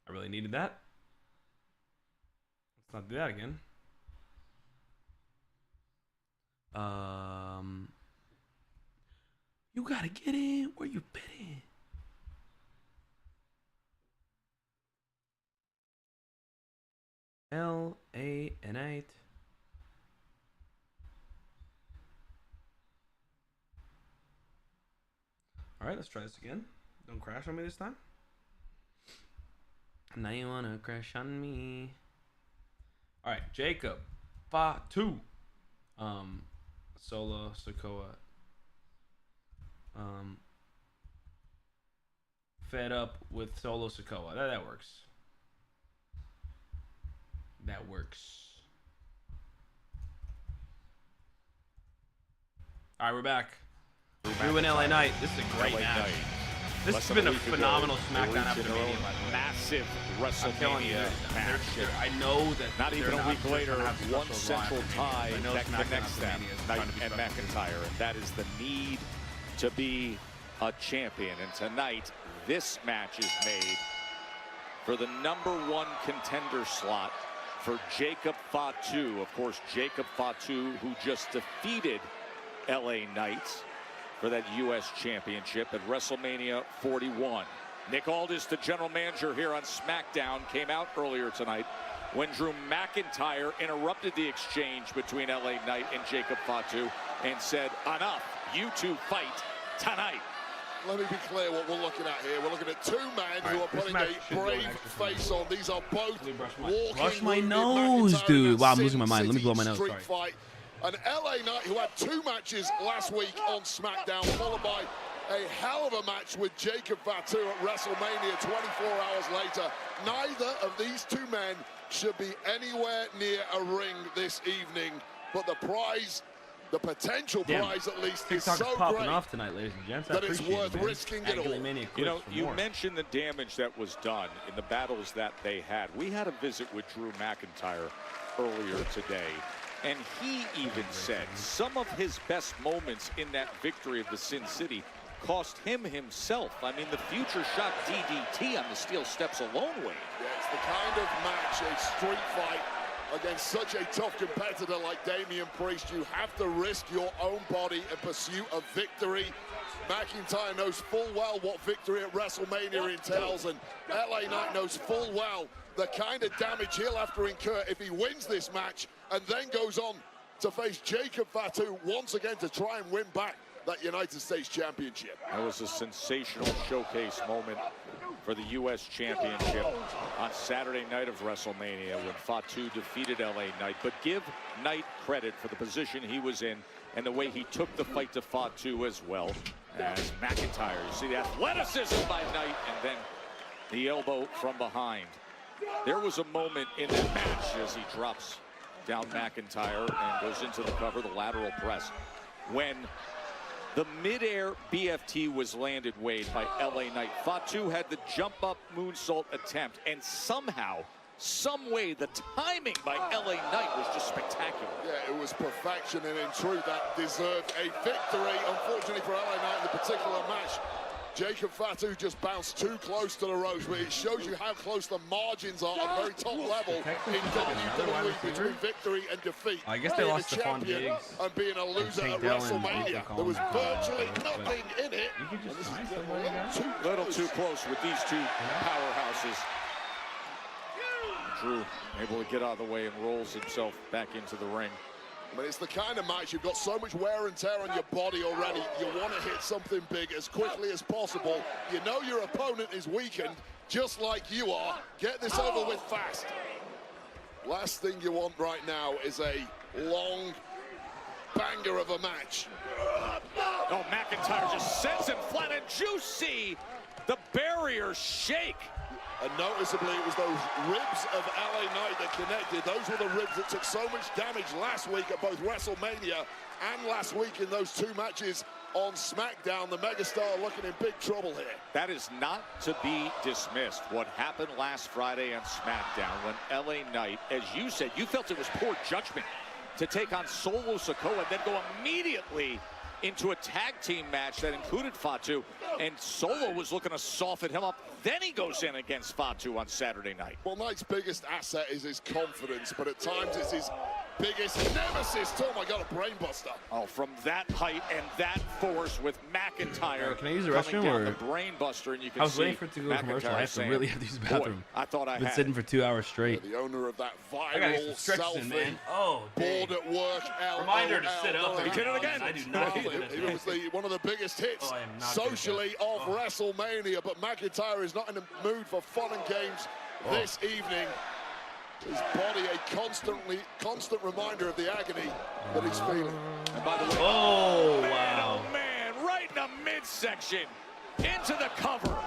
I really needed that. Let's not do that again. You gotta get in where you fit in. L.A. Knight. All right, let's try this again. Don't crash on me this time. Now you wanna crash on me. All right, Jacob Fatu. Solo Sikoa. Fed up with Solo Sikoa. That works. That works. All right, we're back. Drew and LA Knight. This is a great match. This has been a phenomenal Smackdown after Mania, by the way. Massive WrestleMania match. I know that not even a week later, one central tie that connects them, Knight and McIntyre, and that is the need to be a champion. And tonight, this match is made for the #1 contender slot for Jacob Fatu. Of course, Jacob Fatu, who just defeated LA Knight for that U.S. Championship at WrestleMania 41. Nick Aldis, the general manager here on SmackDown, came out earlier tonight when Drew McIntyre interrupted the exchange between LA Knight and Jacob Fatu and said, enough, you two fight tonight. Let me be clear what we're looking at here. We're looking at two men who are putting a brave face on. These are both walking. Brush my nose, dude. Wow, I'm losing my mind. Let me blow my nose. Sorry. An LA Knight who had 2 matches last week on SmackDown, followed by a hell of a match with Jacob Fatu at WrestleMania 24 hours later. Neither of these two men should be anywhere near a ring this evening, but the prize, the potential prize at least, is so popping great off tonight, ladies and gents. that it's worth risking it all. You know, you mentioned the damage that was done in the battles that they had. We had a visit with Drew McIntyre earlier today, and he even said some of his best moments in that victory of the Sin City cost him himself. I mean, the future shot DDT on the steel steps alone, Wayne. Yeah, it's the kind of match, a street fight against such a tough competitor like Damian Priest. You have to risk your own body in pursuit of victory. McIntyre knows full well what victory at WrestleMania entails, and LA Knight knows full well the kind of damage he'll have to incur if he wins this match and then goes on to face Jacob Fatu once again to try and win back that United States Championship. That was a sensational showcase moment for the U.S. Championship on Saturday night of WrestleMania when Fatu defeated LA Knight. But give Knight credit for the position he was in and the way he took the fight to Fatu as well as McIntyre. You see the athleticism by Knight and then the elbow from behind. There was a moment in that match as he drops down McIntyre and goes into the cover, the lateral press, when the midair BFT was landed, Wade, by LA Knight. Fatu had the jump up moonsault attempt, and somehow, some way, the timing by LA Knight was just spectacular. Yeah, it was perfection, and in truth, that deserved a victory. Unfortunately for LA Knight in the particular match, Jacob Fatu just bounced too close to the ropes, but it shows you how close the margins are at the very top level in WWE between victory and defeat. I guess they being lost a to Fawn champion Diggs and being a loser at WrestleMania. There was virtually nothing in it. A little too close with these two powerhouses. Drew able to get out of the way and rolls himself back into the ring. I mean, it's the kind of match, you've got so much wear and tear on your body already. You want to hit something big as quickly as possible. You know your opponent is weakened, just like you are. Get this over with fast. Last thing you want right now is a long banger of a match. Oh, McIntyre just sends him flat, and Juicy, the barrier shake. And noticeably, it was those ribs of LA Knight that connected. Those were the ribs that took so much damage last week at both WrestleMania and last week in those two matches on SmackDown. The megastar looking in big trouble here. That is not to be dismissed. What happened last Friday on SmackDown when LA Knight, as you said, you felt it was poor judgment to take on Solo Sikoa and then go immediately into a tag team match that included Fatu, and Solo was looking to soften him up. Then he goes in against Fatu on Saturday night. Well, Knight's biggest asset is his confidence, but at times it's his biggest nemesis. Oh my God, a brainbuster. Oh, from that height and that force with McIntyre. Can I use the coming restroom down or? the brainbuster, and you can I was see waiting for it to go to commercial. I have to really have to use the bathroom. I thought I I've been had sitting it. for 2 hours straight. The owner of that I gotta get viral some stretches in, selfie. man. Oh, bored at work. Reminder to sit up. He did it again. I do not. It was one of the biggest hits socially of WrestleMania, but McIntyre is not in the mood for fun and games this evening. His body a constant reminder of the agony that he's feeling. And by the way, oh wow, oh man, right in the midsection, into the cover.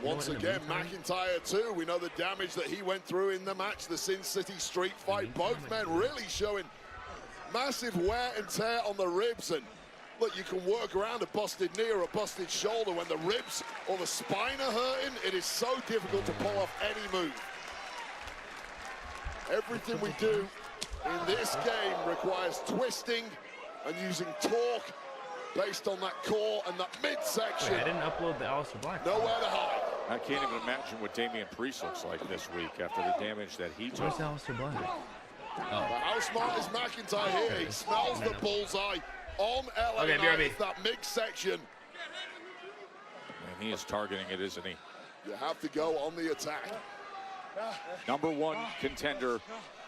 Once again, McIntyre too. We know the damage that he went through in the match, the Sin City Street Fight. Both men really showing massive wear and tear on the ribs. And look, you can work around a busted knee or a busted shoulder. When the ribs or the spine are hurting, it is so difficult to pull off any move. Everything we do in this game requires twisting and using torque based on that core and that midsection. Wait, I didn't upload the Alister Black. Nowhere to hide. I can't even imagine what Damian Priest looks like this week after the damage that he took. Where's Alister Black? But how smart is McIntyre here? He smells the bullseye on LA Knight. It's that midsection. And he is targeting it, isn't he? You have to go on the attack. Number one contender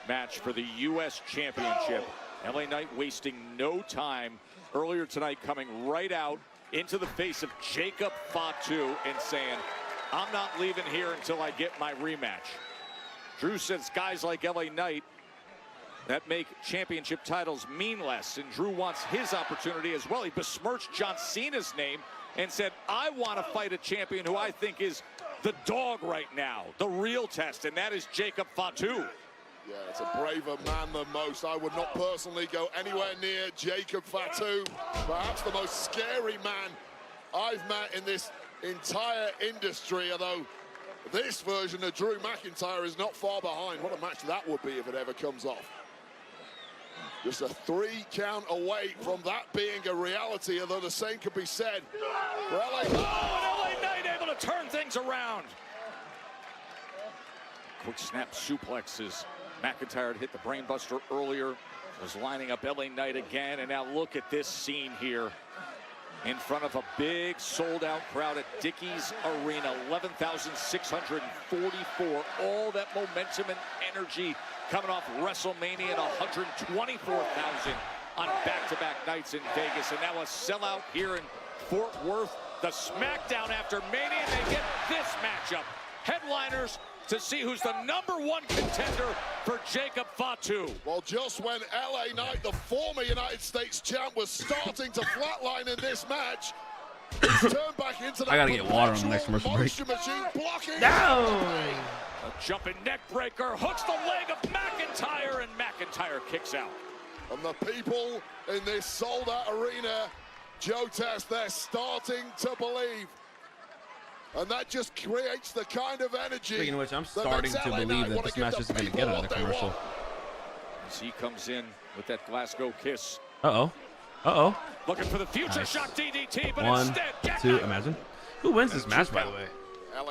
match for the U.S. Championship. LA Knight wasting no time earlier tonight, coming right out into the face of Jacob Fatu and saying, I'm not leaving here until I get my rematch. Drew says guys like LA Knight that make championship titles mean less, and Drew wants his opportunity as well. He besmirched John Cena's name and said, I want to fight a champion who I think is the dog right now, the real test, and that is Jacob Fatu. Yeah, it's a braver man than most. I would not personally go anywhere near Jacob Fatu, perhaps the most scary man I've met in this entire industry, although this version of Drew McIntyre is not far behind. What a match that would be if it ever comes off. Just a 3 count away from that being a reality, although the same could be said for LA. Oh, and LA Knight able to turn things around. Quick snap suplexes. McIntyre had hit the brainbuster earlier, was lining up LA Knight again, and now look at this scene here in front of a big sold-out crowd at Dickies Arena, 11,644. All that momentum and energy coming off WrestleMania and 124,000 on back-to-back nights in Vegas, and now a sellout here in Fort Worth. The SmackDown after Mania, and they get this matchup. Headliners to see who's the #1 contender for Jacob Fatu. Well, just when LA Knight, the former United States champ, was starting to flatline in this match, he's turned back into the I gotta get water on the next commercial break. machine blocking. No! A jumping neck breaker hooks the leg of McIntyre, and McIntyre kicks out. And the people in this sold-out arena, Joe Test, they're starting to believe. And that just creates the kind of energy. Speaking of which, I'm starting to believe that this match isn't going to get another commercial. As he comes in with that Glasgow kiss. Uh-oh. Uh-oh. Looking for the future Nice. shot DDT, but 1, instead, 2, imagine. Who wins this match, by the way?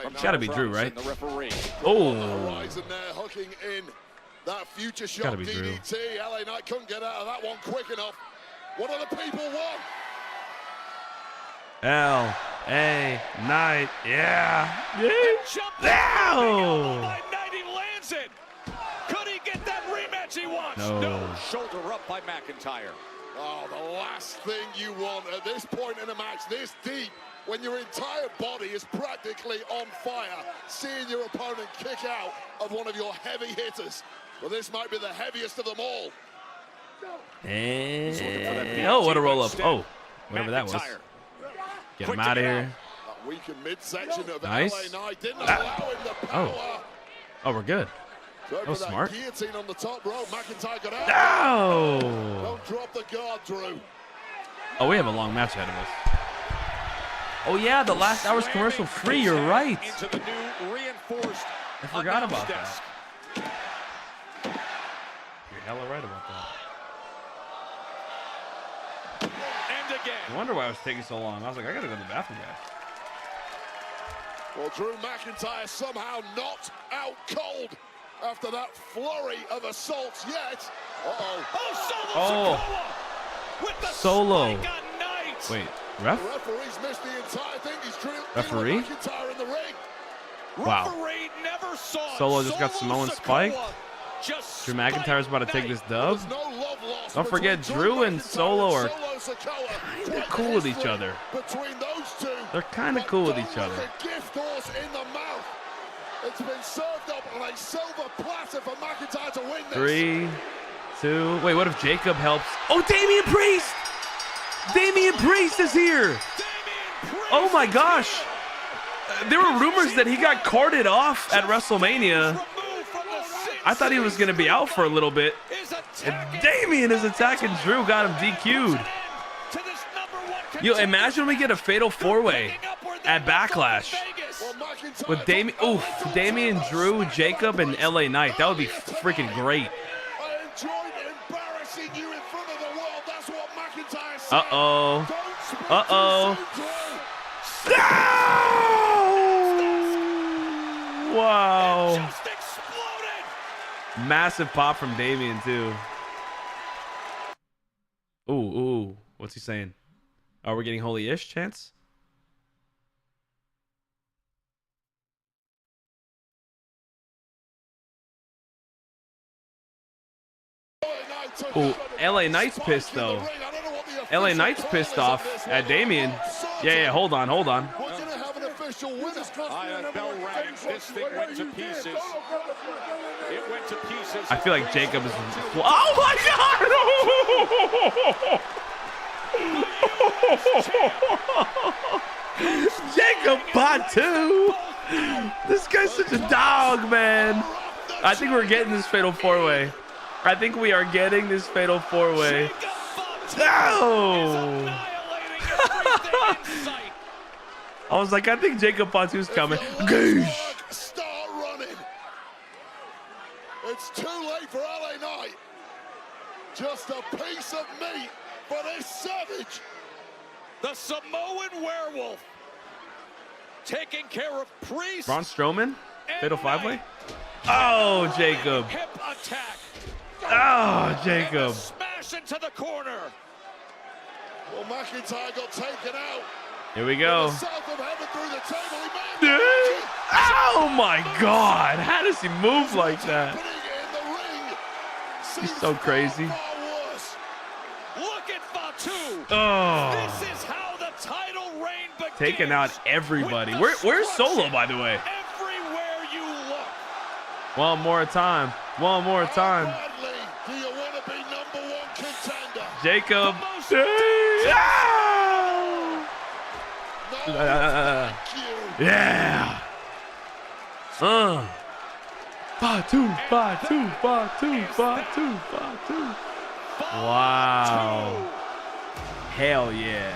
It's gotta be Drew, right? The referee. Oh. Horizon there, hooking in that future shot Gotta be Drew. DDT. LA Knight couldn't get out of that one quick enough. What do the people want? L.A. Knight, yeah. No! No! He lands it. Could he get that rematch he wants? No. Shoulder up by McIntyre. Oh, the last thing you want at this point in a match this deep, when your entire body is practically on fire, seeing your opponent kick out of one of your heavy hitters. Well, this might be the heaviest of them all. And oh, what a roll up. Oh, whatever that was. Get him out of here. That weakened midsection of Nice. LA Knight didn't allow him the power. Oh, we're good. Go That was for that smart. guillotine on the top rope. McIntyre got out. No! Don't drop the guard, Drew. Oh, we have a long match ahead of us. Oh, yeah, the last hour's commercial free. You're right. Into the new reinforced I forgot about announce desk. that. You're hella right about that. And again. I wonder why it was taking so long. I was like, I gotta go to the bathroom, guys. Well, Drew McIntyre somehow not out cold after that flurry of assaults yet. Uh-oh. Oh, Solo. Wait, ref? The referee's missed the entire thing. He's drilled Referee? McIntyre in the ring. Wow. Referee never saw Solo just got Samoan spike. Just Drew McIntyre's about to take this dub. No love lost. Don't forget, Drew and Solo are kind of cool with each other. Between those two, They're kind of cool with each other. the gift horse in the mouth. It's been served up on a silver platter for McIntyre to win this. 3, 2. Wait, what if Jacob helps? Oh, Damian Priest! Damian Priest is here! Oh my gosh! There were rumors that he got carted off at WrestleMania. I thought he was going to be out for a little bit. And Damian is attacking Drew, got him DQ'd. Yo, imagine we get a fatal 4-way at Backlash with Damian, Drew, Jacob, and LA Knight. That would be freaking great. Uh-oh. Uh-oh. No! Wow. Massive pop from Damian, too. Ooh. What's he saying? Are we getting holy-ish chance? Ooh, LA Knight's pissed, though. LA Knight's pissed off at Damian. Yeah, hold on. We're going to have an official winner. Bell rang. This thing went to pieces. It went to pieces. I feel like Jacob is... Oh, my God! Jacob Fatu! This guy's such a dog, man. I think we're getting this fatal 4-way. I think we are getting this fatal 4-way. No! I was like, I think Jacob Fatu's coming. Goosh! Start running. It's too late for LA Knight. Just a piece of meat for this savage. The Samoan werewolf taking care of Priest. Braun Strowman? Fatal 5-way? Oh, Jacob. Hip attack. Oh, Jacob. Smash into the corner. Well, McIntyre got taken out. Here we go. South of heaven through the table. Oh, my God. How does he move like that? He's so crazy. Look at Fatu. Oh. This is how the title reign begins. Taking out everybody. Where's Solo, by the way? Everywhere you look. One more time. One more time. Do you want to be #1 contender? Jacob. Yeah. Fatu. Wow. Hell yeah.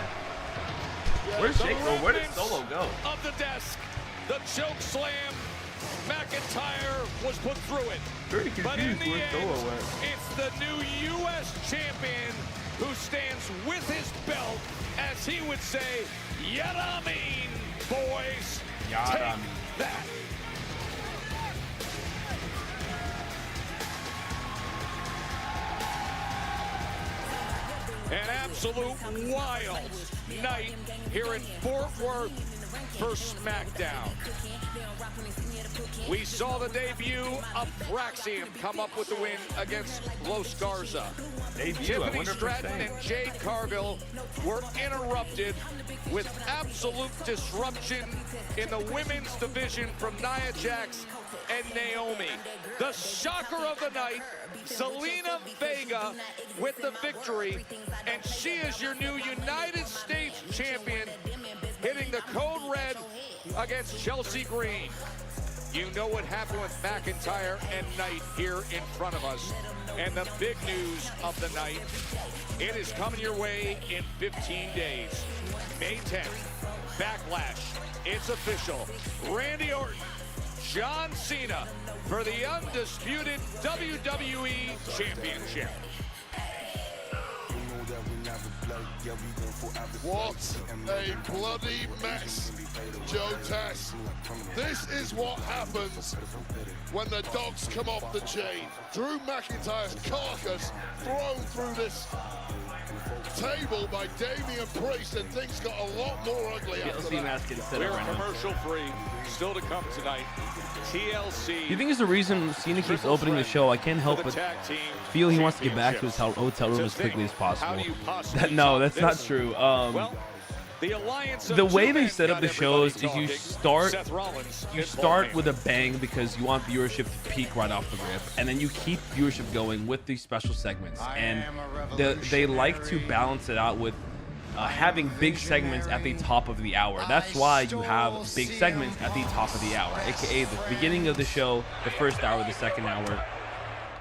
Where's Jacob? Where did Solo go? Of the desk, the choke slam. McIntyre was put through it. Pretty But in confused the where end, Solo went. it's the new U.S. champion who stands with his belt, as he would say, "Yada mean, boys." Take that. An absolute wild night here in Fort Worth for Smackdown. We saw the debut of Axiom come up with the win against Los Garza. Tiffany Stratton and Jade Cargill were interrupted with absolute disruption in the women's division from Nia Jax and Naomi. The shocker of the night, Zelina Vega with the victory, and she is your new United States champion, hitting the code red against Chelsea Green. You know what happened with McIntyre and Knight here in front of us. And the big news of the night, it is coming your way in 15 days. May 10th, Backlash. It's official. Randy Orton, John Cena for the undisputed WWE Championship. What a bloody mess, Joe Tess. This is what happens when the dogs come off the chain. Drew McIntyre's carcass thrown through this table by Damian Priest, and things got a lot more ugly after that. We're commercial free. Still to come tonight. TLC. You think it's the reason Cena keeps opening the show? I can't help but feel he wants to get back to his hotel room as quickly as possible. No, that's not true. The way they set up the shows is you start with a bang because you want viewership to peak right off the rip, and then you keep viewership going with these special segments. And they like to balance it out with having big segments at the top of the hour. That's why you have big segments at the top of the hour, aka the beginning of the show, the first hour, the second hour,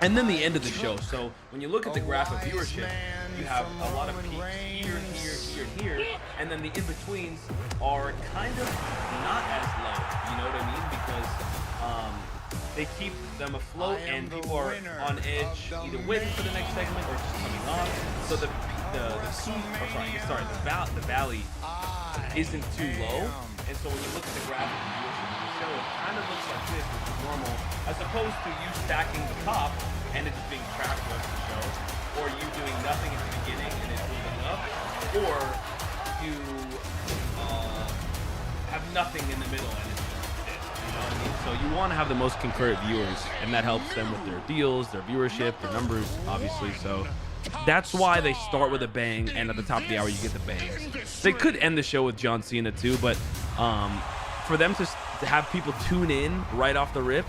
and then the end of the show. So when you look at the graph of viewership, you have a lot of peaks here, and then the in-betweens are kind of not as low, you know what I mean? Because they keep them afloat and people are on edge, either waiting for the next segment or just coming on. So the valley isn't too low, and so when you look at the graph of viewership of the show, it kind of looks like this, which is normal, as opposed to you stacking the top and it just being trash the rest of the show, or you doing nothing at the beginning and it's moving up, or you have nothing in the middle and it's just this, you know what I mean? So you want to have the most concurrent viewers, and that helps them with their deals, their viewership, their numbers, obviously. So that's why they start with a bang, and at the top of the hour you get the bangs. They could end the show with John Cena too, but for them to have people tune in right off the rip,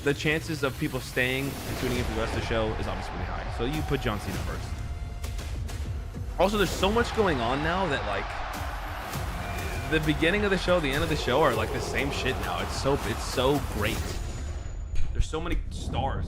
the chances of people staying and tuning in for the rest of the show is obviously really high. So you put John Cena first. Also, there's so much going on now that, like, the beginning of the show, the end of the show are like the same shit now. It's so great. There's so many stars.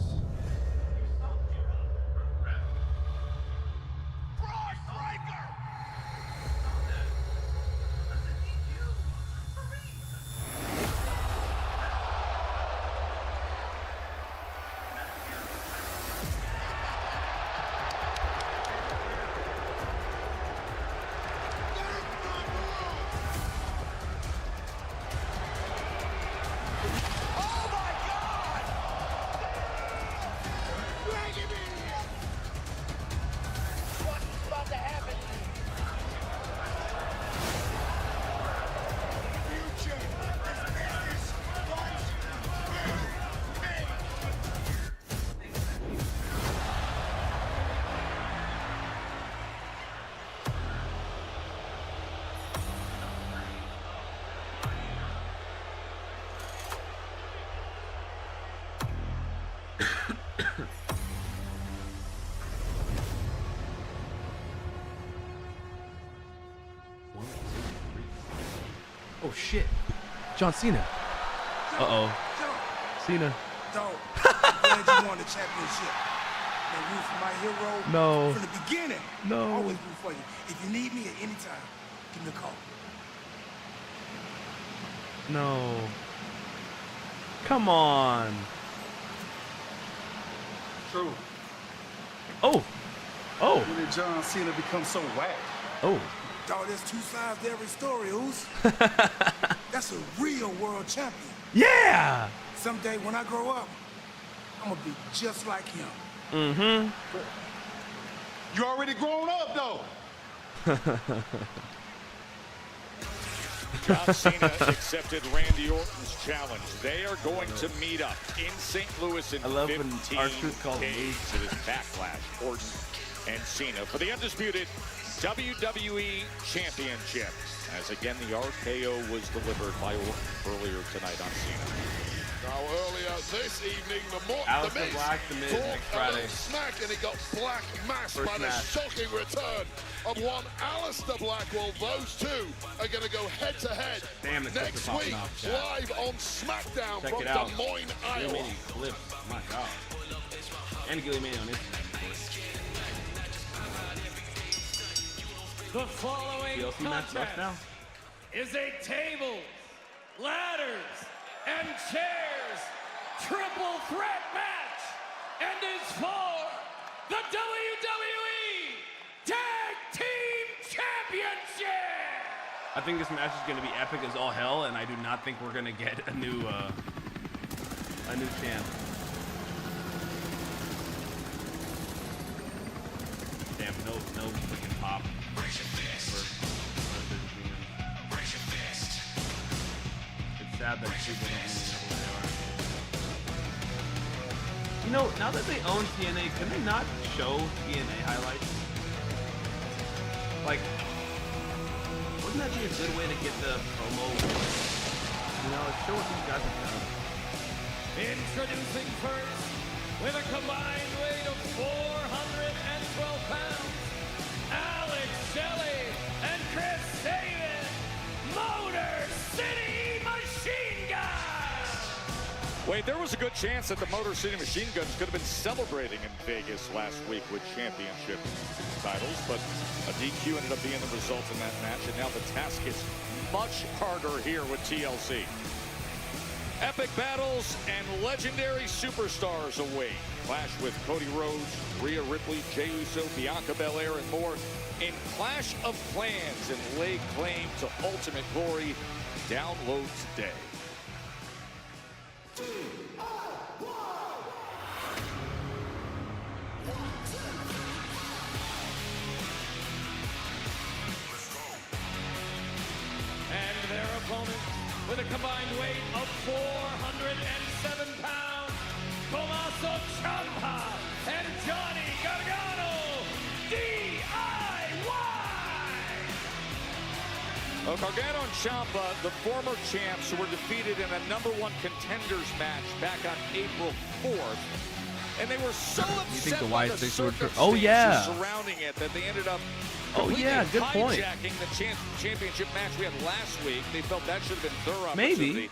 Oh shit, John Cena. Uh-oh. Cena. Dog, I'm glad you won the championship. And root for my hero. No. From the beginning. No. Always root for you. If you need me at any time, give me a call. No. Come on. True. Oh. Oh. When did John Cena become so whack? Oh. Dog, there's two sides to every story, Oos. That's a real world champion. Yeah. Someday when I grow up, I'm gonna be just like him. Mm-hmm. You already grown up, though. John Cena accepted Randy Orton's challenge. They are going to meet up in St. Louis in 15 days to this backlash. Orton and Cena for the undisputed WWE Championship. As again, the RKO was delivered by Orton earlier tonight on Cena. Now earlier this evening, Alister Black, the Miz, next Friday. Smack, and he got Black masked by the shocking return of one Alister Black. Well, those two are going to go head to head next week, live on Smackdown from Des Moines, Iowa. My God. And Gilly Mania on Instagram. The following contest is a tables, ladders, and chairs triple threat match, and is for the WWE Tag Team Championship. I think this match is going to be epic as all hell, and I do not think we're going to get a new champ. Damn, no freaking pop. It's sad that people don't really know who they are. You know, now that they own TNA, can they not show TNA highlights? Like, wouldn't that be a good way to get the promo? You know, show what these guys have done. Introducing first, with a combined weight of 412 pounds, Alex Shelley and Chris Sabin, Motor City Machine Gun! Wait, there was a good chance that the Motor City Machine Guns could have been celebrating in Vegas last week with championship titles, but a DQ ended up being the result in that match, and now the task is much harder here with TLC. Epic battles and legendary superstars await. Clash with Cody Rhodes, Rhea Ripley, Jey Uso, Bianca Belair, and more in Clash of Clans and lay claim to ultimate glory. Download today. And their opponent, with a combined weight of 407 pounds, Tommaso Ciampa and Johnny Gargano, DIY! Well, Gargano and Ciampa, the former champs who were defeated in a #1 contenders match back on April 4th. And they were so upset by the circumstances surrounding it that they ended up good point. hijacking the championship match we had last week. They felt that should have been their opportunity. Maybe.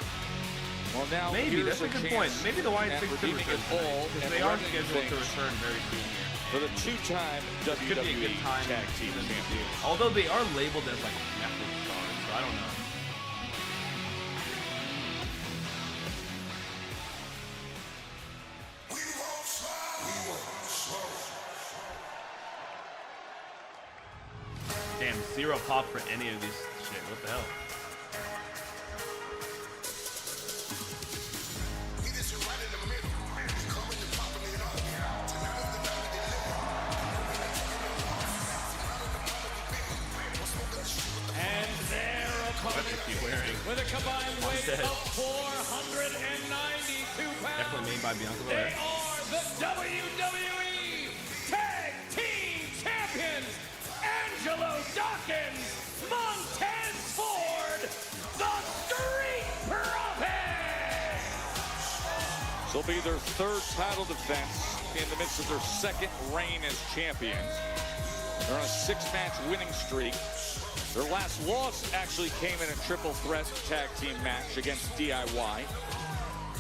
Well, now Maybe that's a good point. Maybe the Wyatt Six could return all, because they are scheduled to return very soon here. For the two-time WWE Tag Team Champions. Although they are labeled as like network stars, so I don't know. Damn, 0 pop for any of these shit. What the hell? And their opponent, with a combined weight of 492 pounds, Definitely made by Bianca they Belair. are the WWE Tag Team Champions, Angelo Dawkins, Montez Ford, the Street Profits! This will be their third title defense in the midst of their second reign as champions. They're on a 6-match winning streak. Their last loss actually came in a triple threat tag team match against DIY.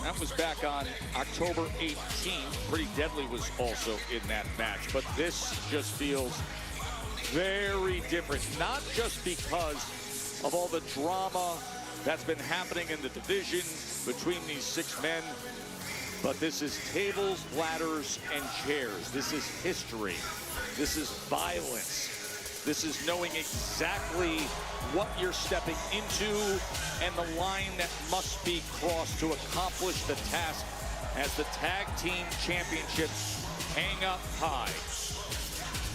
That was back on October 18th. Pretty Deadly was also in that match, but this just feels very different, not just because of all the drama that's been happening in the division between these 6 men, But this is tables, ladders, and chairs. This is history. This is violence. This is knowing exactly what you're stepping into and the line that must be crossed to accomplish the task as the tag team championships hang up high.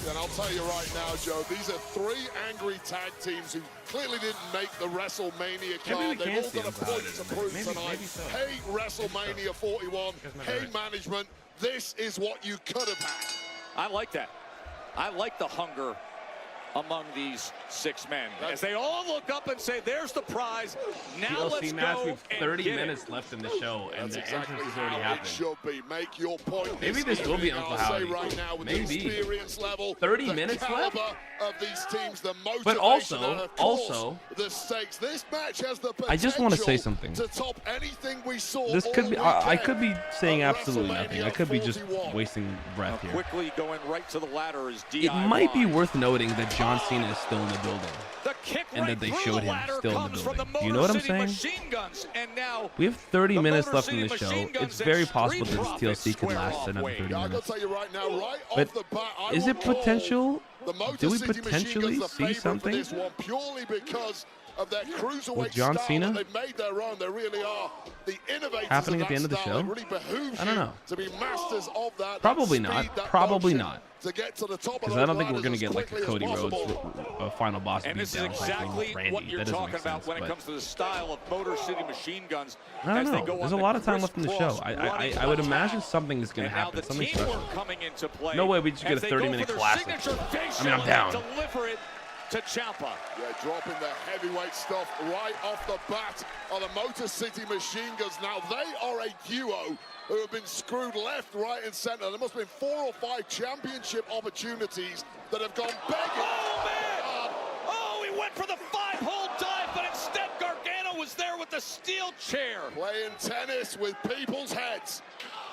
And I'll tell you right now, Joe, these are 3 angry tag teams who clearly didn't make the WrestleMania card. They've all got a point to prove tonight. So. Hey, WrestleMania 41. Hey, management, this is what you could have had. I like that. I like the hunger among these 6 men as they all look up and say, there's the prize. Now let's match, go. We have 30 minutes left in the show, and the entrance has already happened. Should be. Make your point. Maybe this will be Uncle Howdy. Right now, with maybe. The experience level, 30 minutes left. Of these teams, the motivation, but also, the stakes. This match has the I just want to say something. To top anything we saw. This could be. I could be saying absolutely nothing. I could be just wasting breath here. Quickly going right to the ladder is DIY. It might be worth noting that John Cena is still in the building, and that they showed him still in the building. You know what I'm saying? We have 30 minutes left in the show. It's very possible that this TLC could last another 30 minutes. But is it potential? Do we potentially see something purely because of their cruiserweight with John Cena they've made their own? They really are the innovators happening at the end of the show? Really I don't know. To be masters of that. Probably not. Probably not. To get to the top because I don't think we're going to get like a Cody Rhodes final boss beatdown. And this is exactly what you're talking about when it comes to the style of Motor City Machine Guns. I don't know. There's a lot of time left in the show. I would imagine something is going to happen. Something special. No way we just get a 30-minute classic. I mean, I'm down. Deliver it to Ciampa. Yeah, dropping the heavyweight stuff right off the bat on the Motor City Machine Guns. Now, they are a duo who have been screwed left, right, and center. There must have been 4 or 5 championship opportunities that have gone begging. Oh, man! Oh, he went for the 5-hole dive, but instead Gargano was there with the steel chair. Playing tennis with people's heads.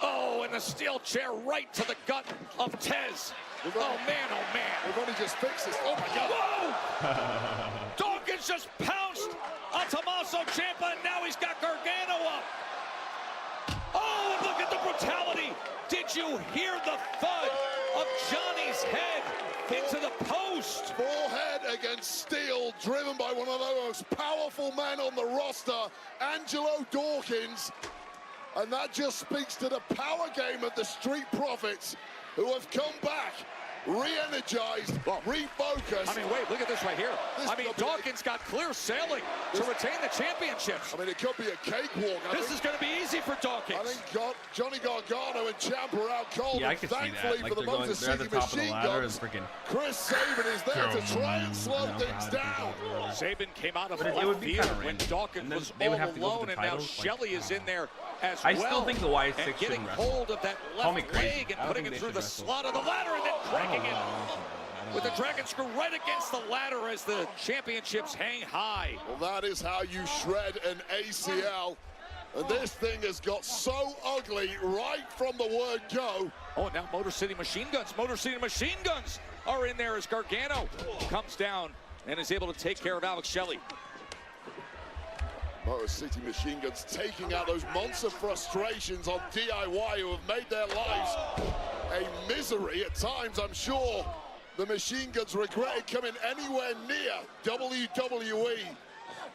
Oh, and the steel chair right to the gut of Tez. Oh, man, oh, man. We've only just fixed this. Oh, my God. Whoa! Dawkins just pounced on Tommaso Ciampa, and now he's got Gargano up. Oh, and look at the brutality. Did you hear the thud of Johnny's head into the post? Forehead against steel, driven by one of the most powerful men on the roster, Angelo Dawkins. And that just speaks to the power game of the Street Profits, who have come back, re-energized, refocused. I mean, wait, look at this right here. Dawkins got clear sailing to retain the championships. I mean, it could be a cakewalk. This is going to be easy for Dawkins. I think Johnny Gargano and Ciampa are out cold. Yeah, I can see that. Like, they're at the top of the ladder and freaking... Chris Sabin is there to try and slow things down. Sabin came out of left field when Dawkins was all alone, and now Shelley is in there as well. I still think the Y6 getting hold of that left leg and putting it through the slot of the ladder and then breaking it with the dragon screw right against the ladder as the championships hang high. Well, that is how you shred an ACL. And this thing has got so ugly right from the word go. Oh, now Motor City Machine Guns. Motor City Machine Guns are in there as Gargano comes down and is able to take care of Alex Shelley. Motor City Machine Guns taking out those monster frustrations on DIY, who have made their lives a misery at times. I'm sure the Machine Guns regretted coming anywhere near WWE.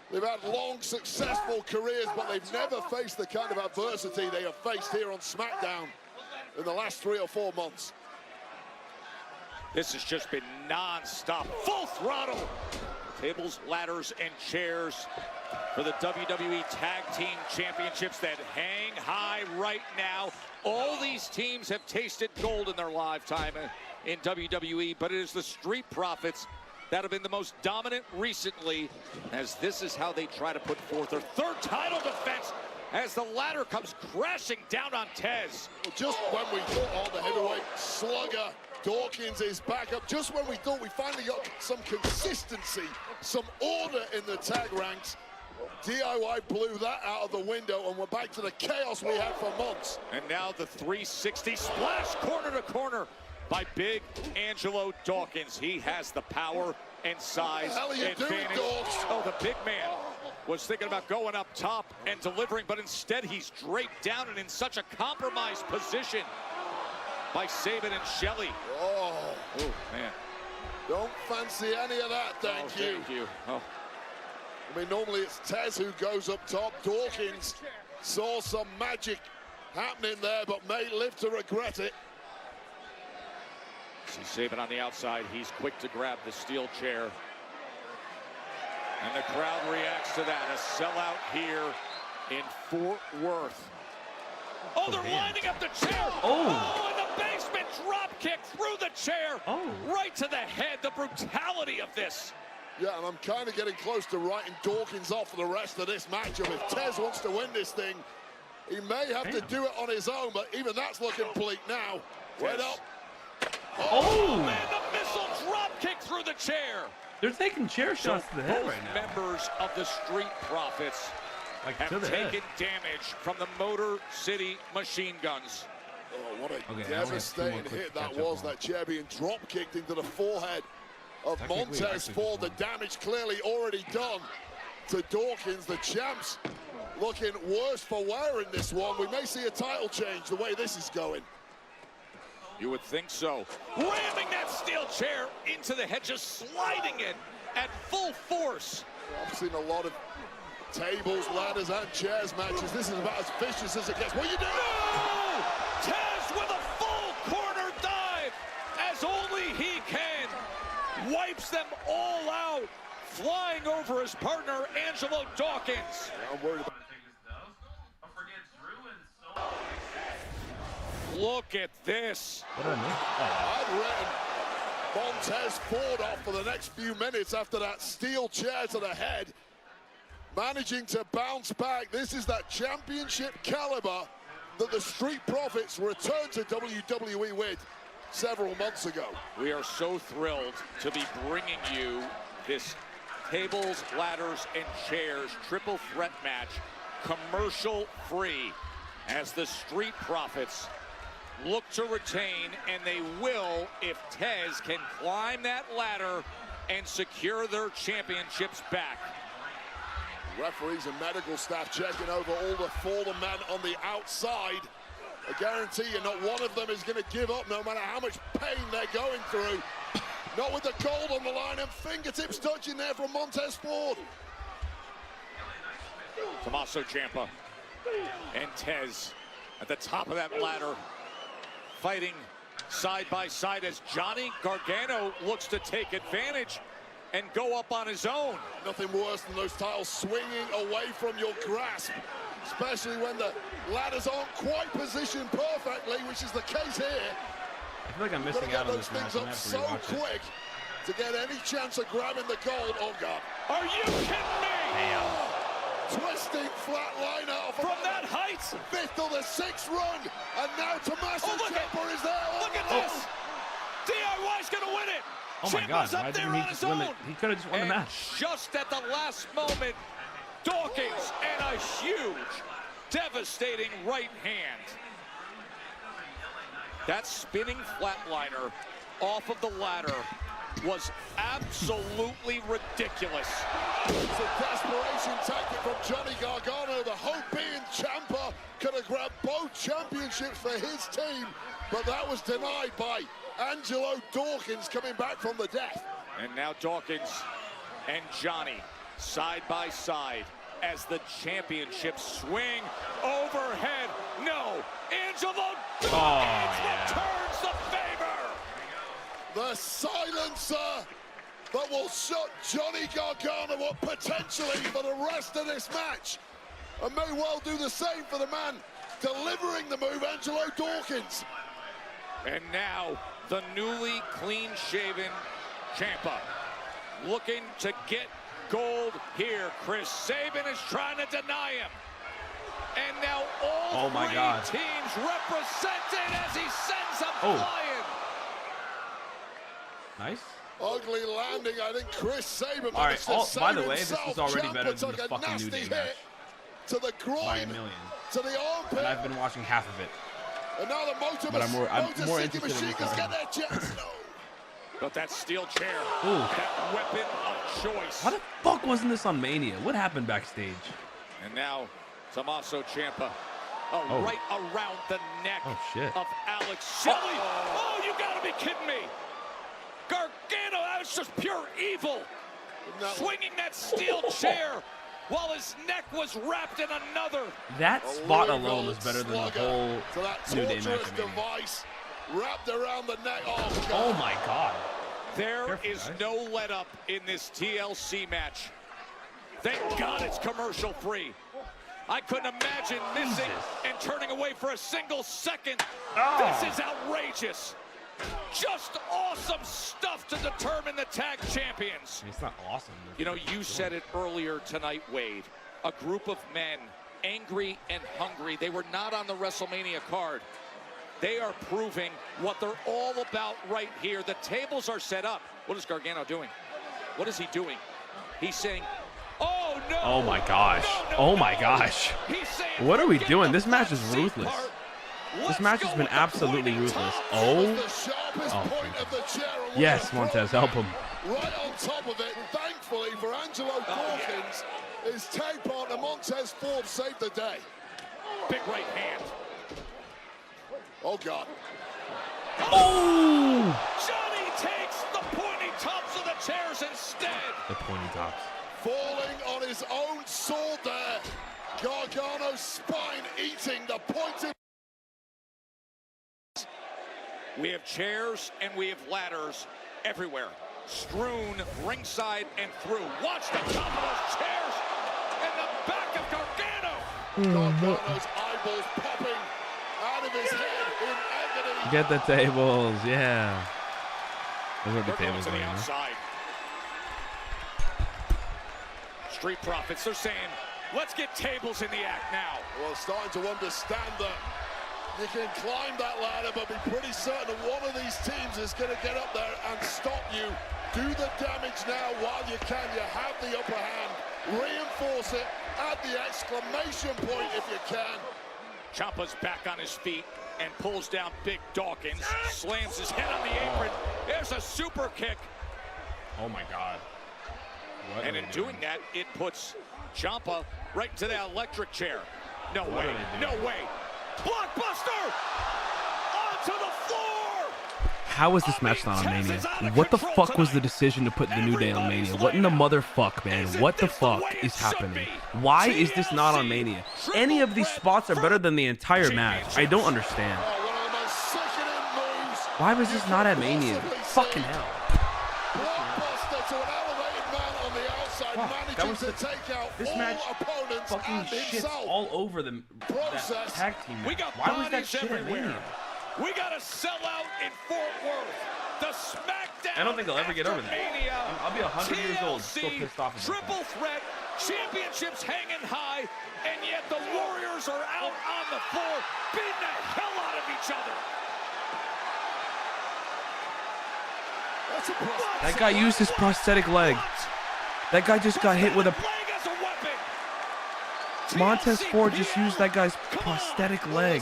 They've had long, successful careers, but they've never faced the kind of adversity they have faced here on Smackdown in the last 3 or 4 months. This has just been non-stop, full throttle. Tables, ladders, and chairs for the WWE Tag Team Championships that hang high right now. All these teams have tasted gold in their lifetime in WWE, but it is the Street Profits that have been the most dominant recently, as this is how they try to put forth their 3rd title defense as the ladder comes crashing down on Tez. Well, just when we thought, the heavyweight slugger Dawkins is back up, just when we thought we finally got some consistency, some order in the tag ranks, DIY blew that out of the window, and we're back to the chaos we had for months. And now the 360 splash corner to corner by big Angelo Dawkins. He has the power and size What the hell are you advantage. doing, Dawkins? Oh, the big man. was thinking about going up top and delivering, but instead he's draped down and in such a compromised position by Sabin and Shelley. Oh, man. Don't fancy any of that, thank you. Thank you. Oh. I mean, normally it's Tez who goes up top. Dawkins saw some magic happening there, but may live to regret it. See Sabin on the outside. He's quick to grab the steel chair. And the crowd reacts to that. A sellout here in Fort Worth. Oh, they're lining up the chair. Oh, and the basement drop kick through the chair. Oh. Right to the head. The brutality of this. Yeah, and I'm kind of getting close to writing Dawkins off for the rest of this matchup. If Tez wants to win this thing, he may have to do it on his own, but even that's looking bleak now. Right up. Oh, man, the missile drop kick through the chair. They're taking chair shots to the head right now. Members of the Street Profits have taken damage from the Motor City machine guns. Oh, what a devastating hit that was. That chair being drop kicked into the forehead of Montez Ford. The damage clearly already done to Dawkins. The champs looking worse for wear in this one. We may see a title change the way this is going. You would think so. Ramming that steel chair into the head, just sliding it at full force. I've seen a lot of tables, ladders, and chairs matches. This is about as vicious as it gets. What are you doing? No! Tez with a full corner dive, as only he can. Wipes them all out, flying over his partner, Angelo Dawkins. Yeah, I'm worried about Look at this. I've written Montez Ford off for the next few minutes after that steel chair to the head. Managing to bounce back. This is that championship caliber that the Street Profits returned to WWE with several months ago. We are so thrilled to be bringing you this tables, ladders, and chairs triple threat match, commercial free, as the Street Profits look to retain, and they will if Tez can climb that ladder and secure their championships back. Referees and medical staff checking over all the fallen men on the outside. I guarantee you not one of them is going to give up no matter how much pain they're going through. Not with the gold on the line and fingertips touching there from Montez Ford. Tommaso Ciampa and Tez at the top of that ladder, fighting side by side as Johnny Gargano looks to take advantage and go up on his own. Nothing worse than those titles swinging away from your grasp, especially when the ladders aren't quite positioned perfectly, which is the case here. I feel like I'm missing out on this match. Those things up so quick to get any chance of grabbing the gold. Oh, God. Are you kidding me? Damn. Twisting flatliner from that height. Fifth of the sixth run, and now Tommaso Ciampa is there. Look at this. DIY's gonna win it. Oh my God! Why didn't he just win it? He could have just won the match. Just at the last moment, Dawkins and a huge, devastating right hand. That spinning flatliner off of the ladder was absolutely ridiculous. It's a desperation tactic from Johnny Gargano. The hope being Ciampa could have grabbed both championships for his team, but that was denied by Angelo Dawkins coming back from the death. And now Dawkins and Johnny side by side as the championships swing overhead. No, Angelo Dawkins returns the favor. The silencer that will shut Johnny Gargano up potentially for the rest of this match, and may well do the same for the man delivering the move, Angelo Dawkins. And now the newly clean-shaven Ciampa looking to get gold here. Chris Sabin is trying to deny him. And now all three teams represented as he sends them flying. Nice. Ugly landing, I think Chris Sabin. All right, by the way, this is already better than the fucking New Day match. To the groin, by a million. To the armpit. And I've been watching half of it. And now the but I'm more interested in machine this get their chance. But that steel chair, Ooh. that weapon of choice. How the fuck wasn't this on Mania? What happened backstage? And now, Tommaso Ciampa, Oh. right around the neck Oh, shit. of Alex Shelley. Oh, you gotta be kidding me. Gargano, that was just pure evil. Swinging that steel chair while his neck was wrapped in another. That spot alone was better than the whole New Day match. Device wrapped around the neck. Oh, God. Oh my God. There is no let up in this TLC match. Thank God it's commercial free. I couldn't imagine missing and turning away for a single second. This is outrageous. Just awesome stuff to determine the tag champions. It's not awesome. You know, you said it earlier tonight, Wade. A group of men, angry and hungry. They were not on the WrestleMania card. They are proving what they're all about right here. The tables are set up. What is Gargano doing? What is he doing? He's saying, oh no! Oh my gosh. Oh my gosh. What are we doing? This match is ruthless. This match has been absolutely ruthless. Oh. Yes, Montez, help him. Right on top of it, thankfully for Angelo Dawkins, his tag partner Montez Ford saved the day. Big right hand. Oh, God. Oh! Johnny takes the pointy tops of the chairs instead. The pointy tops. Falling on his own sword there. Gargano's spine eating the pointed. We have chairs and we have ladders everywhere, strewn ringside and through. Watch the top of those chairs and the back of Gargano. Gargano's eyeballs popping out of his head in agony. Get the tables, yeah. Those are the They're going tables to the going, huh? outside. Street Profits, they're saying, let's get tables in the act now. Well, starting to understand that you can climb that ladder, but be pretty certain that one of these teams is going to get up there and stop you. Do the damage now while you can. You have the upper hand. Reinforce it. Add the exclamation point if you can. Ciampa's back on his feet and pulls down Big Dawkins. Slams his head on the apron. There's a super kick. Oh my God. What And in doing that, it puts Ciampa right to that electric chair. No way. No way. Blockbuster! Onto the floor! How is this match not on Mania? What the fuck was the decision to put the New Day on Mania? What in the motherfuck, man? What the fuck is happening? Why is this not on Mania? Any of these spots are better than the entire match. I don't understand. Why was this not at Mania? Fucking hell. Fuck, that was this match fucking shits all over the that tag team match. We got Why was that bodies shit at everywhere. Mania? We got a sellout in Fort Worth. The Smackdown. I don't think they'll ever get over that. Mania. I'll be 100 years old, still pissed off about Triple threat, championships hanging high, and yet the Warriors are out on the floor, beating the hell out of each other. That guy used his prosthetic leg. That guy just got hit with a... Montez Ford just used that guy's prosthetic leg.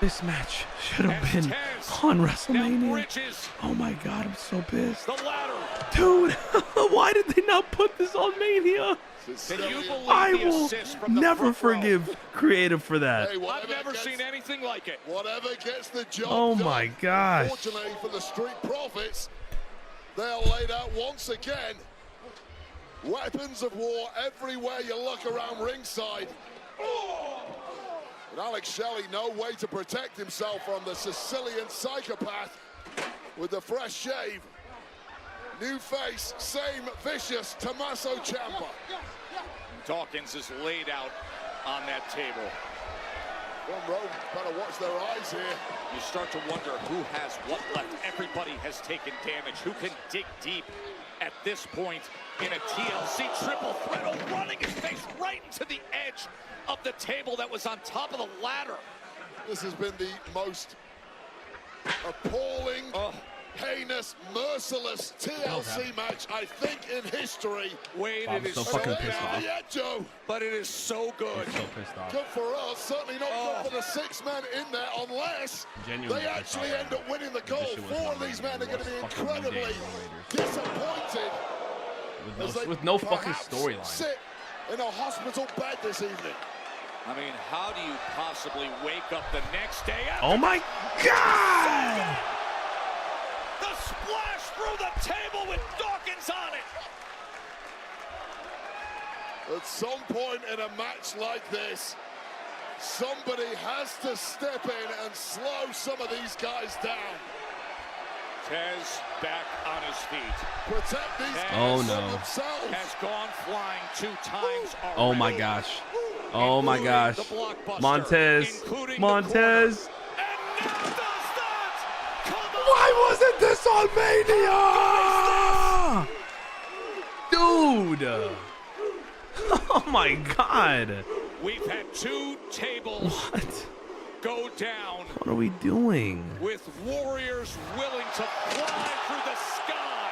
This match should have been on WrestleMania. Oh my God, I'm so pissed. Dude, why did they not put this on Mania? I will never forgive creative for that. I've never seen anything like it. Whatever gets the job Oh done. my gosh. Fortunately for the Street Profits, they are laid out once again. Weapons of war everywhere you look around ringside. And Alex Shelley, no way to protect himself from the Sicilian psychopath with the fresh shave. New face, same vicious Tommaso Ciampa. Dawkins is laid out on that table. Front row better watch their eyes here. You start to wonder who has what left. Everybody has taken damage. Who can dig deep at this point in a TLC triple threat? Oh, running his face right into the edge of the table that was on top of the ladder. This has been the most appalling heinous, merciless TLC match, I think, in history. Wade, I'm it is so fucking pissed off. Yet, Joe. But it is so good. I'm so pissed off. Good for us, certainly not good for the 6 men in there, unless Genuinely they actually end up winning the gold. 4 of these men are going to be incredibly disappointed. With no fucking storyline. Sit in a hospital bed this evening. I mean, how do you possibly wake up the next day after? Oh my God! The splash through the table with Dawkins on it. At some point in a match like this, somebody has to step in and slow some of these guys down. Tez back on his feet. Protect these guys Oh from no. themselves. Has gone flying 2 times already. Oh my gosh. Oh my gosh. Montez. Montez. Why wasn't this on Mania? Dude. Oh my God. We've had 2 tables go down. What are we doing? With warriors willing to fly through the sky.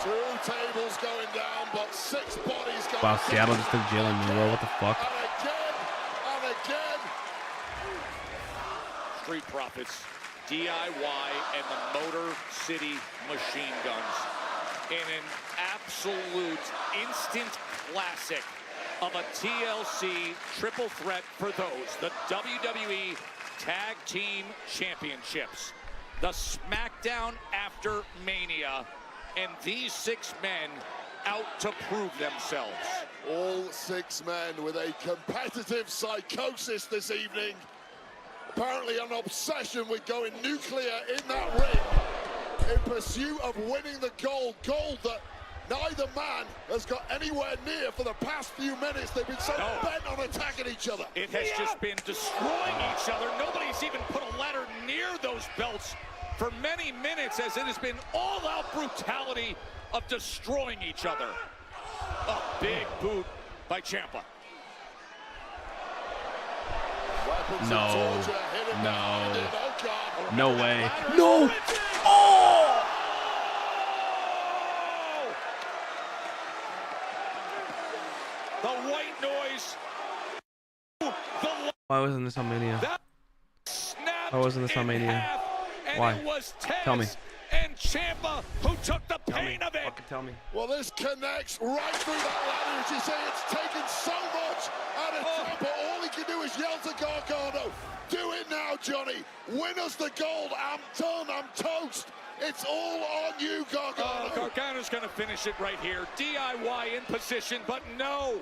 2 tables going down, but 6 bodies going Wow, down. Seattle just took Jalen Miro. What the fuck? And again. Street Profits, DIY, and the Motor City Machine Guns in an absolute instant classic of a TLC triple threat for those. The WWE Tag Team Championships, the Smackdown after Mania, and these 6 men out to prove themselves. All 6 men with a competitive psychosis this evening. Apparently an obsession with going nuclear in that ring in pursuit of winning the gold. Gold that neither man has got anywhere near for the past few minutes. They've been so bent on attacking each other. It has just been destroying each other. Nobody's even put a ladder near those belts for many minutes, as it has been all-out brutality of destroying each other. A big boot by Ciampa. No. No. No way. No. Oh! The white noise. Why wasn't this on Mania? Why wasn't this on Mania? Why? Tell me. And Ciampa, who took the pain of it. Fucking tell me. Well, this connects right through that ladder. As you say, it's taken so much out of Ciampa. All he can do is yell to Gargano, do it now, Johnny. Win us the gold. I'm done. I'm toast. It's all on you, Gargano. Gargano's going to finish it right here. DIY in position, but no.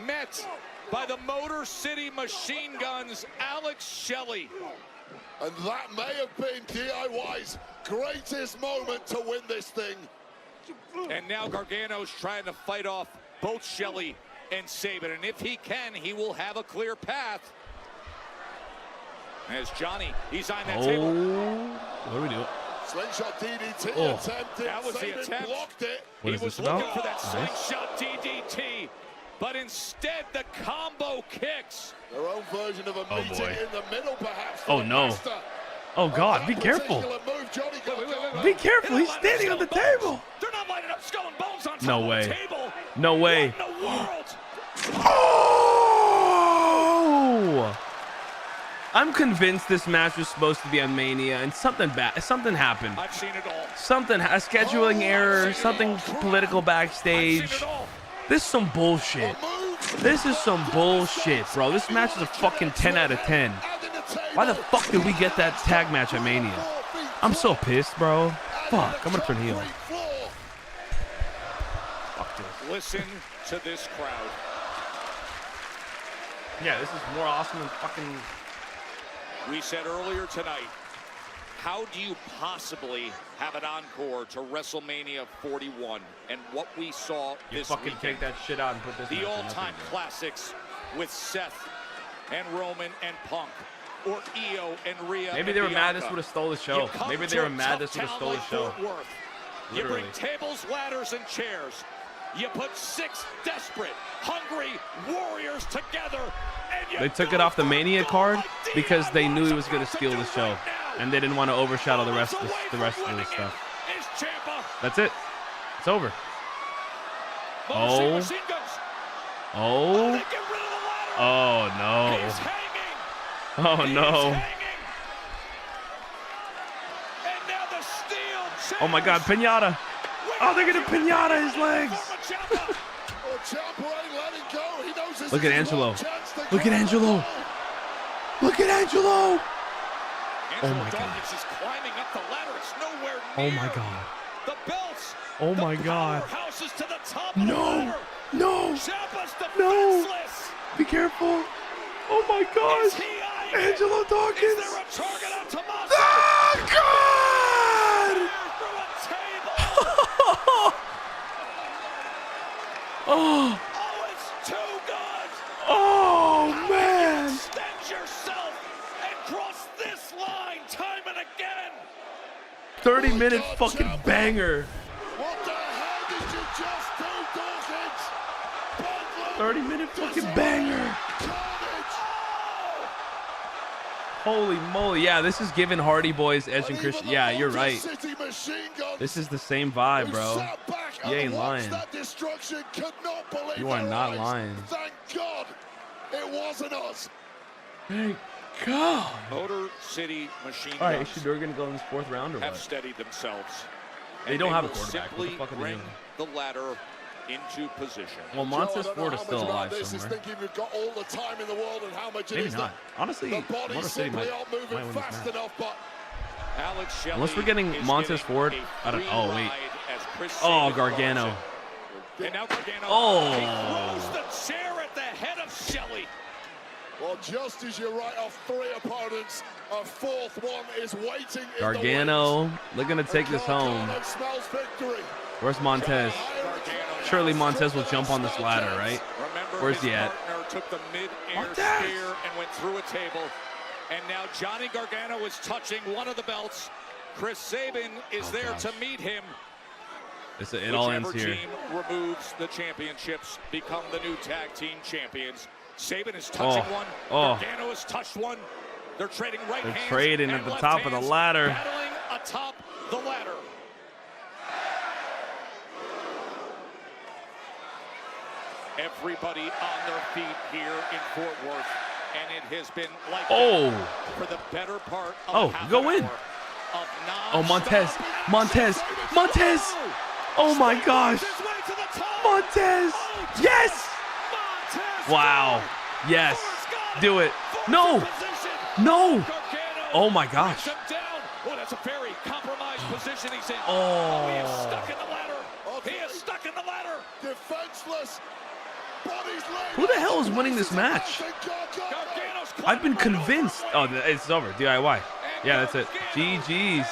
Met by the Motor City Machine Guns, Alex Shelley. And that may have been DIY's greatest moment to win this thing. And now Gargano's trying to fight off both Shelley and Sabin. And if he can, he will have a clear path. As Johnny, he's on that table. What do we do? Slingshot DDT attempted. That was the attempt. Blocked it. What He is was this about? looking for that Nice. slingshot DDT. But instead, the combo kicks. Their own version of a meeting boy. in the middle, perhaps. Oh no. Oh God, be careful. Be careful, he's standing on the table. They're not lining up Skull and Bones on top No of way. the table. No way. What in the world? Oh! I'm convinced this match was supposed to be on Mania, and something happened. I've seen it all. Something, a scheduling error, something political backstage. This is some bullshit. This is some bullshit, bro. This match is a fucking 10 out of 10. Why the fuck did we get that tag match at Mania? I'm so pissed, bro. Fuck, I'm gonna turn heel. Fuck this. Listen to this crowd. Yeah, this is more awesome than fucking... We said earlier tonight, how do you possibly have an encore to WrestleMania 41? And what we saw You this fucking weekend, take that shit out and put this the match in. all-time classics with Seth and Roman and Punk, or Io and Rhea. Maybe and they were mad Bianca. this would have stole the You show. come Maybe they to were a mad tough this would have town stole the like show. Fort Worth. You Literally. bring tables, ladders, and chairs. You put 6 desperate, hungry warriors together. And you They took it off the Mania card because they knew he was going to steal the show. and they didn't want to overshadow the rest of the stuff. That's it. It's over. Oh. Oh. Oh no. Oh no. Oh my God, pinata. Oh, they're gonna pinata his legs. Look at Angelo. Look at Angelo. Look at Angelo. Oh my God. Oh my God. Oh my God. No. No. No. Be careful. Oh my gosh. Angelo Dawkins. Oh God. Oh. It's too good. Oh man. Extend yourself and cross this line time and again. 30-minute fucking banger. What the hell did you just do, Dawkins? 30-minute fucking banger. Holy moly. Yeah, this is giving Hardy Boys, Edge and Christian. Yeah, you're right. This is the same vibe, bro. You ain't lying. You are not lying. Thank God it wasn't us. Thank God. Motor City Machine Guns. All right, is Shador going to go in this 4th round or have what? steadied themselves. They don't have a will quarterback. What the simply fuck are they bring doing? the ladder into position. Well, Montez Ford is still alive This is somewhere. thinking we've got all the time in the world and how much it Maybe is not. Honestly, the bodies Motor City simply might aren't moving win this fast match. enough, but Alex Shelley Unless we're getting is Montez getting Ford. a I don't. free Oh wait. ride as Chris Oh, Sabin Gargano. calls it. And now Gargano. Oh. He throws the chair at the head of Shelley. well, just as you write off 3 opponents, a 4th one is waiting. Gargano looking to take this home. Smells victory. Where's Montez? Surely Montez will jump on this ladder, right? Remember, Where's his he at? partner took the mid-air Montez! spear and went through a table. And now Johnny Gargano is touching one of the belts. Chris Sabin is there to meet him. It all ends Whichever here. team removes the championships become the new tag team champions. Sabin is touching one. Gargano has touched one. They're trading right hands. They're trading at the top of the ladder. Battling atop the ladder. Everybody on their feet here in Fort Worth, and it has been like that for the better part of half go an in. hour of Oh, Montez. nonstop Montez. Montez. Oh my gosh. Montez. Yes. Wow. Yes. Do it. No. No. Oh my gosh. Oh, that's a very compromised position he's in. Oh. He is stuck in the ladder. He is stuck in the ladder. Defenseless. Who the hell is winning this match? I've been convinced. Oh, it's over. DIY. Yeah, that's it. GG's.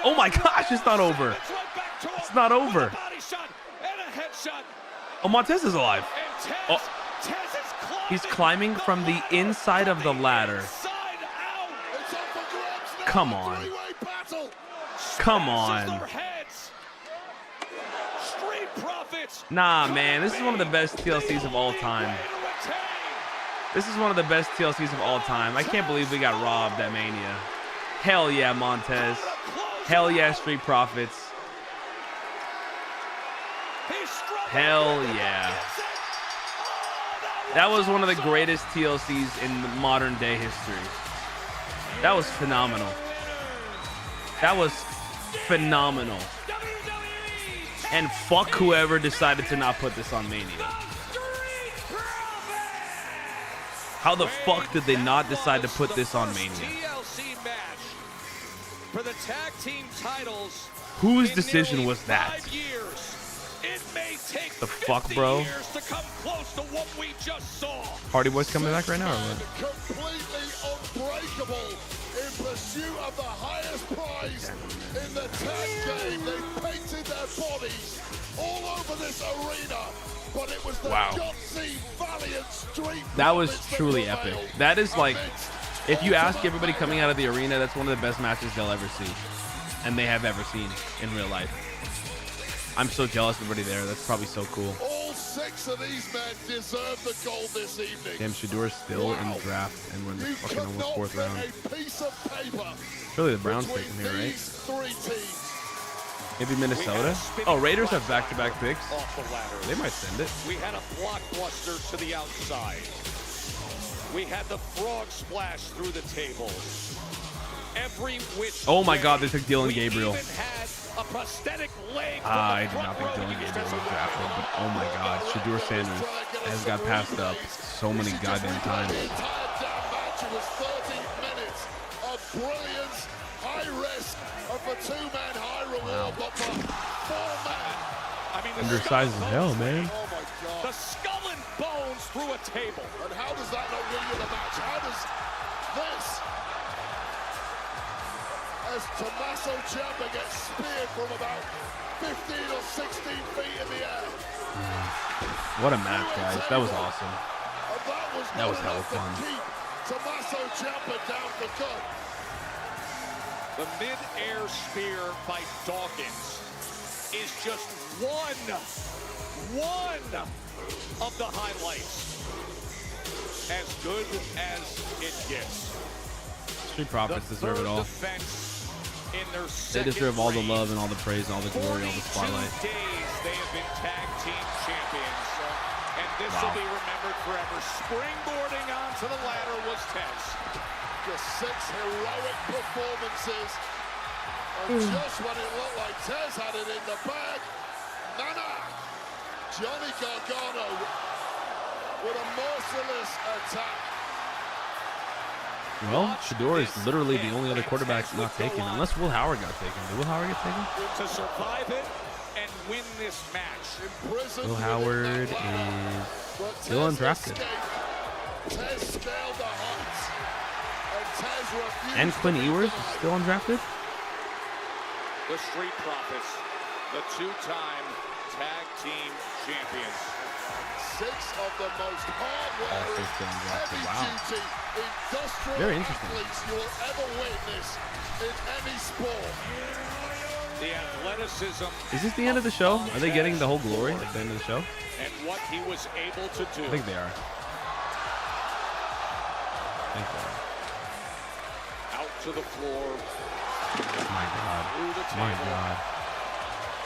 Oh my gosh, it's not over. It's not over. Oh, Montez is alive. Oh. He's climbing from the inside of the ladder. Come on. Come on. Nah, man, this is one of the best TLCs of all time. This is one of the best TLCs of all time. I can't believe we got robbed at Mania. Hell yeah, Montez. Hell yeah, Street Profits. Hell yeah. That was one of the greatest TLCs in modern day history. That was phenomenal. That was phenomenal. And fuck whoever decided to not put this on Mania. How the fuck did they not decide to put this on Mania? TLC match for the tag team titles. Whose decision was that? It may take the fuck, bro? years to come close to what we just saw. Hardy Boys coming back right now or what? Completely unbreakable in pursuit of the highest prize in the tag game. They painted their bodies all over this arena, but it was the gutsy, valiant street. That was truly epic. That is like, if you ask everybody coming out of the arena, that's one of the best matches they'll ever see. And they have ever seen in real life. I'm so jealous of everybody there. That's probably so cool. All 6 of these men deserve the gold this evening. Damn, Shador's still in the draft, and we're in the fucking almost 4th round. A piece of paper Surely the Browns take him here, right? 3 teams. Maybe Minnesota? Oh, Raiders have back-to-back picks. Off the ladder. They might send it. We had a blockbuster to the outside. We had the frog splash through the tables. Every which Oh my God, they took Dylan Gabriel. even had a prosthetic leg. I did not think Dylan Gabriel was drafted, but oh my God, Shador Sanders has got passed up so many goddamn times. The entire damn match was 13 minutes of brilliance, high risk, and for 2-man high reward, but for 4-man. I mean, Undersized as hell, man. Oh my God. The skull and bones through a table. And how does that not win you the match? How does this, as Tommaso Ciampa gets speared from about 15 or 16 feet in the air. What a match, guys. That was awesome. That was hella fun. Keep Tommaso Ciampa down for good. The mid-air spear by Dawkins is just one of the highlights. As good as it gets. Street Profits deserve it all. In their They deserve all the love and all the praise and all the glory, all the spotlight. 42 days they have been tag team champions. And this will be remembered forever. Springboarding onto the ladder was Tez. Just 6 heroic performances. And just when it looked like Tez had it in the bag, Johnny Gargano with a merciless attack. Well, Shador is literally the only other quarterback not taken, unless Will Howard got taken. Did Will Howard get taken? To survive it and win this match. Will Howard is still undrafted. And Quinn Ewers is still undrafted? The Street Profits, the 2-time tag team champions. 6 of the most hard-working, heavy-duty, industrial Very interesting. athletes you will ever witness in any sport. The athleticism. Is this the end of the show? Are they getting the whole glory at the end of the show? And what he was able to do. I think they are. Out to the floor. My God. Through the My table. God.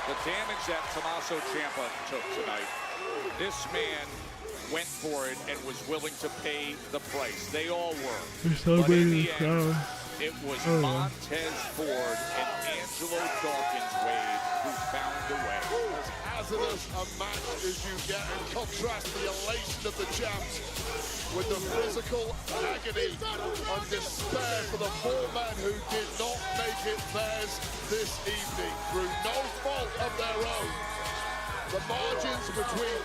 The damage that Tommaso Ciampa took tonight. This man went for it and was willing to pay the price. They all were. But in the end, it was Montez Ford and Angelo Dawkins Wade who found a way. As hazardous a match as you get, and contrast the elation of the champs with the physical agony and despair for the 4 men who did not make it theirs this evening through no fault of their own. The margins between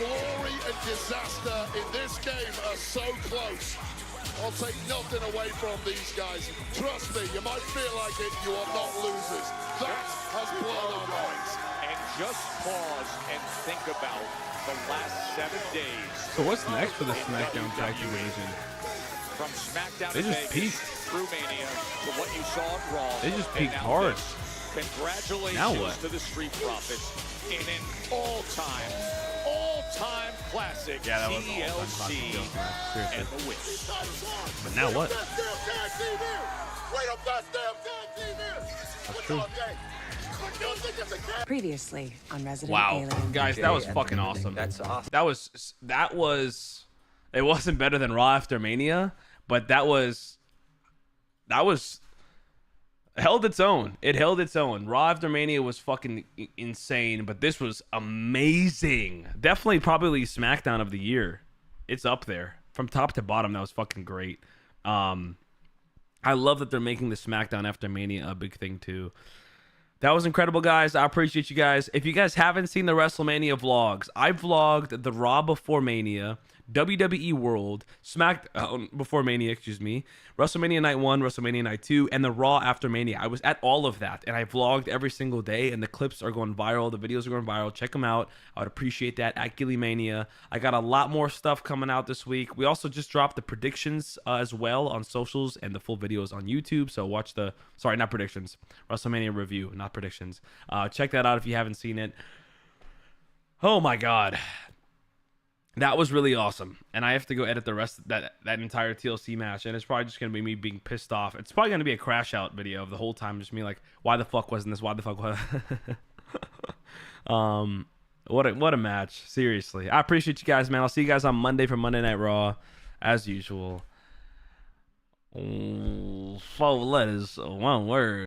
glory and disaster in this game are so close. I'll take nothing away from these guys. Trust me, you might feel like it, you are not losers. That has blown our minds. And just pause and think about the last 7 days. So what's next for the Smackdown tag team division? From Smackdown They to just Vegas, peaked. through Mania, to what you saw at Raw. They just and peaked now hard. this. Congratulations Now what? to the Street Profits in an all-time classic Yeah, that was an all-time classic TLC deal, man. Seriously. and the win. But now what? That's true. Previously on Resident Wow, Alien. guys, that was fucking awesome. That's awesome. That was. It wasn't better than Raw after Mania, but that was held its own. It held its own. Raw after Mania was fucking insane, but this was amazing. Definitely, probably SmackDown of the year. It's up there from top to bottom. That was fucking great. I love that they're making the SmackDown after Mania a big thing too. That was incredible, guys. I appreciate you guys. If you guys haven't seen the WrestleMania vlogs, I vlogged the Raw before Mania, WWE World, SmackDown before Mania, WrestleMania Night 1, WrestleMania Night 2, and the Raw after Mania. I was at all of that, and I vlogged every single day, and the clips are going viral. The videos are going viral. Check them out. I would appreciate that at Gilly Mania. I got a lot more stuff coming out this week. We also just dropped the predictions as well on socials and the full videos on YouTube, so watch the, sorry, not predictions, WrestleMania review, not predictions. Check that out if you haven't seen it. Oh my god. That was really awesome. And I have to go edit the rest of that entire TLC match, and it's probably just gonna be me being pissed off. It's probably gonna be a crash out video of the whole time, just me like, why the fuck wasn't this? Why the fuck was what a match. Seriously. I appreciate you guys, man. I'll see you guys on Monday for Monday Night Raw, as usual. 4 letters, 1 word.